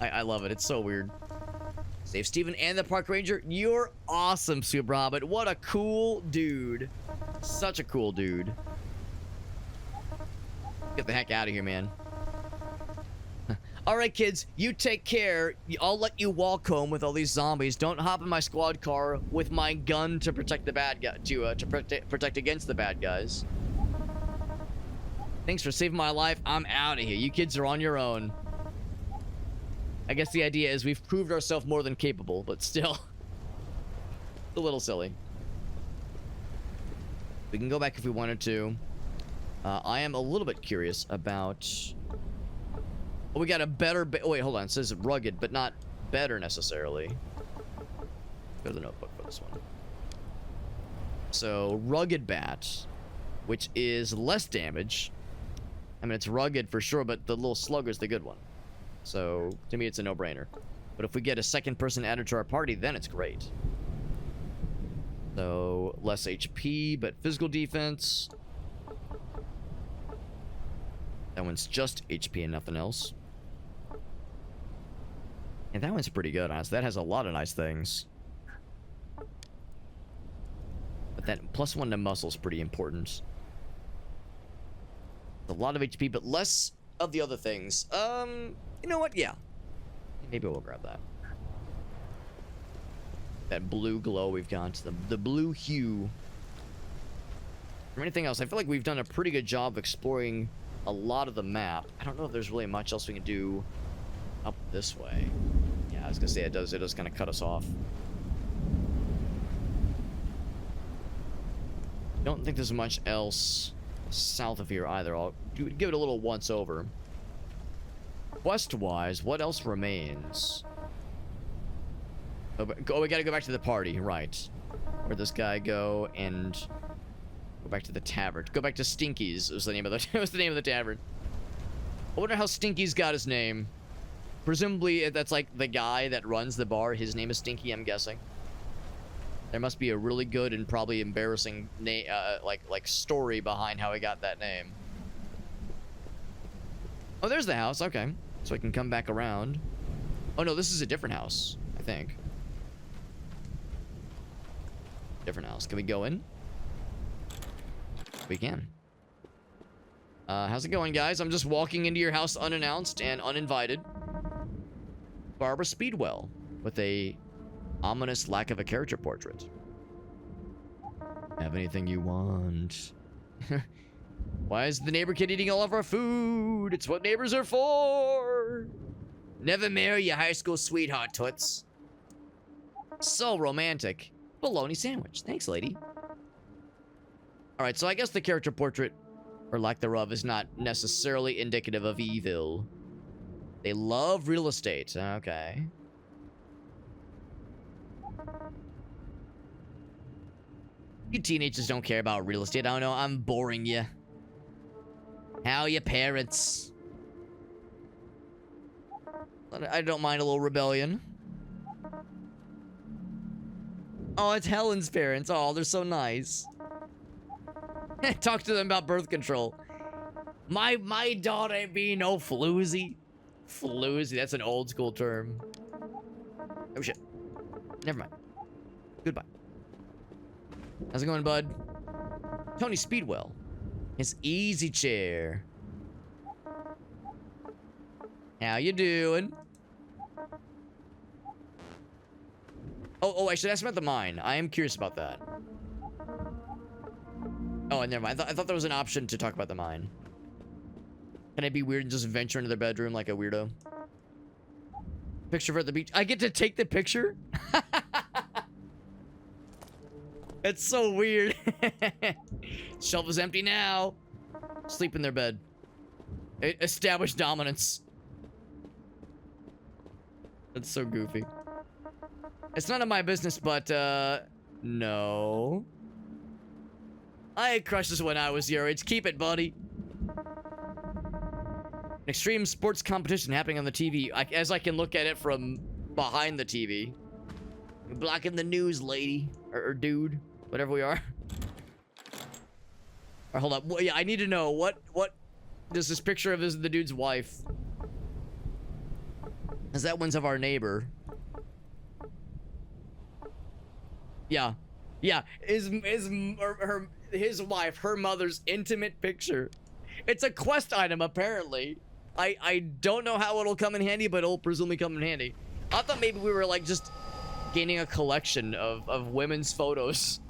I love it. It's so weird. Save Steven and the Park Ranger. You're awesome, Super Hobbit. What a cool dude. Such a cool dude. Get the heck out of here, man. All right, kids, you take care. I'll let you walk home with all these zombies. Don't hop in my squad car with my gun to protect the bad guy, to protect against the bad guys. Thanks for saving my life. I'm out of here. You kids are on your own. I guess the idea is we've proved ourselves more than capable, but still a little silly. We can go back if we wanted to. I am a little bit curious about... Oh, we got a better... Oh, wait, hold on. It says rugged, but not better necessarily. Go to the notebook for this one. So, rugged bat, which is less damage. I mean, it's rugged for sure, but the little slugger's the good one. So, to me, it's a no-brainer. But if we get a second person added to our party, then it's great. So, less HP, but physical defense. That one's just HP and nothing else. And that one's pretty good, honestly. That has a lot of nice things. But that +1 to muscle is pretty important. A lot of HP, but less of the other things. You know what? Yeah. Maybe we'll grab that. That blue glow we've got. The blue hue. Or anything else, I feel like we've done a pretty good job of exploring a lot of the map. I don't know if there's really much else we can do up this way. Yeah, I was gonna say it does kind of cut us off. Don't think there's much else south of here either. I'll give it a little once over. Quest-wise, what else remains? Oh, we gotta go back to the party, right. Where'd this guy go? And go back to the tavern. Go back to Stinky's was the name of the tavern. I wonder how Stinky's got his name. Presumably that's like the guy that runs the bar. His name is Stinky, I'm guessing. There must be a really good and probably embarrassing like story behind how he got that name. Oh, there's the house. Okay. So I can come back around. Oh no, this is a different house, I think. Different house. Can we go in? We can. How's it going, guys? I'm just walking into your house unannounced and uninvited. Barbara Speedwell with a ominous lack of a character portrait. Have anything you want? Why is the neighbor kid eating all of our food? It's what neighbors are for. Never marry your high school sweetheart, toots. So romantic. Bologna sandwich. Thanks, lady. Alright, so I guess the character portrait, or lack thereof, is not necessarily indicative of evil. They love real estate. Okay. You teenagers don't care about real estate. I don't know. I'm boring you. How are your parents? I don't mind a little rebellion. Oh, it's Helen's parents. Oh, they're so nice. Talk to them about birth control. My daughter ain't being no floozy. Floozy, that's an old school term. Oh shit. Never mind. Goodbye. How's it going, bud? Tony Speedwell. His easy chair. How you doing? Oh, I should ask about the mine. I am curious about that. Oh, never mind. I thought there was an option to talk about the mine. Can I be weird and just venture into their bedroom like a weirdo? Picture for the beach. I get to take the picture? It's so weird. Shelf is empty now. Sleep in their bed. Establish dominance. That's so goofy. It's none of my business, but, no. I had crushes when I was your age. Keep it, buddy. An extreme sports competition happening on the TV, as I can look at it from behind the TV. You're blocking the news, lady. Or dude. Whatever we are. Alright, hold up. Well, yeah, I need to know, what does this picture of the dude's wife? Is that one's of our neighbor? Yeah. Yeah. His wife, her mother's intimate picture. It's a quest item, apparently. I don't know how it'll come in handy, but it'll presumably come in handy. I thought maybe we were, like, just gaining a collection of women's photos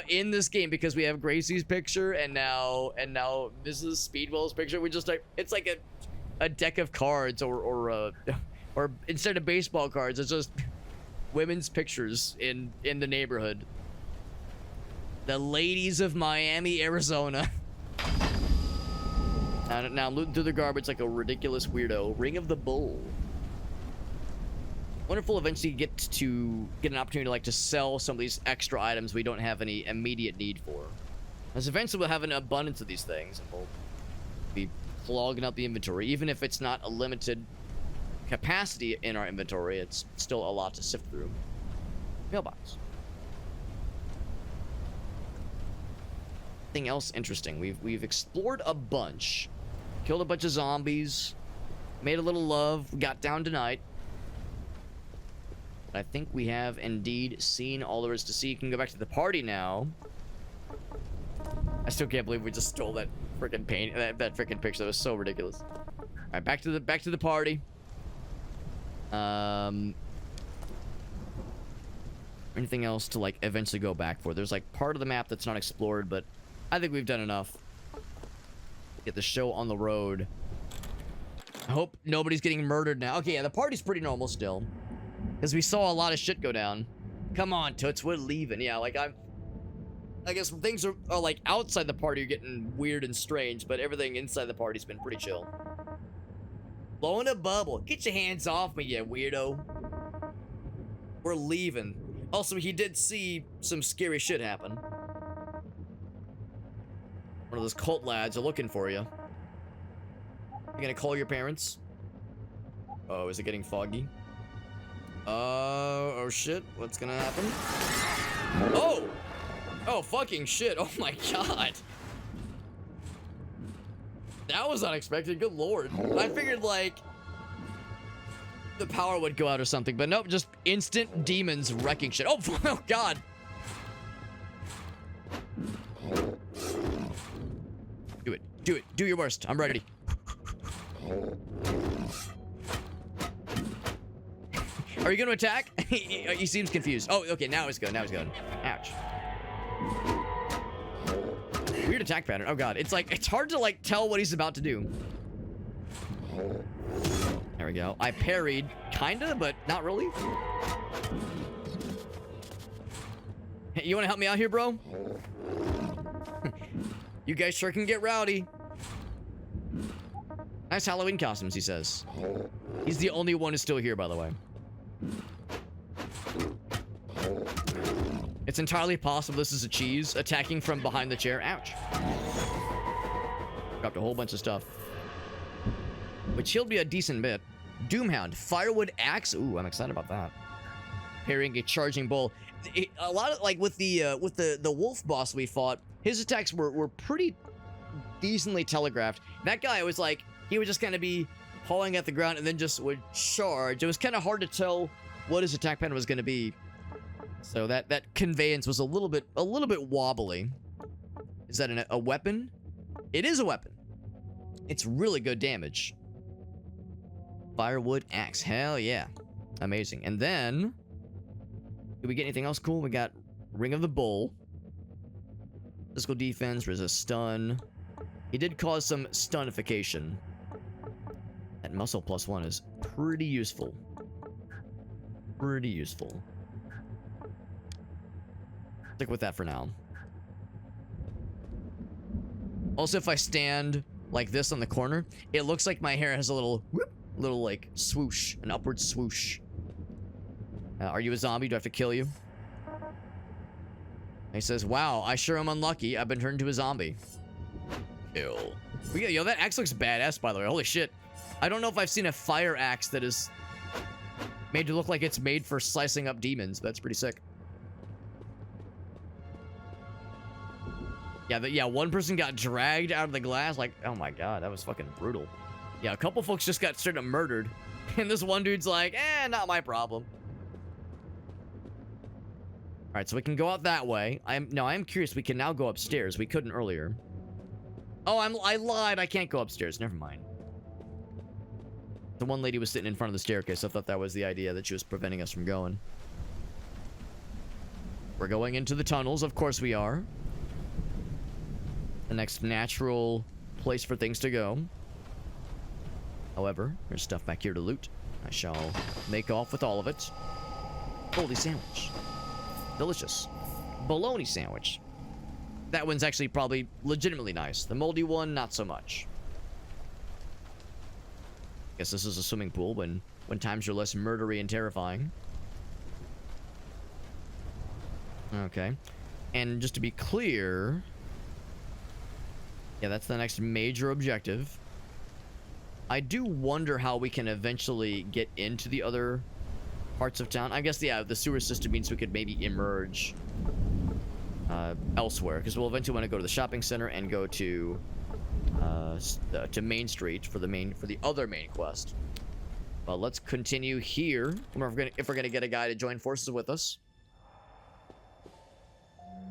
in this game, because we have Gracie's picture and now Mrs. Speedwell's picture. We just, like, it's like a deck of cards, or instead of baseball cards, it's just women's pictures in the neighborhood. The ladies of Miami, Arizona. Now I'm looting through the garbage like a ridiculous weirdo. Ring of the Bull. Wonder if we'll eventually get an opportunity to sell some of these extra items we don't have any immediate need for. As eventually we'll have an abundance of these things, and we'll be clogging up the inventory. Even if it's not a limited capacity in our inventory, it's still a lot to sift through. Mailbox. Anything else interesting? We've explored a bunch. Killed a bunch of zombies. Made a little love. Got down tonight. I think we have indeed seen all there is to see. You can go back to the party now. I still can't believe we just stole that freaking paint, that freaking picture. That was so ridiculous. All right, back to the party. Anything else to eventually go back for? There's part of the map that's not explored, but I think we've done enough to get the show on the road. I hope nobody's getting murdered now. Okay, yeah, the party's pretty normal still, because we saw a lot of shit go down. Come on, Toots, we're leaving. Yeah, I guess things are outside the party are getting weird and strange, but everything inside the party's been pretty chill. Blowing a bubble. Get your hands off me, you weirdo. We're leaving. Also, he did see some scary shit happen. One of those cult lads are looking for you. You gonna call your parents? Oh, is it getting foggy? Oh shit, what's gonna happen? Oh! Oh, fucking shit, oh my god. That was unexpected, good lord. I figured the power would go out or something, but nope, just instant demons wrecking shit. Oh, oh god. Do it, do it, do your worst, I'm ready. Are you gonna attack? He seems confused. Oh, okay, now he's good, now he's good. Ouch. Weird attack pattern. Oh god, it's hard to tell what he's about to do. There we go. I parried, kinda, but not really. Hey, you wanna help me out here, bro? You guys sure can get rowdy. Nice Halloween costumes, he says. He's the only one who's still here, by the way. It's entirely possible this is a cheese attacking from behind the chair. Ouch. Dropped a whole bunch of stuff. Which healed me a decent bit. Doomhound, firewood axe. Ooh, I'm excited about that. Parrying a charging bull. A lot of with the wolf boss we fought, his attacks were pretty decently telegraphed. That guy was he would just kind of be pawing at the ground and then just would charge. It was kind of hard to tell what his attack pattern was going to be. So that conveyance was a little bit wobbly. Is that a weapon? It is a weapon. It's really good damage. Firewood axe. Hell yeah. Amazing. And then, did we get anything else cool? We got Ring of the Bull. Physical defense, resist stun. He did cause some stunification. That muscle +1 is pretty useful. Pretty useful. Stick with that for now. Also, if I stand like this on the corner, it looks like my hair has a little whoop, little like swoosh, an upward swoosh. Are you a zombie? Do I have to kill you? He says, wow, I sure am unlucky. I've been turned into a zombie. Ew. Yo, that axe looks badass, by the way. Holy shit. I don't know if I've seen a fire axe that is made to look like it's made for slicing up demons. That's pretty sick. Yeah, one person got dragged out of the glass. Like, oh my god, that was fucking brutal. Yeah, a couple folks just got straight up murdered. And this one dude's like, not my problem. Alright, so we can go out that way. I am curious. We can now go upstairs. We couldn't earlier. Oh, I lied. I can't go upstairs. Never mind. The one lady was sitting in front of the staircase. I thought that was the idea, that she was preventing us from going. We're going into the tunnels. Of course we are. The next natural place for things to go. However, there's stuff back here to loot. I shall make off with all of it. Holy sandwich. Delicious. Bologna sandwich. That one's actually probably legitimately nice. The moldy one, not so much. Guess this is a swimming pool when times are less murdery and terrifying. Okay. And just to be clear... yeah, that's the next major objective. I do wonder how we can eventually get into the other parts of town. I guess, yeah, the sewer system means we could maybe emerge elsewhere, because we'll eventually want to go to the shopping center and go to Main Street for the other main quest. But let's continue here. If we're gonna get a guy to join forces with us.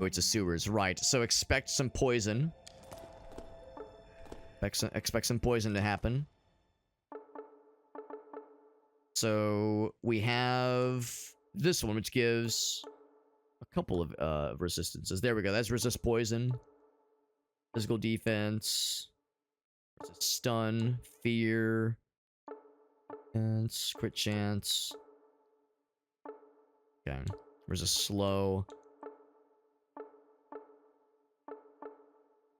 Oh, it's a sewers, right? So expect some poison. Expect some poison to happen. So we have this one, which gives a couple of resistances. There we go. That's resist poison, physical defense, resist stun, fear, and crit chance. Okay, resist slow.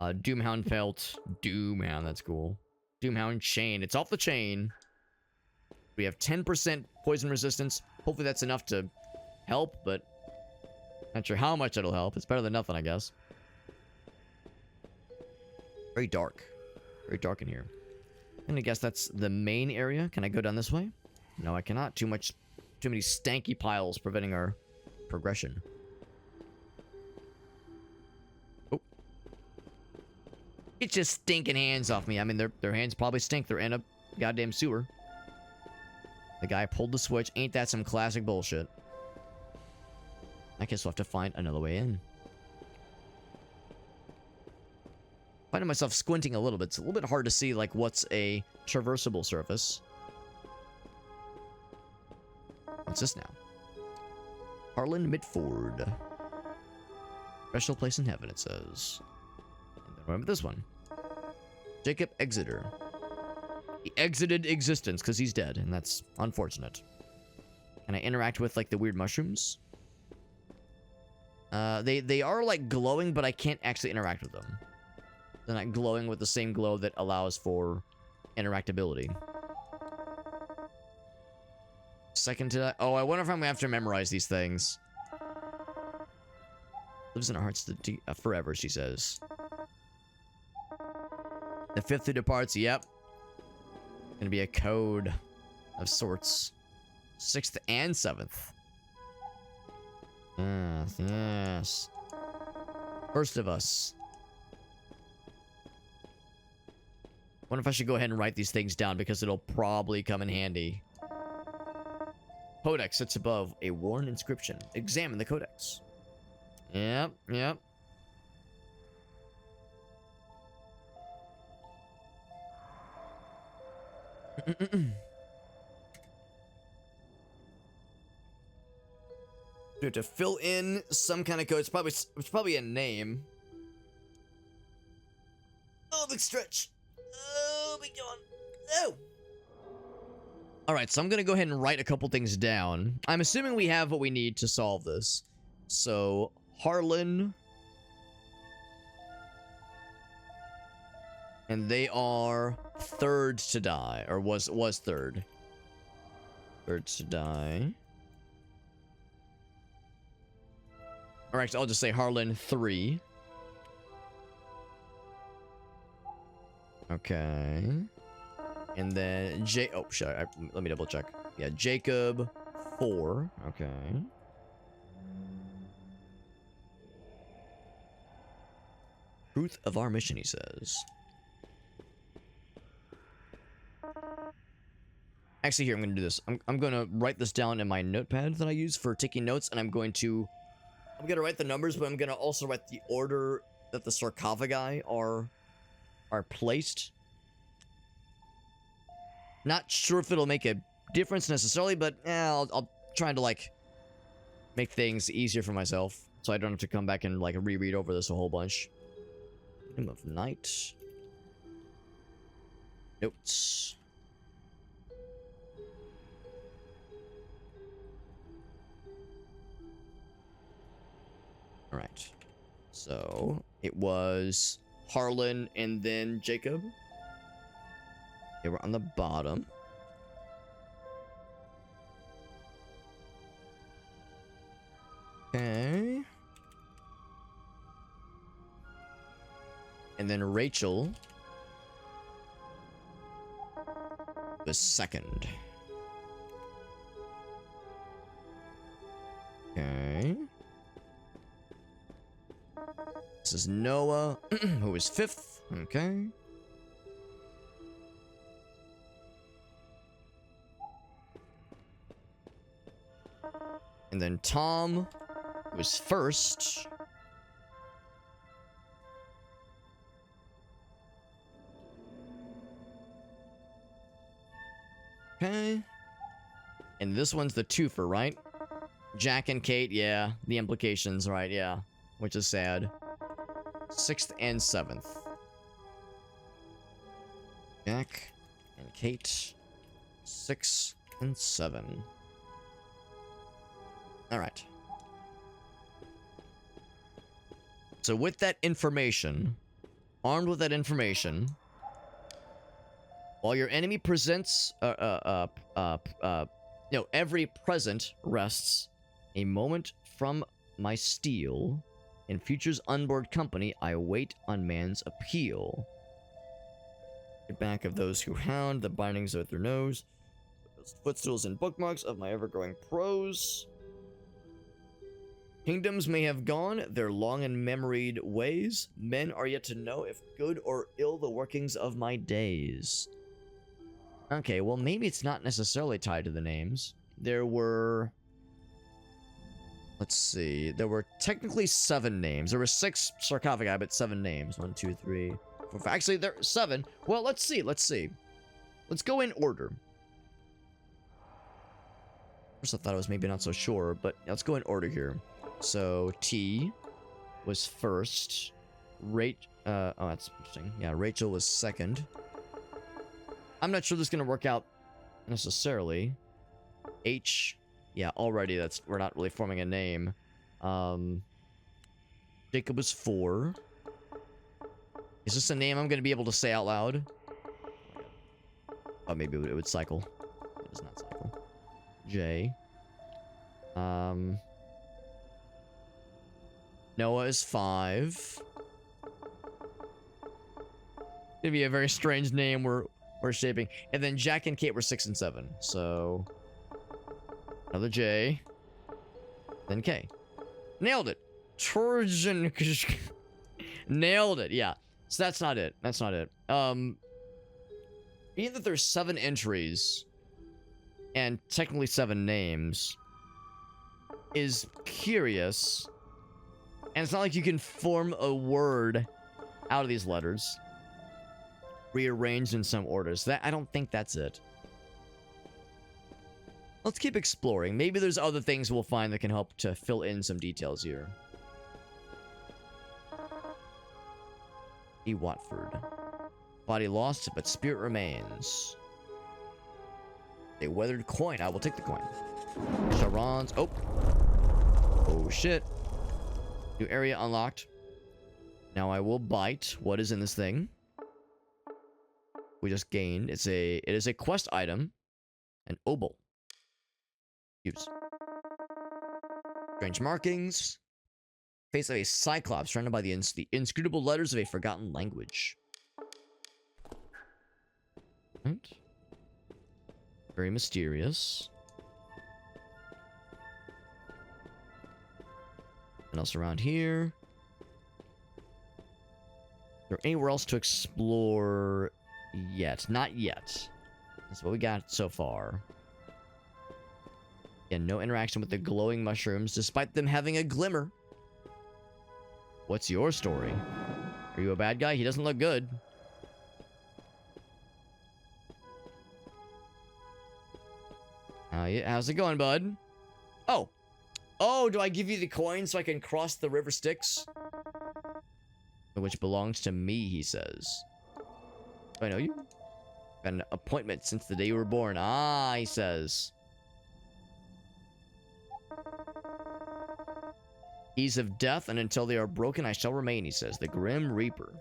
Doomhound Pelt. Doomhound, that's cool. Doomhound Chain. It's off the chain. We have 10% poison resistance. Hopefully that's enough to help, but not sure how much it'll help. It's better than nothing, I guess. Very dark. Very dark in here. And I guess that's the main area. Can I go down this way? No, I cannot. Too many stanky piles preventing our progression. Get your stinking hands off me. I mean, their hands probably stink. They're in a goddamn sewer. The guy pulled the switch. Ain't that some classic bullshit? I guess we'll have to find another way in. Finding myself squinting a little bit. It's a little bit hard to see, like, what's a traversable surface. What's this now? Harlan Mitford. Special place in heaven, it says. Remember this one. Jacob Exeter. He exited existence because he's dead, and that's unfortunate. Can I interact with, like, the weird mushrooms? They are, like, glowing, but I can't actually interact with them. They're not glowing with the same glow that allows for interactability. Second to that. Oh, I wonder if I'm gonna have to memorize these things. Lives in our hearts forever, she says. The fifth who departs, yep. Gonna be a code of sorts. 6th and 7th. Yes, yes. First of us. Wonder if I should go ahead and write these things down because it'll probably come in handy. Codex sits above a worn inscription. Examine the codex. Yep, yep. You have to fill in some kind of code. It's probably a name. Oh, big stretch. Oh, big yawn. Oh. All right, so I'm gonna go ahead and write a couple things down. I'm assuming we have what we need to solve this. So Harlan, and they are third to die, or was third. Third to die. All right, so I'll just say Harlan 3. Okay. And then oh shit, let me double check. Yeah, Jacob 4. Okay. Truth of our mission, he says. Actually, here, I'm gonna do this. I'm gonna write this down in my notepad that I use for taking notes, and I'm gonna write the numbers, but I'm gonna also write the order that the sarcophagi are placed. Not sure if it'll make a difference necessarily, but I'll try to like make things easier for myself, so I don't have to come back and like reread over this a whole bunch. Kingdom of Night. Notes. All right. So it was Harlan and then Jacob. They were on the bottom. Okay. And then Rachel was second. Okay. This is Noah, who was 5th. Okay. And then Tom was 1st. Okay. And this one's the twofer, right? Jack and Kate, yeah. The implications, right, yeah. Which is sad. 6th and 7th. Jack and Kate. 6 and 7. Alright. So with that information, armed with that information, while your enemy presents, every present rests a moment from my steel. In future's onboard company, I wait on man's appeal. The back of those who hound the bindings of their nose, footstools and bookmarks of my ever-growing prose. Kingdoms may have gone their long and memoried ways. Men are yet to know if good or ill the workings of my days. Okay, well, maybe it's not necessarily tied to the names. There were... Let's see. There were technically 7 names. There were 6 sarcophagi, but 7 names. 1, 2, 3, 4, 5. Actually, there are 7. Well, let's see. Let's go in order. First, I thought I was maybe not so sure, but let's go in order here. So, T was 1st. Oh, that's interesting. Yeah, Rachel was 2nd. I'm not sure this is going to work out necessarily. H... Yeah, already we're not really forming a name. Jacob was 4. Is this a name I'm going to be able to say out loud? Oh, maybe it would cycle. It does not cycle. J. Noah is 5. Gonna be a very strange name we're shaping. And then Jack and Kate were 6 and 7. So another J. Then K. Nailed it. Trojan. Nailed it. Yeah. So that's not it. That's not it. Being that there's 7 entries, and technically 7 names, is curious. And it's not like you can form a word out of these letters, rearranged in some orders. That I don't think that's it. Let's keep exploring. Maybe there's other things we'll find that can help to fill in some details here. E. Watford. Body lost, but spirit remains. A weathered coin. I will take the coin. Sharon's. Oh. Oh, shit. New area unlocked. Now I will bite. What is in this thing? We just gained. It is a quest item. An obol. Use. Strange markings. Face of a cyclops surrounded by the inscrutable letters of a forgotten language. Right. Very mysterious. What else around here? Is there anywhere else to explore yet? Not yet. That's what we got so far. Yeah, no interaction with the glowing mushrooms, despite them having a glimmer. What's your story? Are you a bad guy? He doesn't look good. Yeah, how's it going, bud? Oh. Oh, do I give you the coin so I can cross the river Styx? Which belongs to me, he says. Do I know you? Got an appointment since the day you were born. Ah, he says. Keys of death, and until they are broken, I shall remain, he says. The Grim Reaper.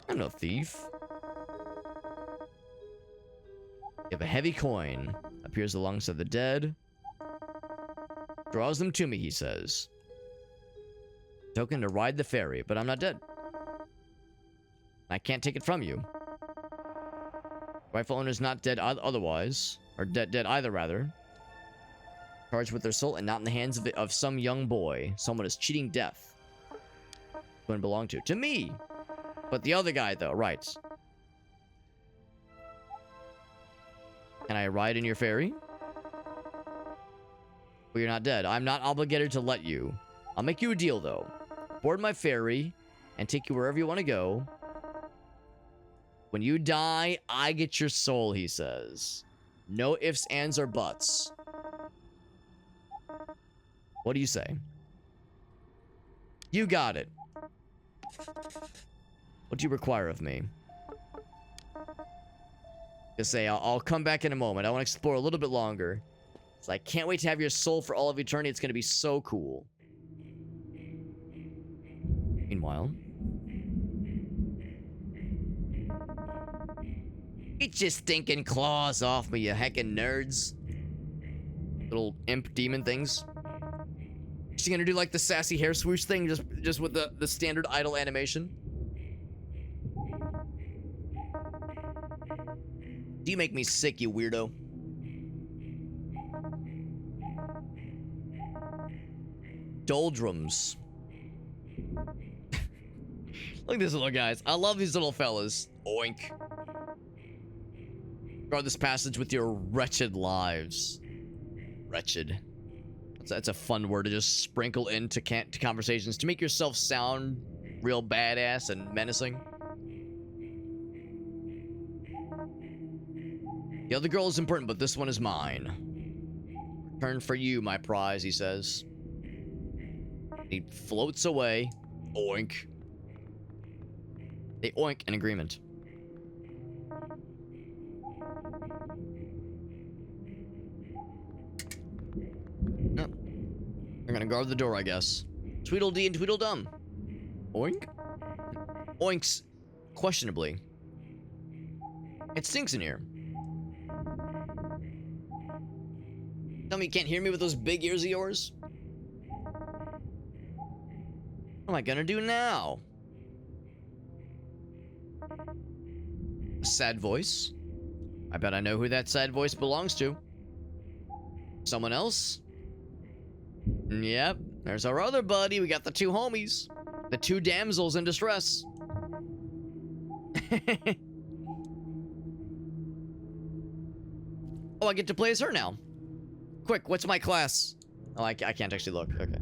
I'm no thief. You have a heavy coin. Appears alongside the dead. Draws them to me, he says. Token to ride the ferry, but I'm not dead. I can't take it from you. Rightful owner's not dead otherwise. Or dead either, rather. Charged with their soul and not in the hands of some young boy. Someone is cheating death. Who it belong to? To me! But the other guy, though, right. Can I ride in your ferry? Well, you're not dead. I'm not obligated to let you. I'll make you a deal, though. Board my ferry and take you wherever you want to go. When you die, I get your soul, he says. No ifs, ands, or buts. What do you say? You got it. What do you require of me? Just say, I'll come back in a moment. I want to explore a little bit longer. So I can't wait to have your soul for all of eternity. It's going to be so cool. Meanwhile. Get your stinking claws off me, you heckin' nerds. Little imp demon things. She's gonna do like the sassy hair swoosh thing, just with the standard idle animation. Do you make me sick, you weirdo? Doldrums. Look at these little guys. I love these little fellas. Oink. Guard this passage with your wretched lives. Wretched. That's a fun word to just sprinkle into conversations to make yourself sound real badass and menacing. The other girl is important, but this one is mine. Return for you, my prize, he says. He floats away. Oink. They oink in agreement. No. They're gonna guard the door, I guess. Tweedledee and Tweedledum. Oink. Oinks. Questionably. It stinks in here. Tell me you can't hear me with those big ears of yours? What am I gonna do now? A sad voice. I bet I know who that sad voice belongs to. Someone else? Yep, there's our other buddy. We got the two homies. The two damsels in distress. Oh, I get to play as her now. Quick, what's my class? Oh, I can't actually look. Okay.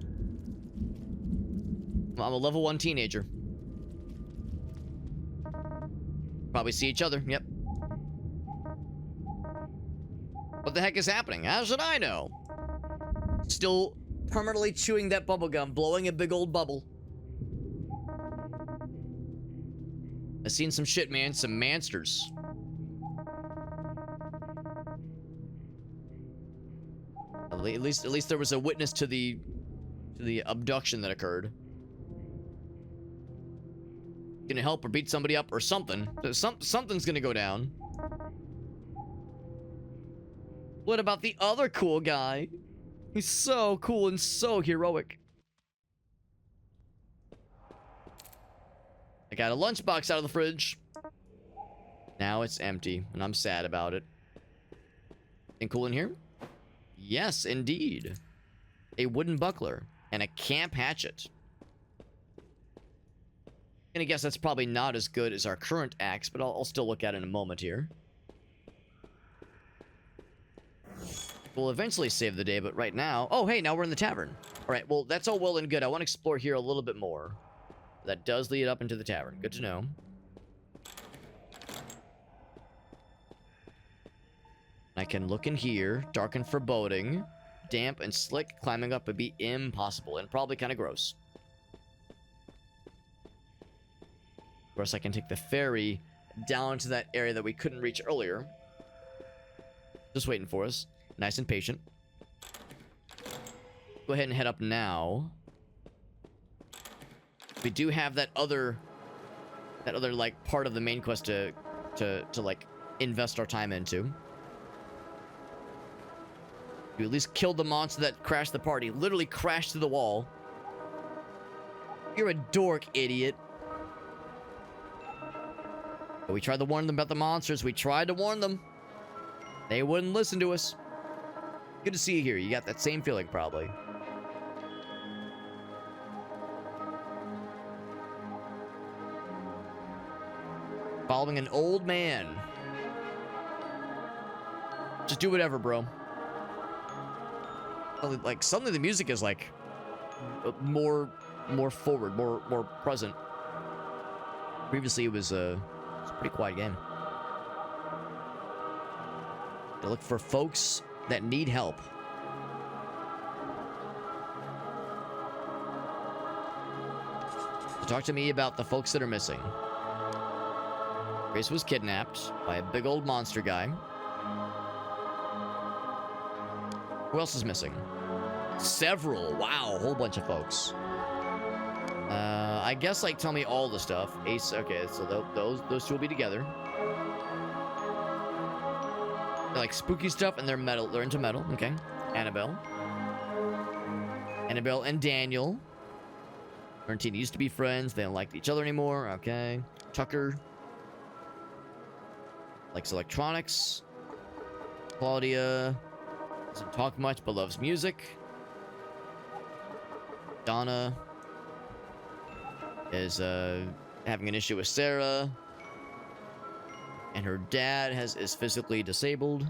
I'm a level 1 teenager. Probably see each other. Yep. What the heck is happening? How should I know? Still permanently chewing that bubble gum, blowing a big old bubble. I've seen some shit, man. Some monsters. At least there was a witness to the abduction that occurred. Gonna help or beat somebody up or something. Something's gonna go down. What about the other cool guy? He's so cool and so heroic. I got a lunchbox out of the fridge. Now it's empty, and I'm sad about it. Anything cool in here? Yes, indeed. A wooden buckler and a camp hatchet. And I guess that's probably not as good as our current axe, but I'll still look at it in a moment here. We'll eventually save the day, but right now... Oh, hey, now we're in the tavern. All right, well, that's all well and good. I want to explore here a little bit more. That does lead up into the tavern. Good to know. I can look in here. Dark and foreboding. Damp and slick. Climbing up would be impossible and probably kind of gross. Of course, I can take the ferry down to that area that we couldn't reach earlier. Just waiting for us. Nice and patient. Go ahead and head up now. We do have that other like part of the main quest to like invest our time into. We at least killed the monster that crashed the party. Literally crashed through the wall. You're a dork, idiot. But we tried to warn them about the monsters. We tried to warn them. They wouldn't listen to us. Good to see you here. You got that same feeling, probably. Following an old man. Just do whatever, bro. Like, suddenly the music is, like, more forward, more present. Previously, it was a pretty quiet game. To look for folks that need help. So talk to me about the folks that are missing. Grace was kidnapped by a big old monster guy. Who else is missing? Several. Wow, a whole bunch of folks. I guess, like, tell me all the stuff. Ace, okay, so those two will be together. They're like spooky stuff, and they're metal. They're into metal. Okay. Annabelle and Daniel. Her and Tina used to be friends. They don't like each other anymore. Okay. Tucker likes electronics. Claudia doesn't talk much, but loves music. Donna is having an issue with Sarah. And her dad is physically disabled.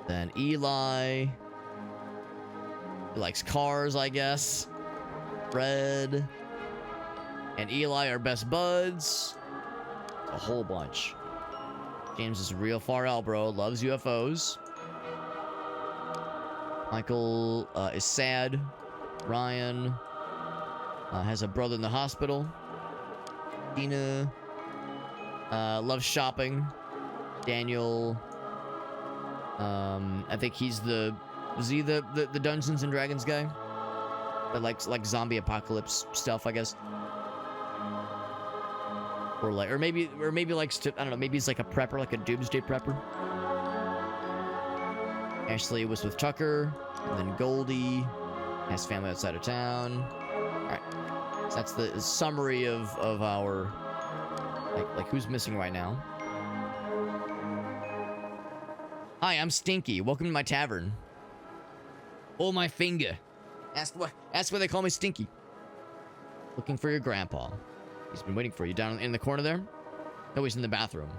Then Eli. He likes cars, I guess. Fred. And Eli are best buds. A whole bunch. James is real far out, bro. Loves UFOs. Michael is sad. Ryan has a brother in the hospital. Tina loves shopping. Daniel, I think he's was he the Dungeons and Dragons guy that likes like zombie apocalypse stuff, I guess. Or maybe likes to, I don't know, maybe he's like a prepper, like a doomsday prepper. Ashley was with Tucker, and then Goldie has family outside of town. All right. So that's the summary of our like who's missing right now. Hi, I'm Stinky. Welcome to my tavern. Oh, my finger. Ask why they call me Stinky. Looking for your grandpa. He's been waiting for you down in the corner there. No, he's in the bathroom.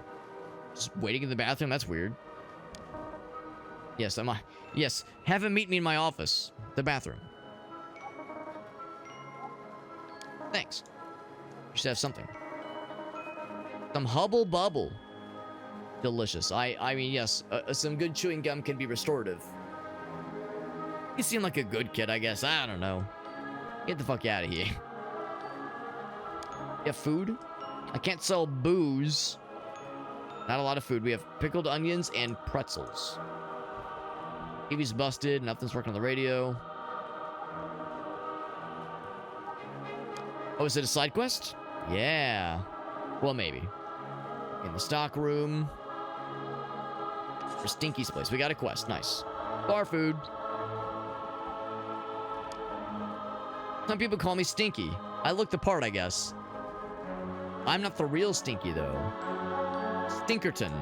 Just waiting in the bathroom? That's weird. Yes, yes, have him meet me in my office. The bathroom. Thanks. You should have something. Some Hubble Bubble. Delicious. I mean, yes, some good chewing gum can be restorative. You seem like a good kid, I guess. I don't know. Get the fuck out of here. You have food? I can't sell booze. Not a lot of food. We have pickled onions and pretzels. TV's busted. Nothing's working on the radio. Oh, is it a side quest? Yeah. Well, maybe. In the stock room. For Stinky's place. We got a quest. Nice. Bar food. Some people call me Stinky. I look the part, I guess. I'm not the real Stinky, though. Stinkerton.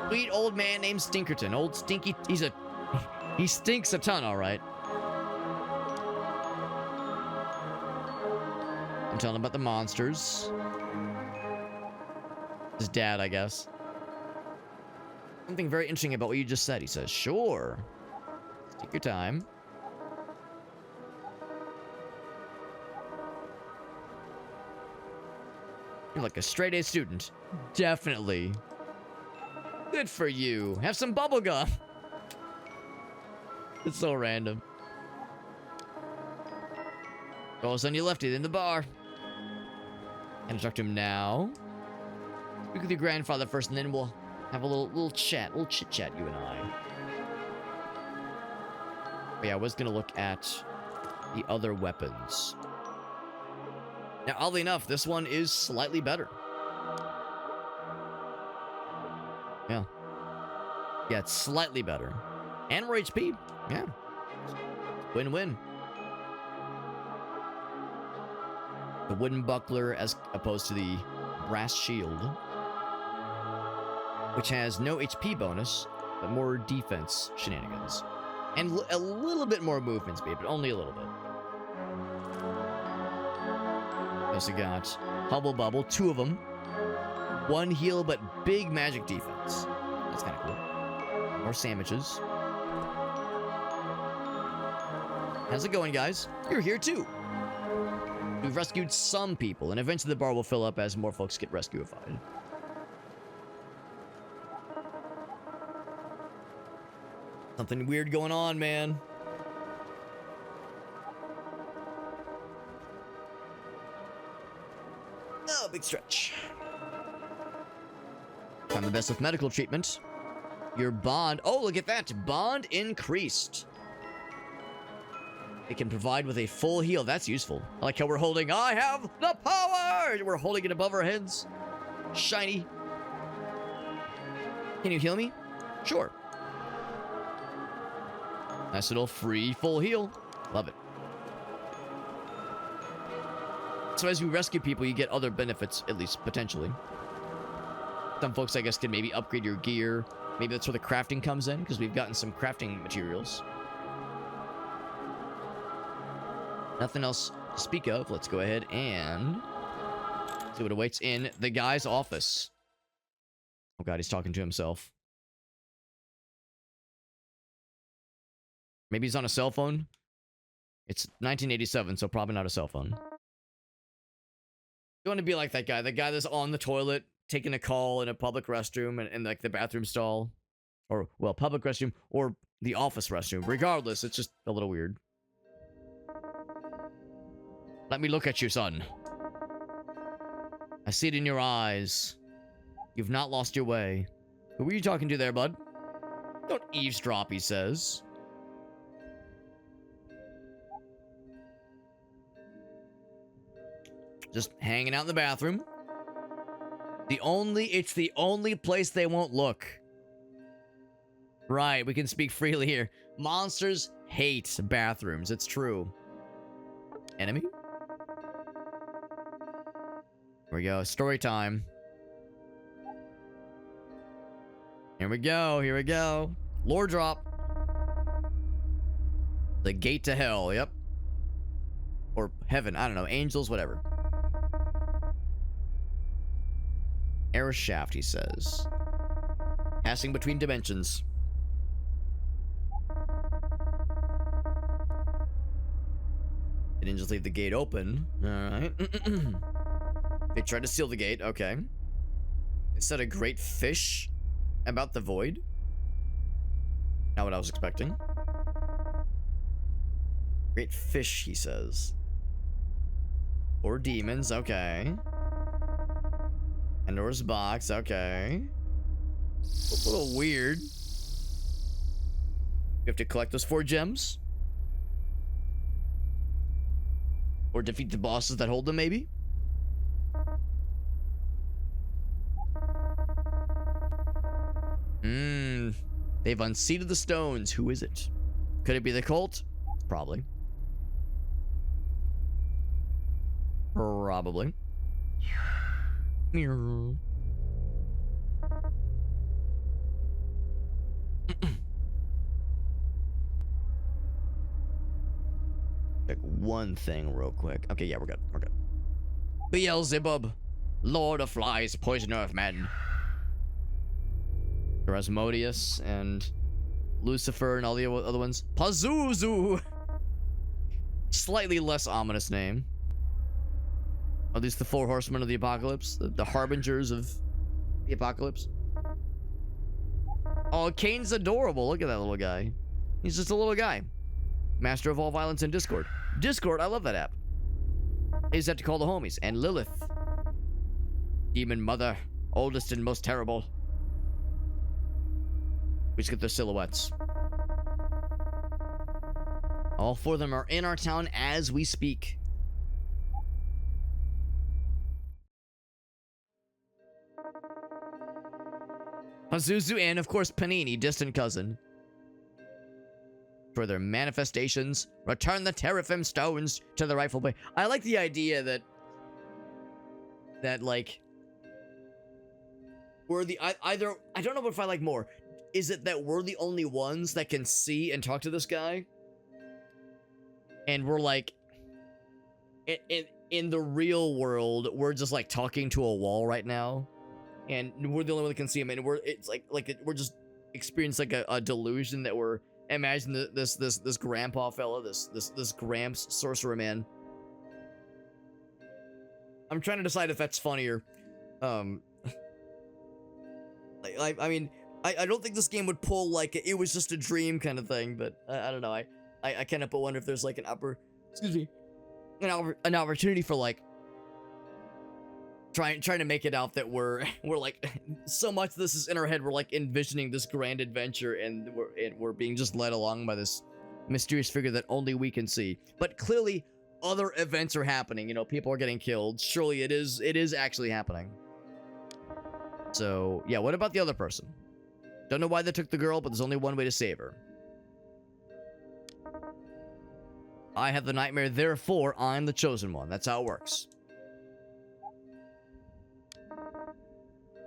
Sweet old man named Stinkerton. Old Stinky. He stinks a ton, alright. I'm telling him about the monsters. His dad, I guess. Something very interesting about what you just said. He says, sure. Take your time. You're like a straight A student. Definitely. Good for you. Have some bubble gum. It's so random. All of a sudden you left it in the bar. And talk to him now. Speak with your grandfather first, and then we'll have a little chat, little chit chat, you and I. But yeah, I was gonna look at the other weapons. Now, oddly enough, this one is slightly better. Yeah. Yeah, it's slightly better. And more HP. Yeah. Win-win. The wooden buckler as opposed to the brass shield, which has no HP bonus, but more defense shenanigans. And a little bit more movement speed, but only a little bit. We also got Hubble Bubble, 2 of them. 1 heal, but big magic defense. That's kind of cool. More sandwiches. How's it going, guys? You're here too. We've rescued some people, and eventually the bar will fill up as more folks get rescuified. Something weird going on, man. Oh, big stretch. I'm the best with medical treatment. Your bond... Oh, look at that. Bond increased. It can provide with a full heal. That's useful. I like how we're holding... I have the power! We're holding it above our heads. Shiny. Can you heal me? Sure. Nice little free full heal. Love it. So as we rescue people, you get other benefits, at least potentially. Some folks, I guess, can maybe upgrade your gear. Maybe that's where the crafting comes in, because we've gotten some crafting materials. Nothing else to speak of. Let's go ahead and see what awaits in the guy's office. Oh god, he's talking to himself. Maybe he's on a cell phone. It's 1987, so probably not a cell phone. You want to be like that guy. The guy that's on the toilet, taking a call in a public restroom and like the bathroom stall. Or, well, public restroom or the office restroom. Regardless, it's just a little weird. Let me look at you, son. I see it in your eyes. You've not lost your way. Who were you talking to there, bud? Don't eavesdrop, he says. Just hanging out in the bathroom. It's the only place they won't look. Right, we can speak freely here. Monsters hate bathrooms. It's true. Enemy? Here we go. Story time. Here we go. Here we go. Lore drop. The gate to hell. Yep. Or heaven. I don't know. Angels, whatever. air shaft, he says. Passing between dimensions. They didn't just leave the gate open. Alright. They tried to seal the gate. Okay. It said a great fish about the void. Not what I was expecting. Great fish, he says. Or demons, okay. Pandora's box, okay. A little weird. You have to collect those 4 gems. Or defeat the bosses that hold them, maybe? They've unseated the stones. Who is it? Could it be the cult? Probably. Probably. Check one thing real quick. Okay, yeah, we're good. We're good. Beelzebub, Lord of Flies, Poisoner of Men. Asmodeus and Lucifer and all the other ones. Pazuzu! Slightly less ominous name. At least the 4 horsemen of the apocalypse. The harbingers of the apocalypse. Oh, Kane's adorable. Look at that little guy. He's just a little guy. Master of all violence and discord. Discord, I love that app. I just have to call the homies. And Lilith. Demon mother. Oldest and most terrible. We just get their silhouettes. All 4 of them are in our town as we speak. Pazuzu and, of course, Panini, distant cousin. For their manifestations, return the Teraphim stones to the rightful place. I like the idea that like, we're the either. I don't know if I like more. Is it that we're the only ones that can see and talk to this guy? And we're like, in the real world, we're just like talking to a wall right now. And we're the only one that can see him. And it's like we're just experiencing like a delusion that we're, imagine this grandpa fella, this Gramps sorcerer man. I'm trying to decide if that's funnier. I mean, I don't think this game would pull like it was just a dream kind of thing, but I don't know. I kind of wonder if there's like an opportunity for like trying to make it out that we're like so much this is in our head, we're like envisioning this grand adventure and we're being just led along by this mysterious figure that only we can see. But clearly other events are happening, you know, people are getting killed. Surely it is actually happening. So yeah, what about the other person? Don't know why they took the girl, but there's only one way to save her. I have the nightmare, therefore I'm the chosen one. That's how it works.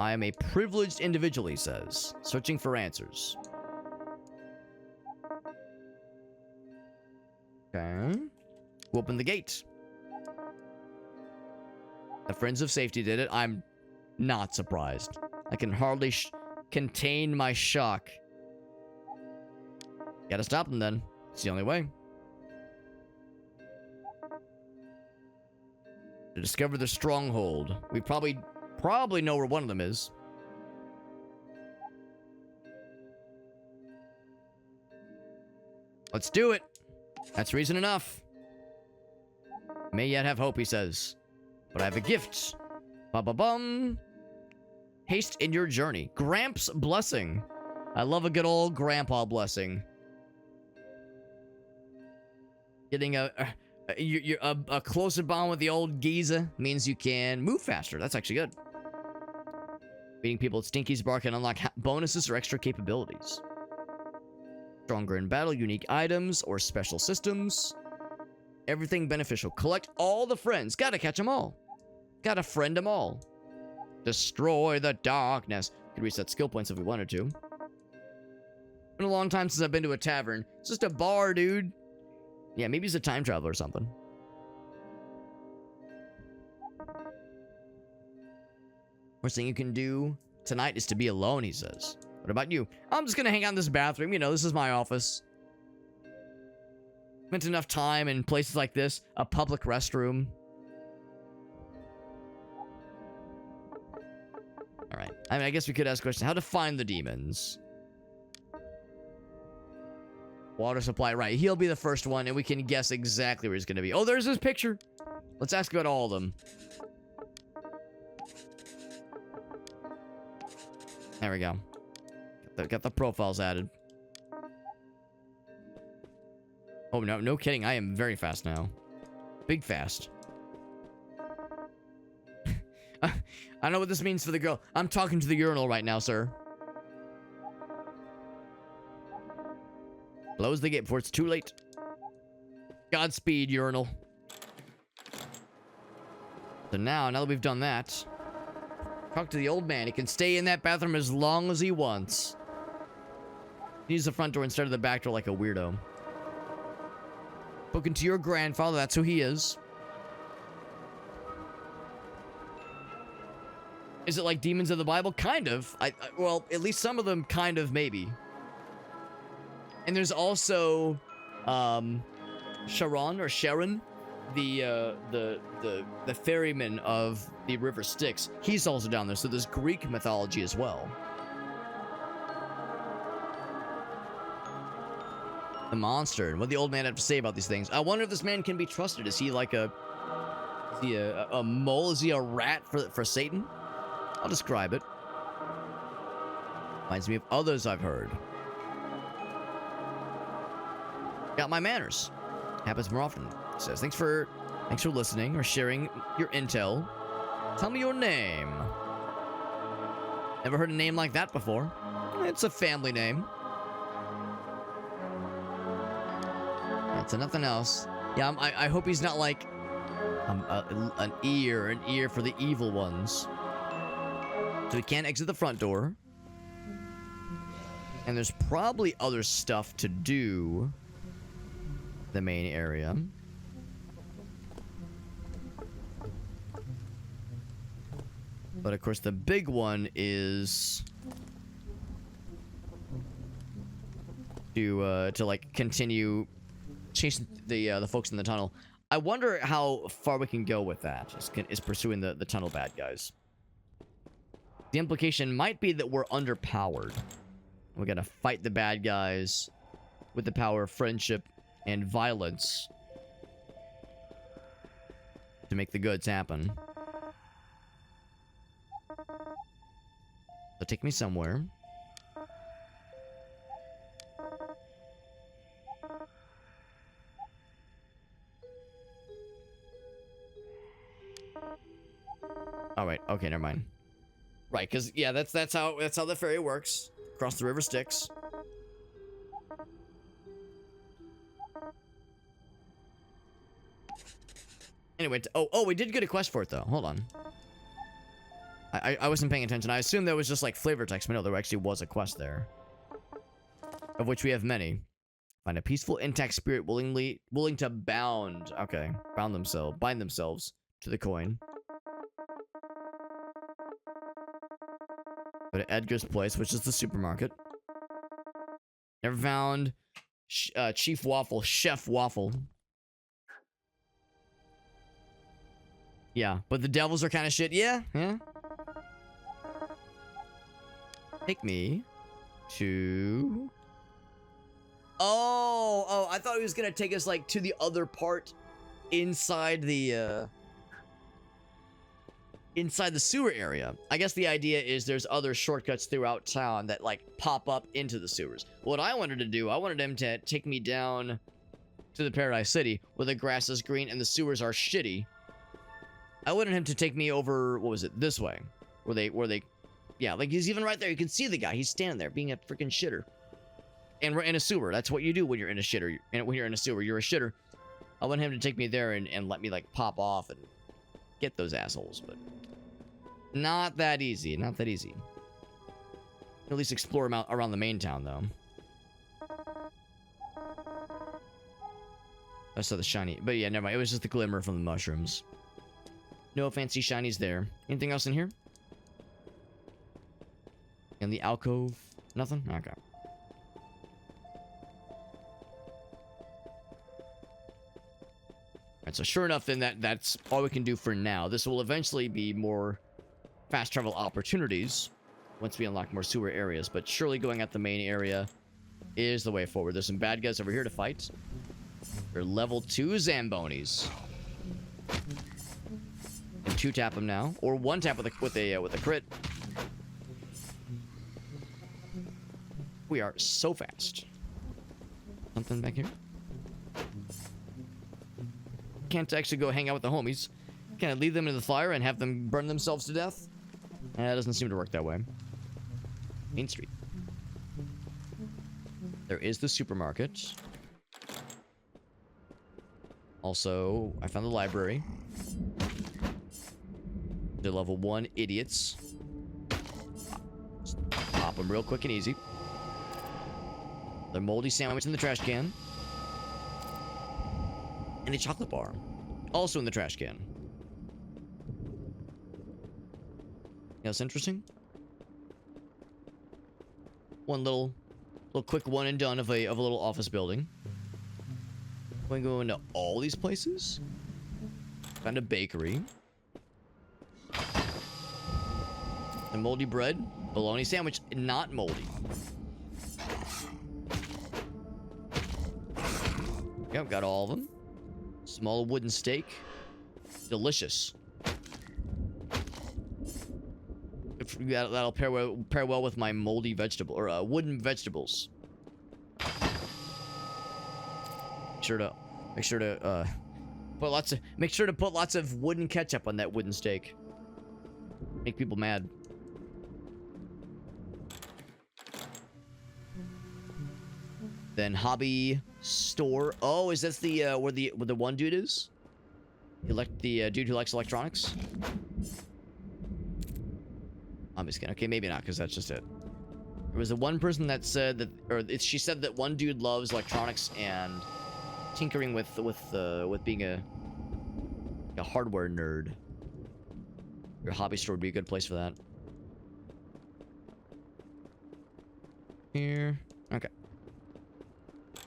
I am a privileged individual, he says, searching for answers. Okay. Who opened the gate? The Friends of Safety did it. I'm not surprised. I can hardly contain my shock. Gotta stop them then. It's the only way. To discover the stronghold. We probably know where one of them is. Let's do it. That's reason enough. May yet have hope, he says. But I have a gift. Ba-ba-bum. Haste in your journey. Gramps' blessing. I love a good old grandpa blessing. Getting a closer bond with the old Giza means you can move faster. That's actually good. Beating people at Stinky's Bar can unlock bonuses or extra capabilities. Stronger in battle, unique items, or special systems. Everything beneficial. Collect all the friends. Gotta catch them all. Gotta friend them all. Destroy the darkness. Could reset skill points if we wanted to. Been a long time since I've been to a tavern. It's just a bar, dude. Yeah, maybe he's a time traveler or something. Worst thing you can do tonight is to be alone, he says. What about you? I'm just gonna hang out in this bathroom. You know, this is my office. Spent enough time in places like this. A public restroom. Alright. I mean, I guess we could ask a question. How to find the demons? Water supply. Right. He'll be the first one, and we can guess exactly where he's gonna be. Oh, there's his picture. Let's ask about all of them. There we go. Got the profiles added. Oh, no kidding. I am very fast now. Big fast. I know what this means for the girl. I'm talking to the urinal right now, sir. Close the gate before it's too late. Godspeed, urinal. So now that we've done that, talk to the old man. He can stay in that bathroom as long as he wants. Use the front door instead of the back door like a weirdo. Spoken to your grandfather, that's who he is. Is it like demons of the Bible? Kind of. Well, at least some of them kind of, maybe. And there's also Sharon, the ferryman of the River Styx. He's also down there, so there's Greek mythology as well. The monster, and what the old man had to say about these things. I wonder if this man can be trusted. Is he like a mole? Is he a rat for Satan? I'll describe it. Reminds me of others I've heard. Got my manners. Happens more often. Says, thanks for listening or sharing your intel. Tell me your name. Never heard a name like that before. It's a family name. It's nothing else. Yeah, I hope he's not like an ear for the evil ones. So we can't exit the front door. And there's probably other stuff to do. The main area. But of course the big one is to like continue chasing the folks in the tunnel. I wonder how far we can go with that. Is pursuing the tunnel bad guys. The implication might be that we're underpowered. We gotta fight the bad guys with the power of friendship and violence to make the goods happen. So take me somewhere. All right. Okay, never mind. Right, because yeah, that's how the ferry works. Across the River Styx. Anyway, oh, we did get a quest for it though. Hold on. I wasn't paying attention. I assumed there was just like flavor text, but no, there actually was a quest there, of which we have many. Find a peaceful, intact spirit willing to bind themselves to the coin. Go to Edgar's place, which is the supermarket. Never found Chef Waffle. Yeah, but the devils are kind of shit. Yeah. Take me to... Oh, I thought he was gonna take us, like, to the other part inside the sewer area. I guess the idea is there's other shortcuts throughout town that, like, pop up into the sewers. What I wanted to do, I wanted him to take me down to the Paradise City, where the grass is green and the sewers are shitty. I wanted him to take me over, what was it, this way. Where they, yeah, like, he's even right there. You can see the guy. He's standing there being a freaking shitter. And we're in a sewer. That's what you do when you're in a shitter. When you're in a sewer, you're a shitter. I want him to take me there and let me, like, pop off and get those assholes, but... Not that easy. Not that easy. At least explore them out around the main town, though. I saw the shiny. But yeah, never mind. It was just the glimmer from the mushrooms. No fancy shinies there. Anything else in here? In the alcove, nothing? Okay. Alright, so sure enough, then that's all we can do for now. This will eventually be more fast travel opportunities once we unlock more sewer areas, but surely going at the main area is the way forward. There's some bad guys over here to fight. They're level 2 Zambonis. And 2-tap them now, or 1-tap with a crit. We are so fast. Something back here. Can't actually go hang out with the homies. Can I leave them in the fire and have them burn themselves to death? That doesn't seem to work that way. Main Street. There is the supermarket. Also, I found the library. They're level 1 idiots. Just pop them real quick and easy. Their moldy sandwich in the trash can. And a chocolate bar. Also in the trash can. That's interesting. One little quick one and done of a little office building. We go into all these places. Found a bakery. The moldy bread. Bologna sandwich. Not moldy. Yep, got all of them. Small wooden steak. Delicious. That'll pair well with my moldy vegetable or wooden vegetables. Make sure to put lots of wooden ketchup on that wooden steak. Make people mad. Then hobby store. Oh, is this the where the one dude is? The dude who likes electronics. I'm just kidding. Okay, maybe not, because that's just it. There was the one person that said that, she said that one dude loves electronics and tinkering with being a hardware nerd. Your hobby store would be a good place for that. Here. Okay.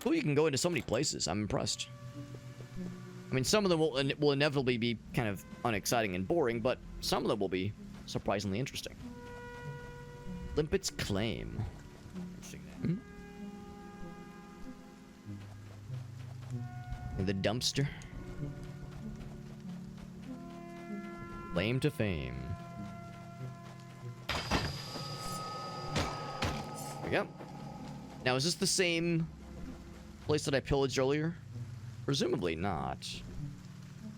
Cool, you can go into so many places. I'm impressed. I mean, some of them will inevitably be kind of unexciting and boring, but some of them will be surprisingly interesting. Limpet's Claim. Interesting name. The dumpster. Claim to fame. There we go. Now, is this the same place that I pillaged earlier? Presumably not.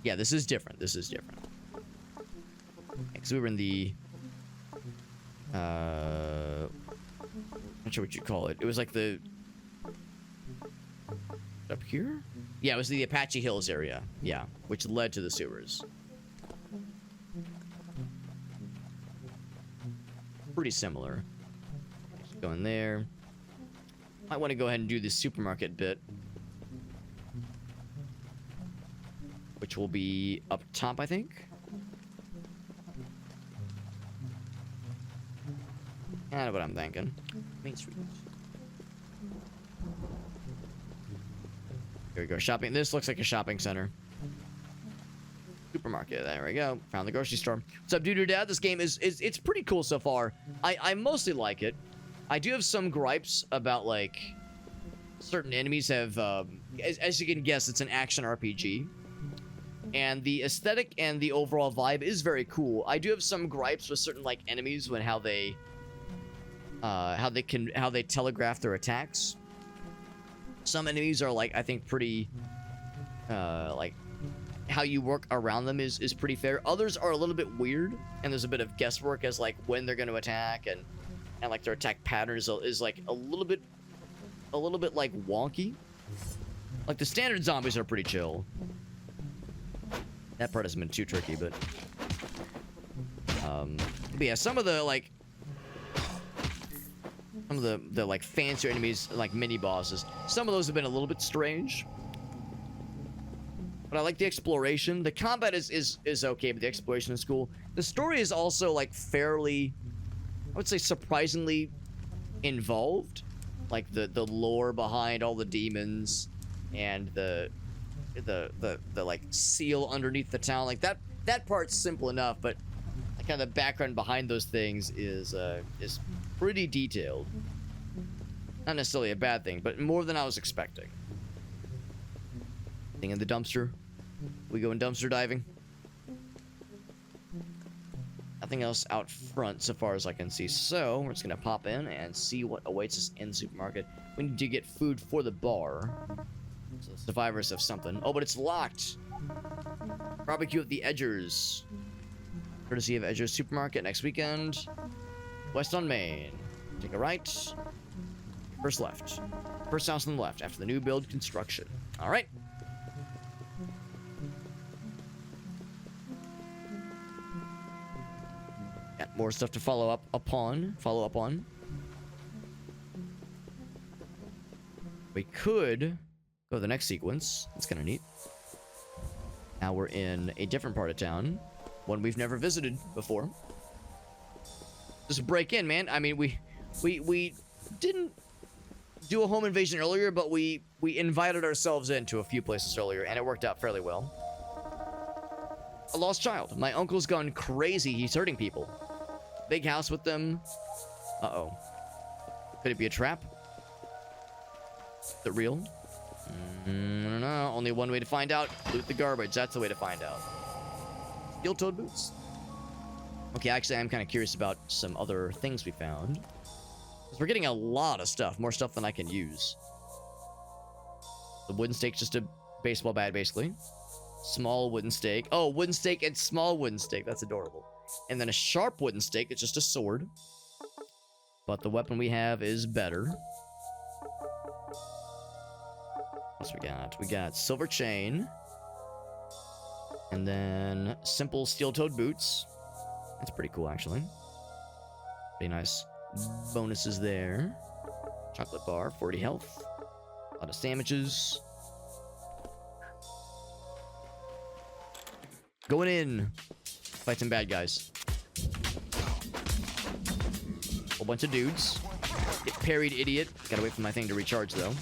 Yeah, this is different. This is different. Because we were in the... not sure what you call it. It was like the... Up here? Yeah, it was the Apache Hills area. Yeah, which led to the sewers. Pretty similar. Go in there. Might want to go ahead and do the supermarket bit. Which will be up top, I think. Kind of what I'm thinking. Main Street. Here we go. Shopping. This looks like a shopping center. Supermarket. There we go. Found the grocery store. What's up, dude or dad? This game is it's pretty cool so far. I mostly like it. I do have some gripes about, like, certain enemies have, as you can guess, it's an action RPG. And the aesthetic and the overall vibe is very cool. I do have some gripes with certain, like, enemies when how they telegraph their attacks. Some enemies are, like, I think pretty, like, how you work around them is pretty fair. Others are a little bit weird, and there's a bit of guesswork as, like, when they're going to attack, and like their attack pattern is like a little bit like wonky. Like the standard zombies are pretty chill. That part hasn't been too tricky, but yeah, some of the like fancier enemies, like mini bosses, some of those have been a little bit strange. But I like the exploration. The combat is okay, but the exploration is cool. The story is also like fairly would say surprisingly involved. Like the lore behind all the demons and the like seal underneath the town. Like that part's simple enough, but kind of the background behind those things is pretty detailed. Not necessarily a bad thing, but more than I was expecting. Thing in the dumpster. We going dumpster diving. Nothing else out front so far as I can see. So we're just gonna pop in and see what awaits us in the supermarket. We need to get food for the bar. So the survivors have something. Oh, but it's locked. Barbecue at the Edgers. Courtesy of Edgers Supermarket next weekend. West on Main. Take a right. First left. First house on the left after the new build construction. All right. Got more stuff to follow up on. We could go to the next sequence. That's kind of neat. Now we're in a different part of town. One we've never visited before. Just break in, man. I mean, we didn't do a home invasion earlier, but we invited ourselves into a few places earlier, and it worked out fairly well. A lost child. My uncle's gone crazy. He's hurting people. Big house with them. Uh-oh. Could it be a trap? Is it real? I don't know. Only one way to find out. Loot the garbage. That's the way to find out. Steel-toed boots. Okay, actually, I'm kind of curious about some other things we found. Because we're getting a lot of stuff. More stuff than I can use. The wooden stake's just a baseball bat, basically. Small wooden stake. Oh, wooden stake and small wooden stake. That's adorable. And then a sharp wooden stake. It's just a sword. But the weapon we have is better. What else we got? We got silver chain. And then simple steel-toed boots. That's pretty cool, actually. Pretty nice bonuses there. Chocolate bar, 40 health. A lot of sandwiches. Going in. Fight some bad guys. Whole bunch of dudes. Get parried, idiot. Gotta wait for my thing to recharge, though.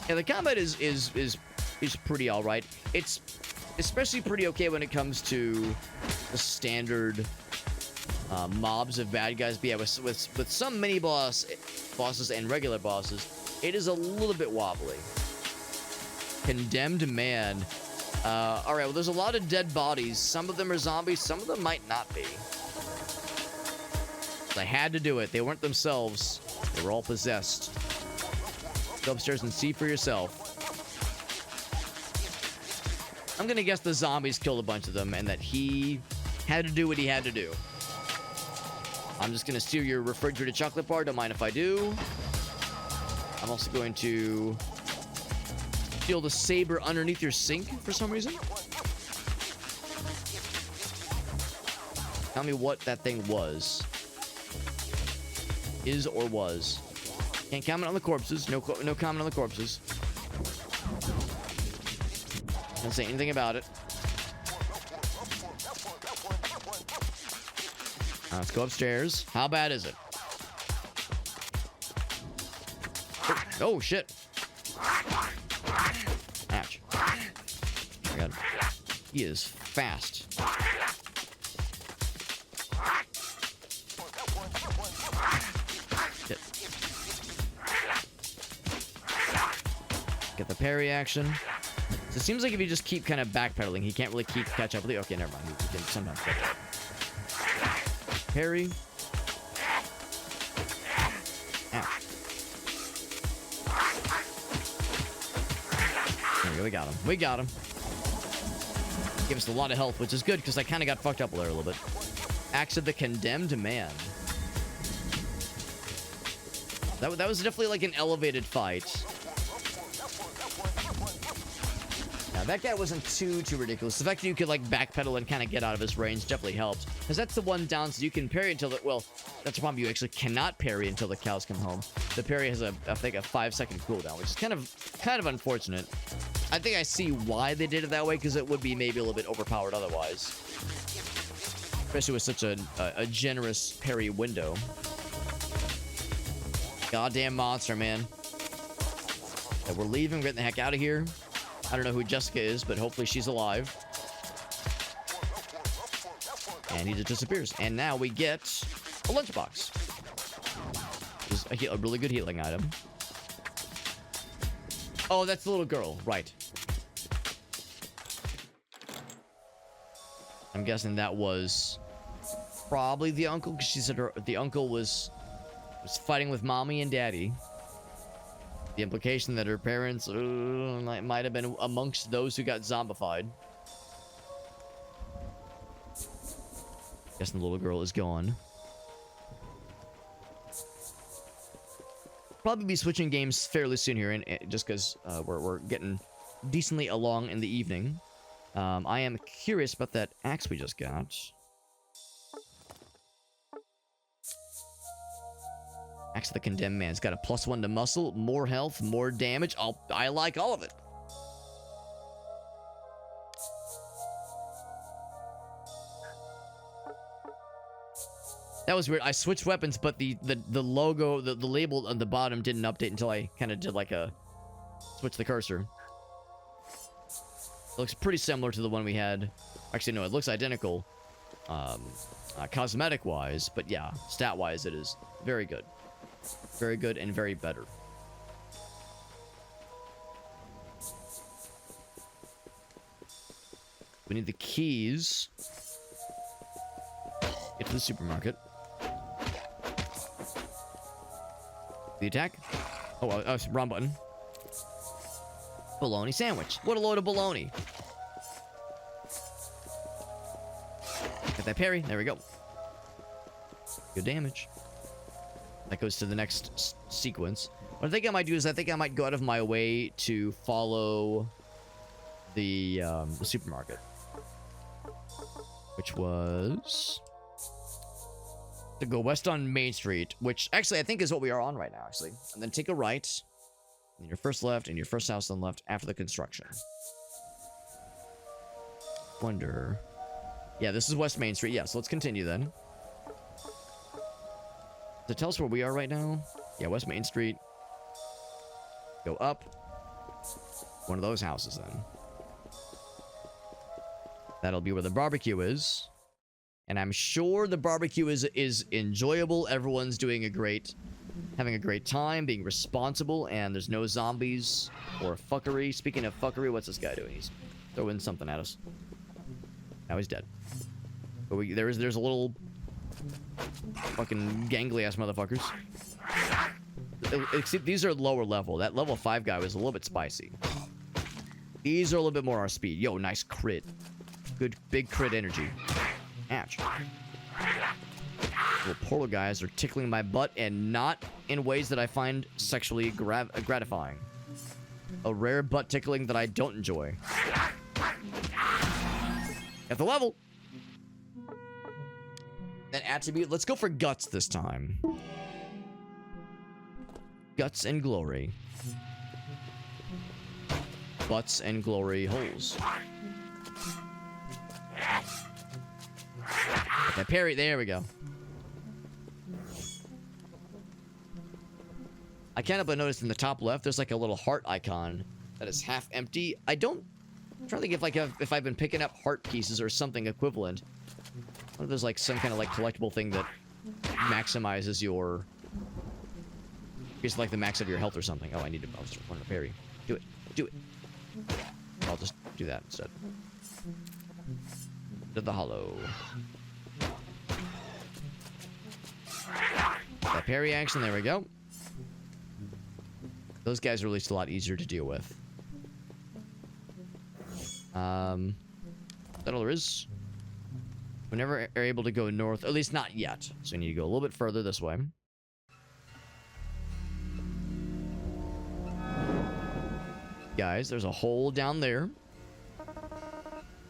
Yeah, the combat is pretty alright. It's especially pretty okay when it comes to the standard mobs of bad guys. But yeah, with some mini bosses and regular bosses, it is a little bit wobbly. Condemned man. Alright, well, there's a lot of dead bodies. Some of them are zombies, some of them might not be. They had to do it. They weren't themselves. They were all possessed. Go upstairs and see for yourself. I'm gonna guess the zombies killed a bunch of them and that he had to do what he had to do. I'm just gonna steal your refrigerated chocolate bar. Don't mind if I do. I'm also going to steal the saber underneath your sink for some reason. Tell me what that thing was. Is or was. Can't comment on the corpses. No comment on the corpses. Don't say anything about it. Let's go upstairs. How bad is it? Oh, shit. Ouch. Oh my god. He is fast. Shit. Get the parry action. So it seems like if you just keep kind of backpedaling, he can't really catch up with you. Okay, never mind. He can sometimes catch up. Parry. Ow. There we go. We got him. We got him. Give us a lot of health, which is good because I kind of got fucked up there a little bit. Axe of the Condemned Man. That was definitely like an elevated fight. Now, that guy wasn't too ridiculous. The fact that you could, like, backpedal and kind of get out of his range definitely helped. Because that's the one downside. You can parry until... well, that's the problem. You actually cannot parry until the cows come home. The parry has, I think, a 5-second cooldown, which is kind of unfortunate. I think I see why they did it that way, because it would be maybe a little bit overpowered otherwise. Especially with such a generous parry window. Goddamn monster, man. Yeah, we're leaving. We're getting the heck out of here. I don't know who Jessica is, but hopefully she's alive. And he just disappears. And now we get a lunchbox. This is a really good healing item. Oh, that's the little girl. Right. I'm guessing that was probably the uncle, because she said the uncle was fighting with mommy and daddy. The implication that her parents might have been amongst those who got zombified. Guessing the little girl is gone. Probably be switching games fairly soon here, and just because we're getting decently along in the evening. I am curious about that axe we just got. Axe of the Condemned Man. It's got a +1 to muscle, more health, more damage. I like all of it. That was weird. I switched weapons, but the logo, the label on the bottom didn't update until I kind of did like a switch the cursor. It looks pretty similar to the one we had. Actually, no, it looks identical, cosmetic-wise, but yeah, stat-wise, it is very good. Very good and very better. We need the keys. Get to the supermarket. The attack. Oh, wrong button. Bologna sandwich. What a load of bologna. Get that parry. There we go. Good damage. That goes to the next sequence. What I think I might do is I think I might go out of my way to follow the supermarket. Which was to go west on Main Street, which actually I think is what we are on right now, actually. And then take a right, and your first left, and your first house on left after the construction. Wonder. Yeah, this is West Main Street. Yeah, so let's continue then. Does it tell us where we are right now? Yeah, West Main Street. Go up. One of those houses then. That'll be where the barbecue is. And I'm sure the barbecue is enjoyable. Everyone's having a great time, being responsible, and there's no zombies or fuckery. Speaking of fuckery, what's this guy doing? He's throwing something at us. Now he's dead. But there's a little fucking gangly ass motherfuckers. Except these are lower level. That level 5 guy was a little bit spicy. These are a little bit more our speed. Yo, nice crit. Good big crit energy. Ouch. Little portal guys are tickling my butt, and not in ways that I find sexually gratifying. A rare butt tickling that I don't enjoy. At the level. An attribute. Let's go for guts this time. Guts and glory. Butts and glory holes. That parry, there we go. I can't help but notice in the top left, there's like a little heart icon that is half empty. I'm trying to think if I've been picking up heart pieces or something equivalent. What if there's like some kind of like collectible thing that maximizes your, basically like the max of your health or something. Oh, I just want to parry. Do it. Do it. I'll just do that instead. To the hollow. That parry action, there we go. Those guys are at least a lot easier to deal with. That all there is. We never are able to go north, at least not yet. So we need to go a little bit further this way. Guys, there's a hole down there.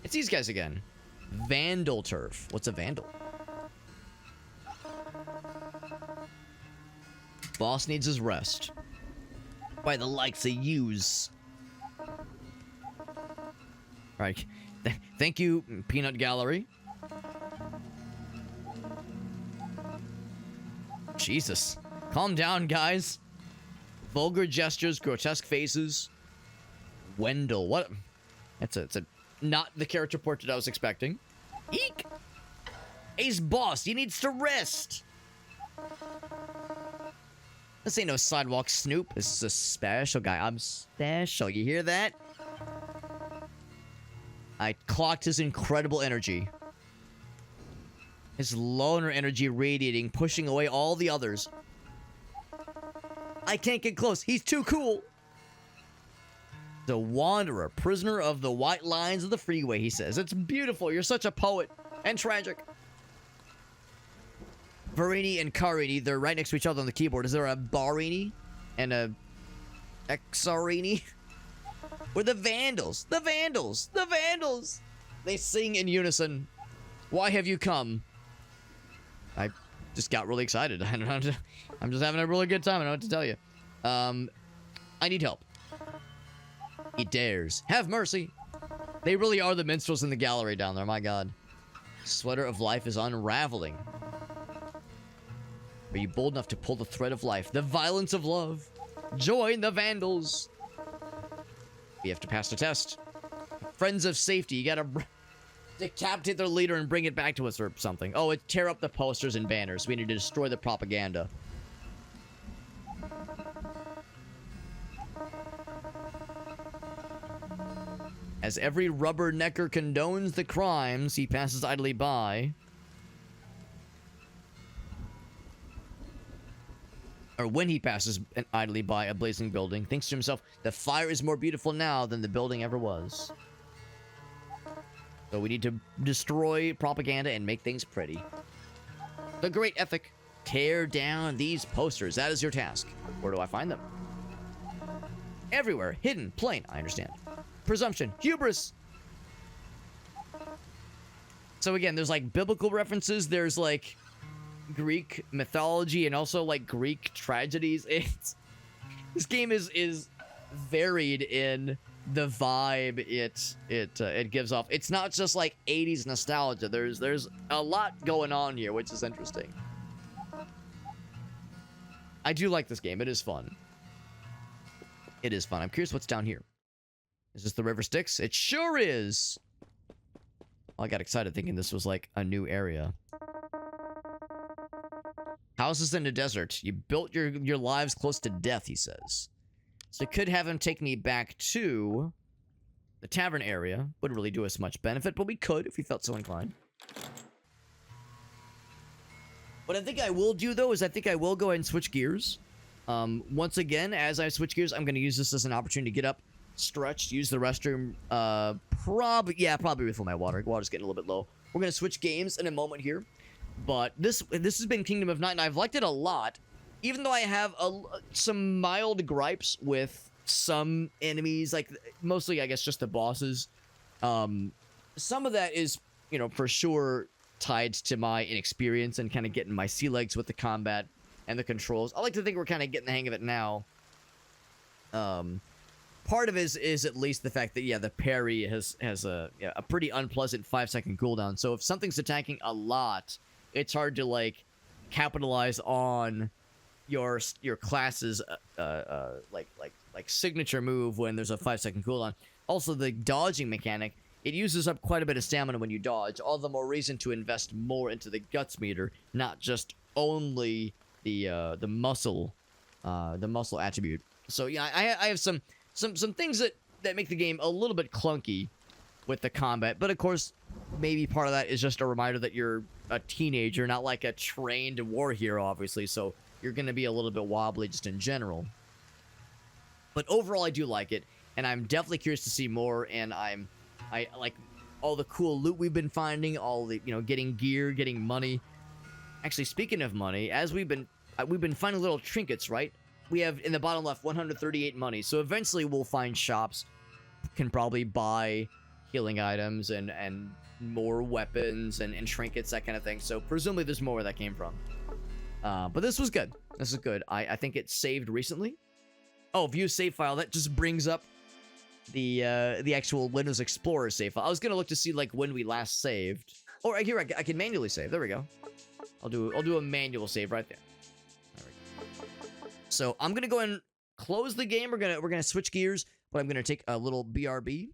It's these guys again. Vandal turf. What's a vandal? Boss needs his rest. By the likes of yous. Alright. Thank you, Peanut Gallery. Jesus. Calm down, guys. Vulgar gestures, grotesque faces. Wendell. What? It's a not the character portrait I was expecting. Eek! Ace boss, he needs to rest. This ain't no sidewalk snoop. This is a special guy. I'm special. You hear that? I clocked his incredible energy. His loner energy radiating, pushing away all the others. I can't get close. He's too cool. The Wanderer, prisoner of the white lines of the freeway, he says. It's beautiful. You're such a poet. And tragic. Varini and Karini, they're right next to each other on the keyboard. Is there a Barini and a Exarini? We're the Vandals. The Vandals. The Vandals. They sing in unison. Why have you come? I just got really excited. I don't know. I'm just having a really good time. I don't know what to tell you. I need help. He dares. Have mercy. They really are the minstrels in the gallery down there. My God. Sweater of life is unraveling. Are you bold enough to pull the thread of life? The violence of love. Join the Vandals. You have to pass the test. Friends of safety. You gotta decapitate their leader and bring it back to us or something. Oh, tear up the posters and banners. We need to destroy the propaganda. As every rubbernecker condones the crimes he passes idly by. Or when he passes idly by a blazing building, thinks to himself, the fire is more beautiful now than the building ever was. So we need to destroy propaganda and make things pretty. The great ethic. Tear down these posters. That is your task. Where do I find them? Everywhere. Hidden. Plain. I understand. Presumption. Hubris. So again, there's like biblical references. There's like Greek mythology and also like Greek tragedies. This game is varied in the vibe it gives off. It's not just like 80s nostalgia. There's a lot going on here, which is interesting. I do like this game. It is fun. It is fun. I'm curious what's down here. Is this the River Styx? It sure is. Oh, I got excited thinking this was like a new area. Houses in the desert. You built your lives close to death, he says. So it could have him take me back to the tavern area. Wouldn't really do us much benefit, but we could if we felt so inclined. What I think I will do, though, is I think I will go ahead and switch gears. Once again, as I switch gears, I'm going to use this as an opportunity to get up, stretch, use the restroom. Probably refill my water. Water's getting a little bit low. We're going to switch games in a moment here. But this has been Kingdom of Night, and I've liked it a lot. Even though I have some mild gripes with some enemies, like mostly, I guess, just the bosses. Some of that is, you know, for sure tied to my inexperience and kind of getting my sea legs with the combat and the controls. I like to think we're kind of getting the hang of it now. Part of it is at least the fact that, yeah, the parry has a pretty unpleasant 5-second cooldown. So if something's attacking a lot, it's hard to, like, capitalize on your class's like signature move when there's a 5-second cooldown. Also, the dodging mechanic, it uses up quite a bit of stamina when you dodge. All the more reason to invest more into the guts meter, not just only the muscle attribute. So yeah, I have some things that make the game a little bit clunky with the combat, but of course, maybe part of that is just a reminder that you're a teenager, not like a trained war hero, obviously. So you're going to be a little bit wobbly just in general. But overall, I do like it, and I'm definitely curious to see more. And I like all the cool loot we've been finding, all the, you know, getting gear, getting money. Actually, speaking of money, as we've been finding little trinkets, right? We have in the bottom left 138 money. So eventually we'll find shops, can probably buy healing items and more weapons and trinkets, that kind of thing. So presumably there's more where that came from. But this was good. This is good. I think it saved recently. Oh, view save file. That just brings up the actual Windows Explorer save file. I was gonna look to see like when we last saved. Or here I can manually save. There we go. I'll do a manual save right there. So I'm gonna go and close the game. We're gonna switch gears, but I'm gonna take a little BRB.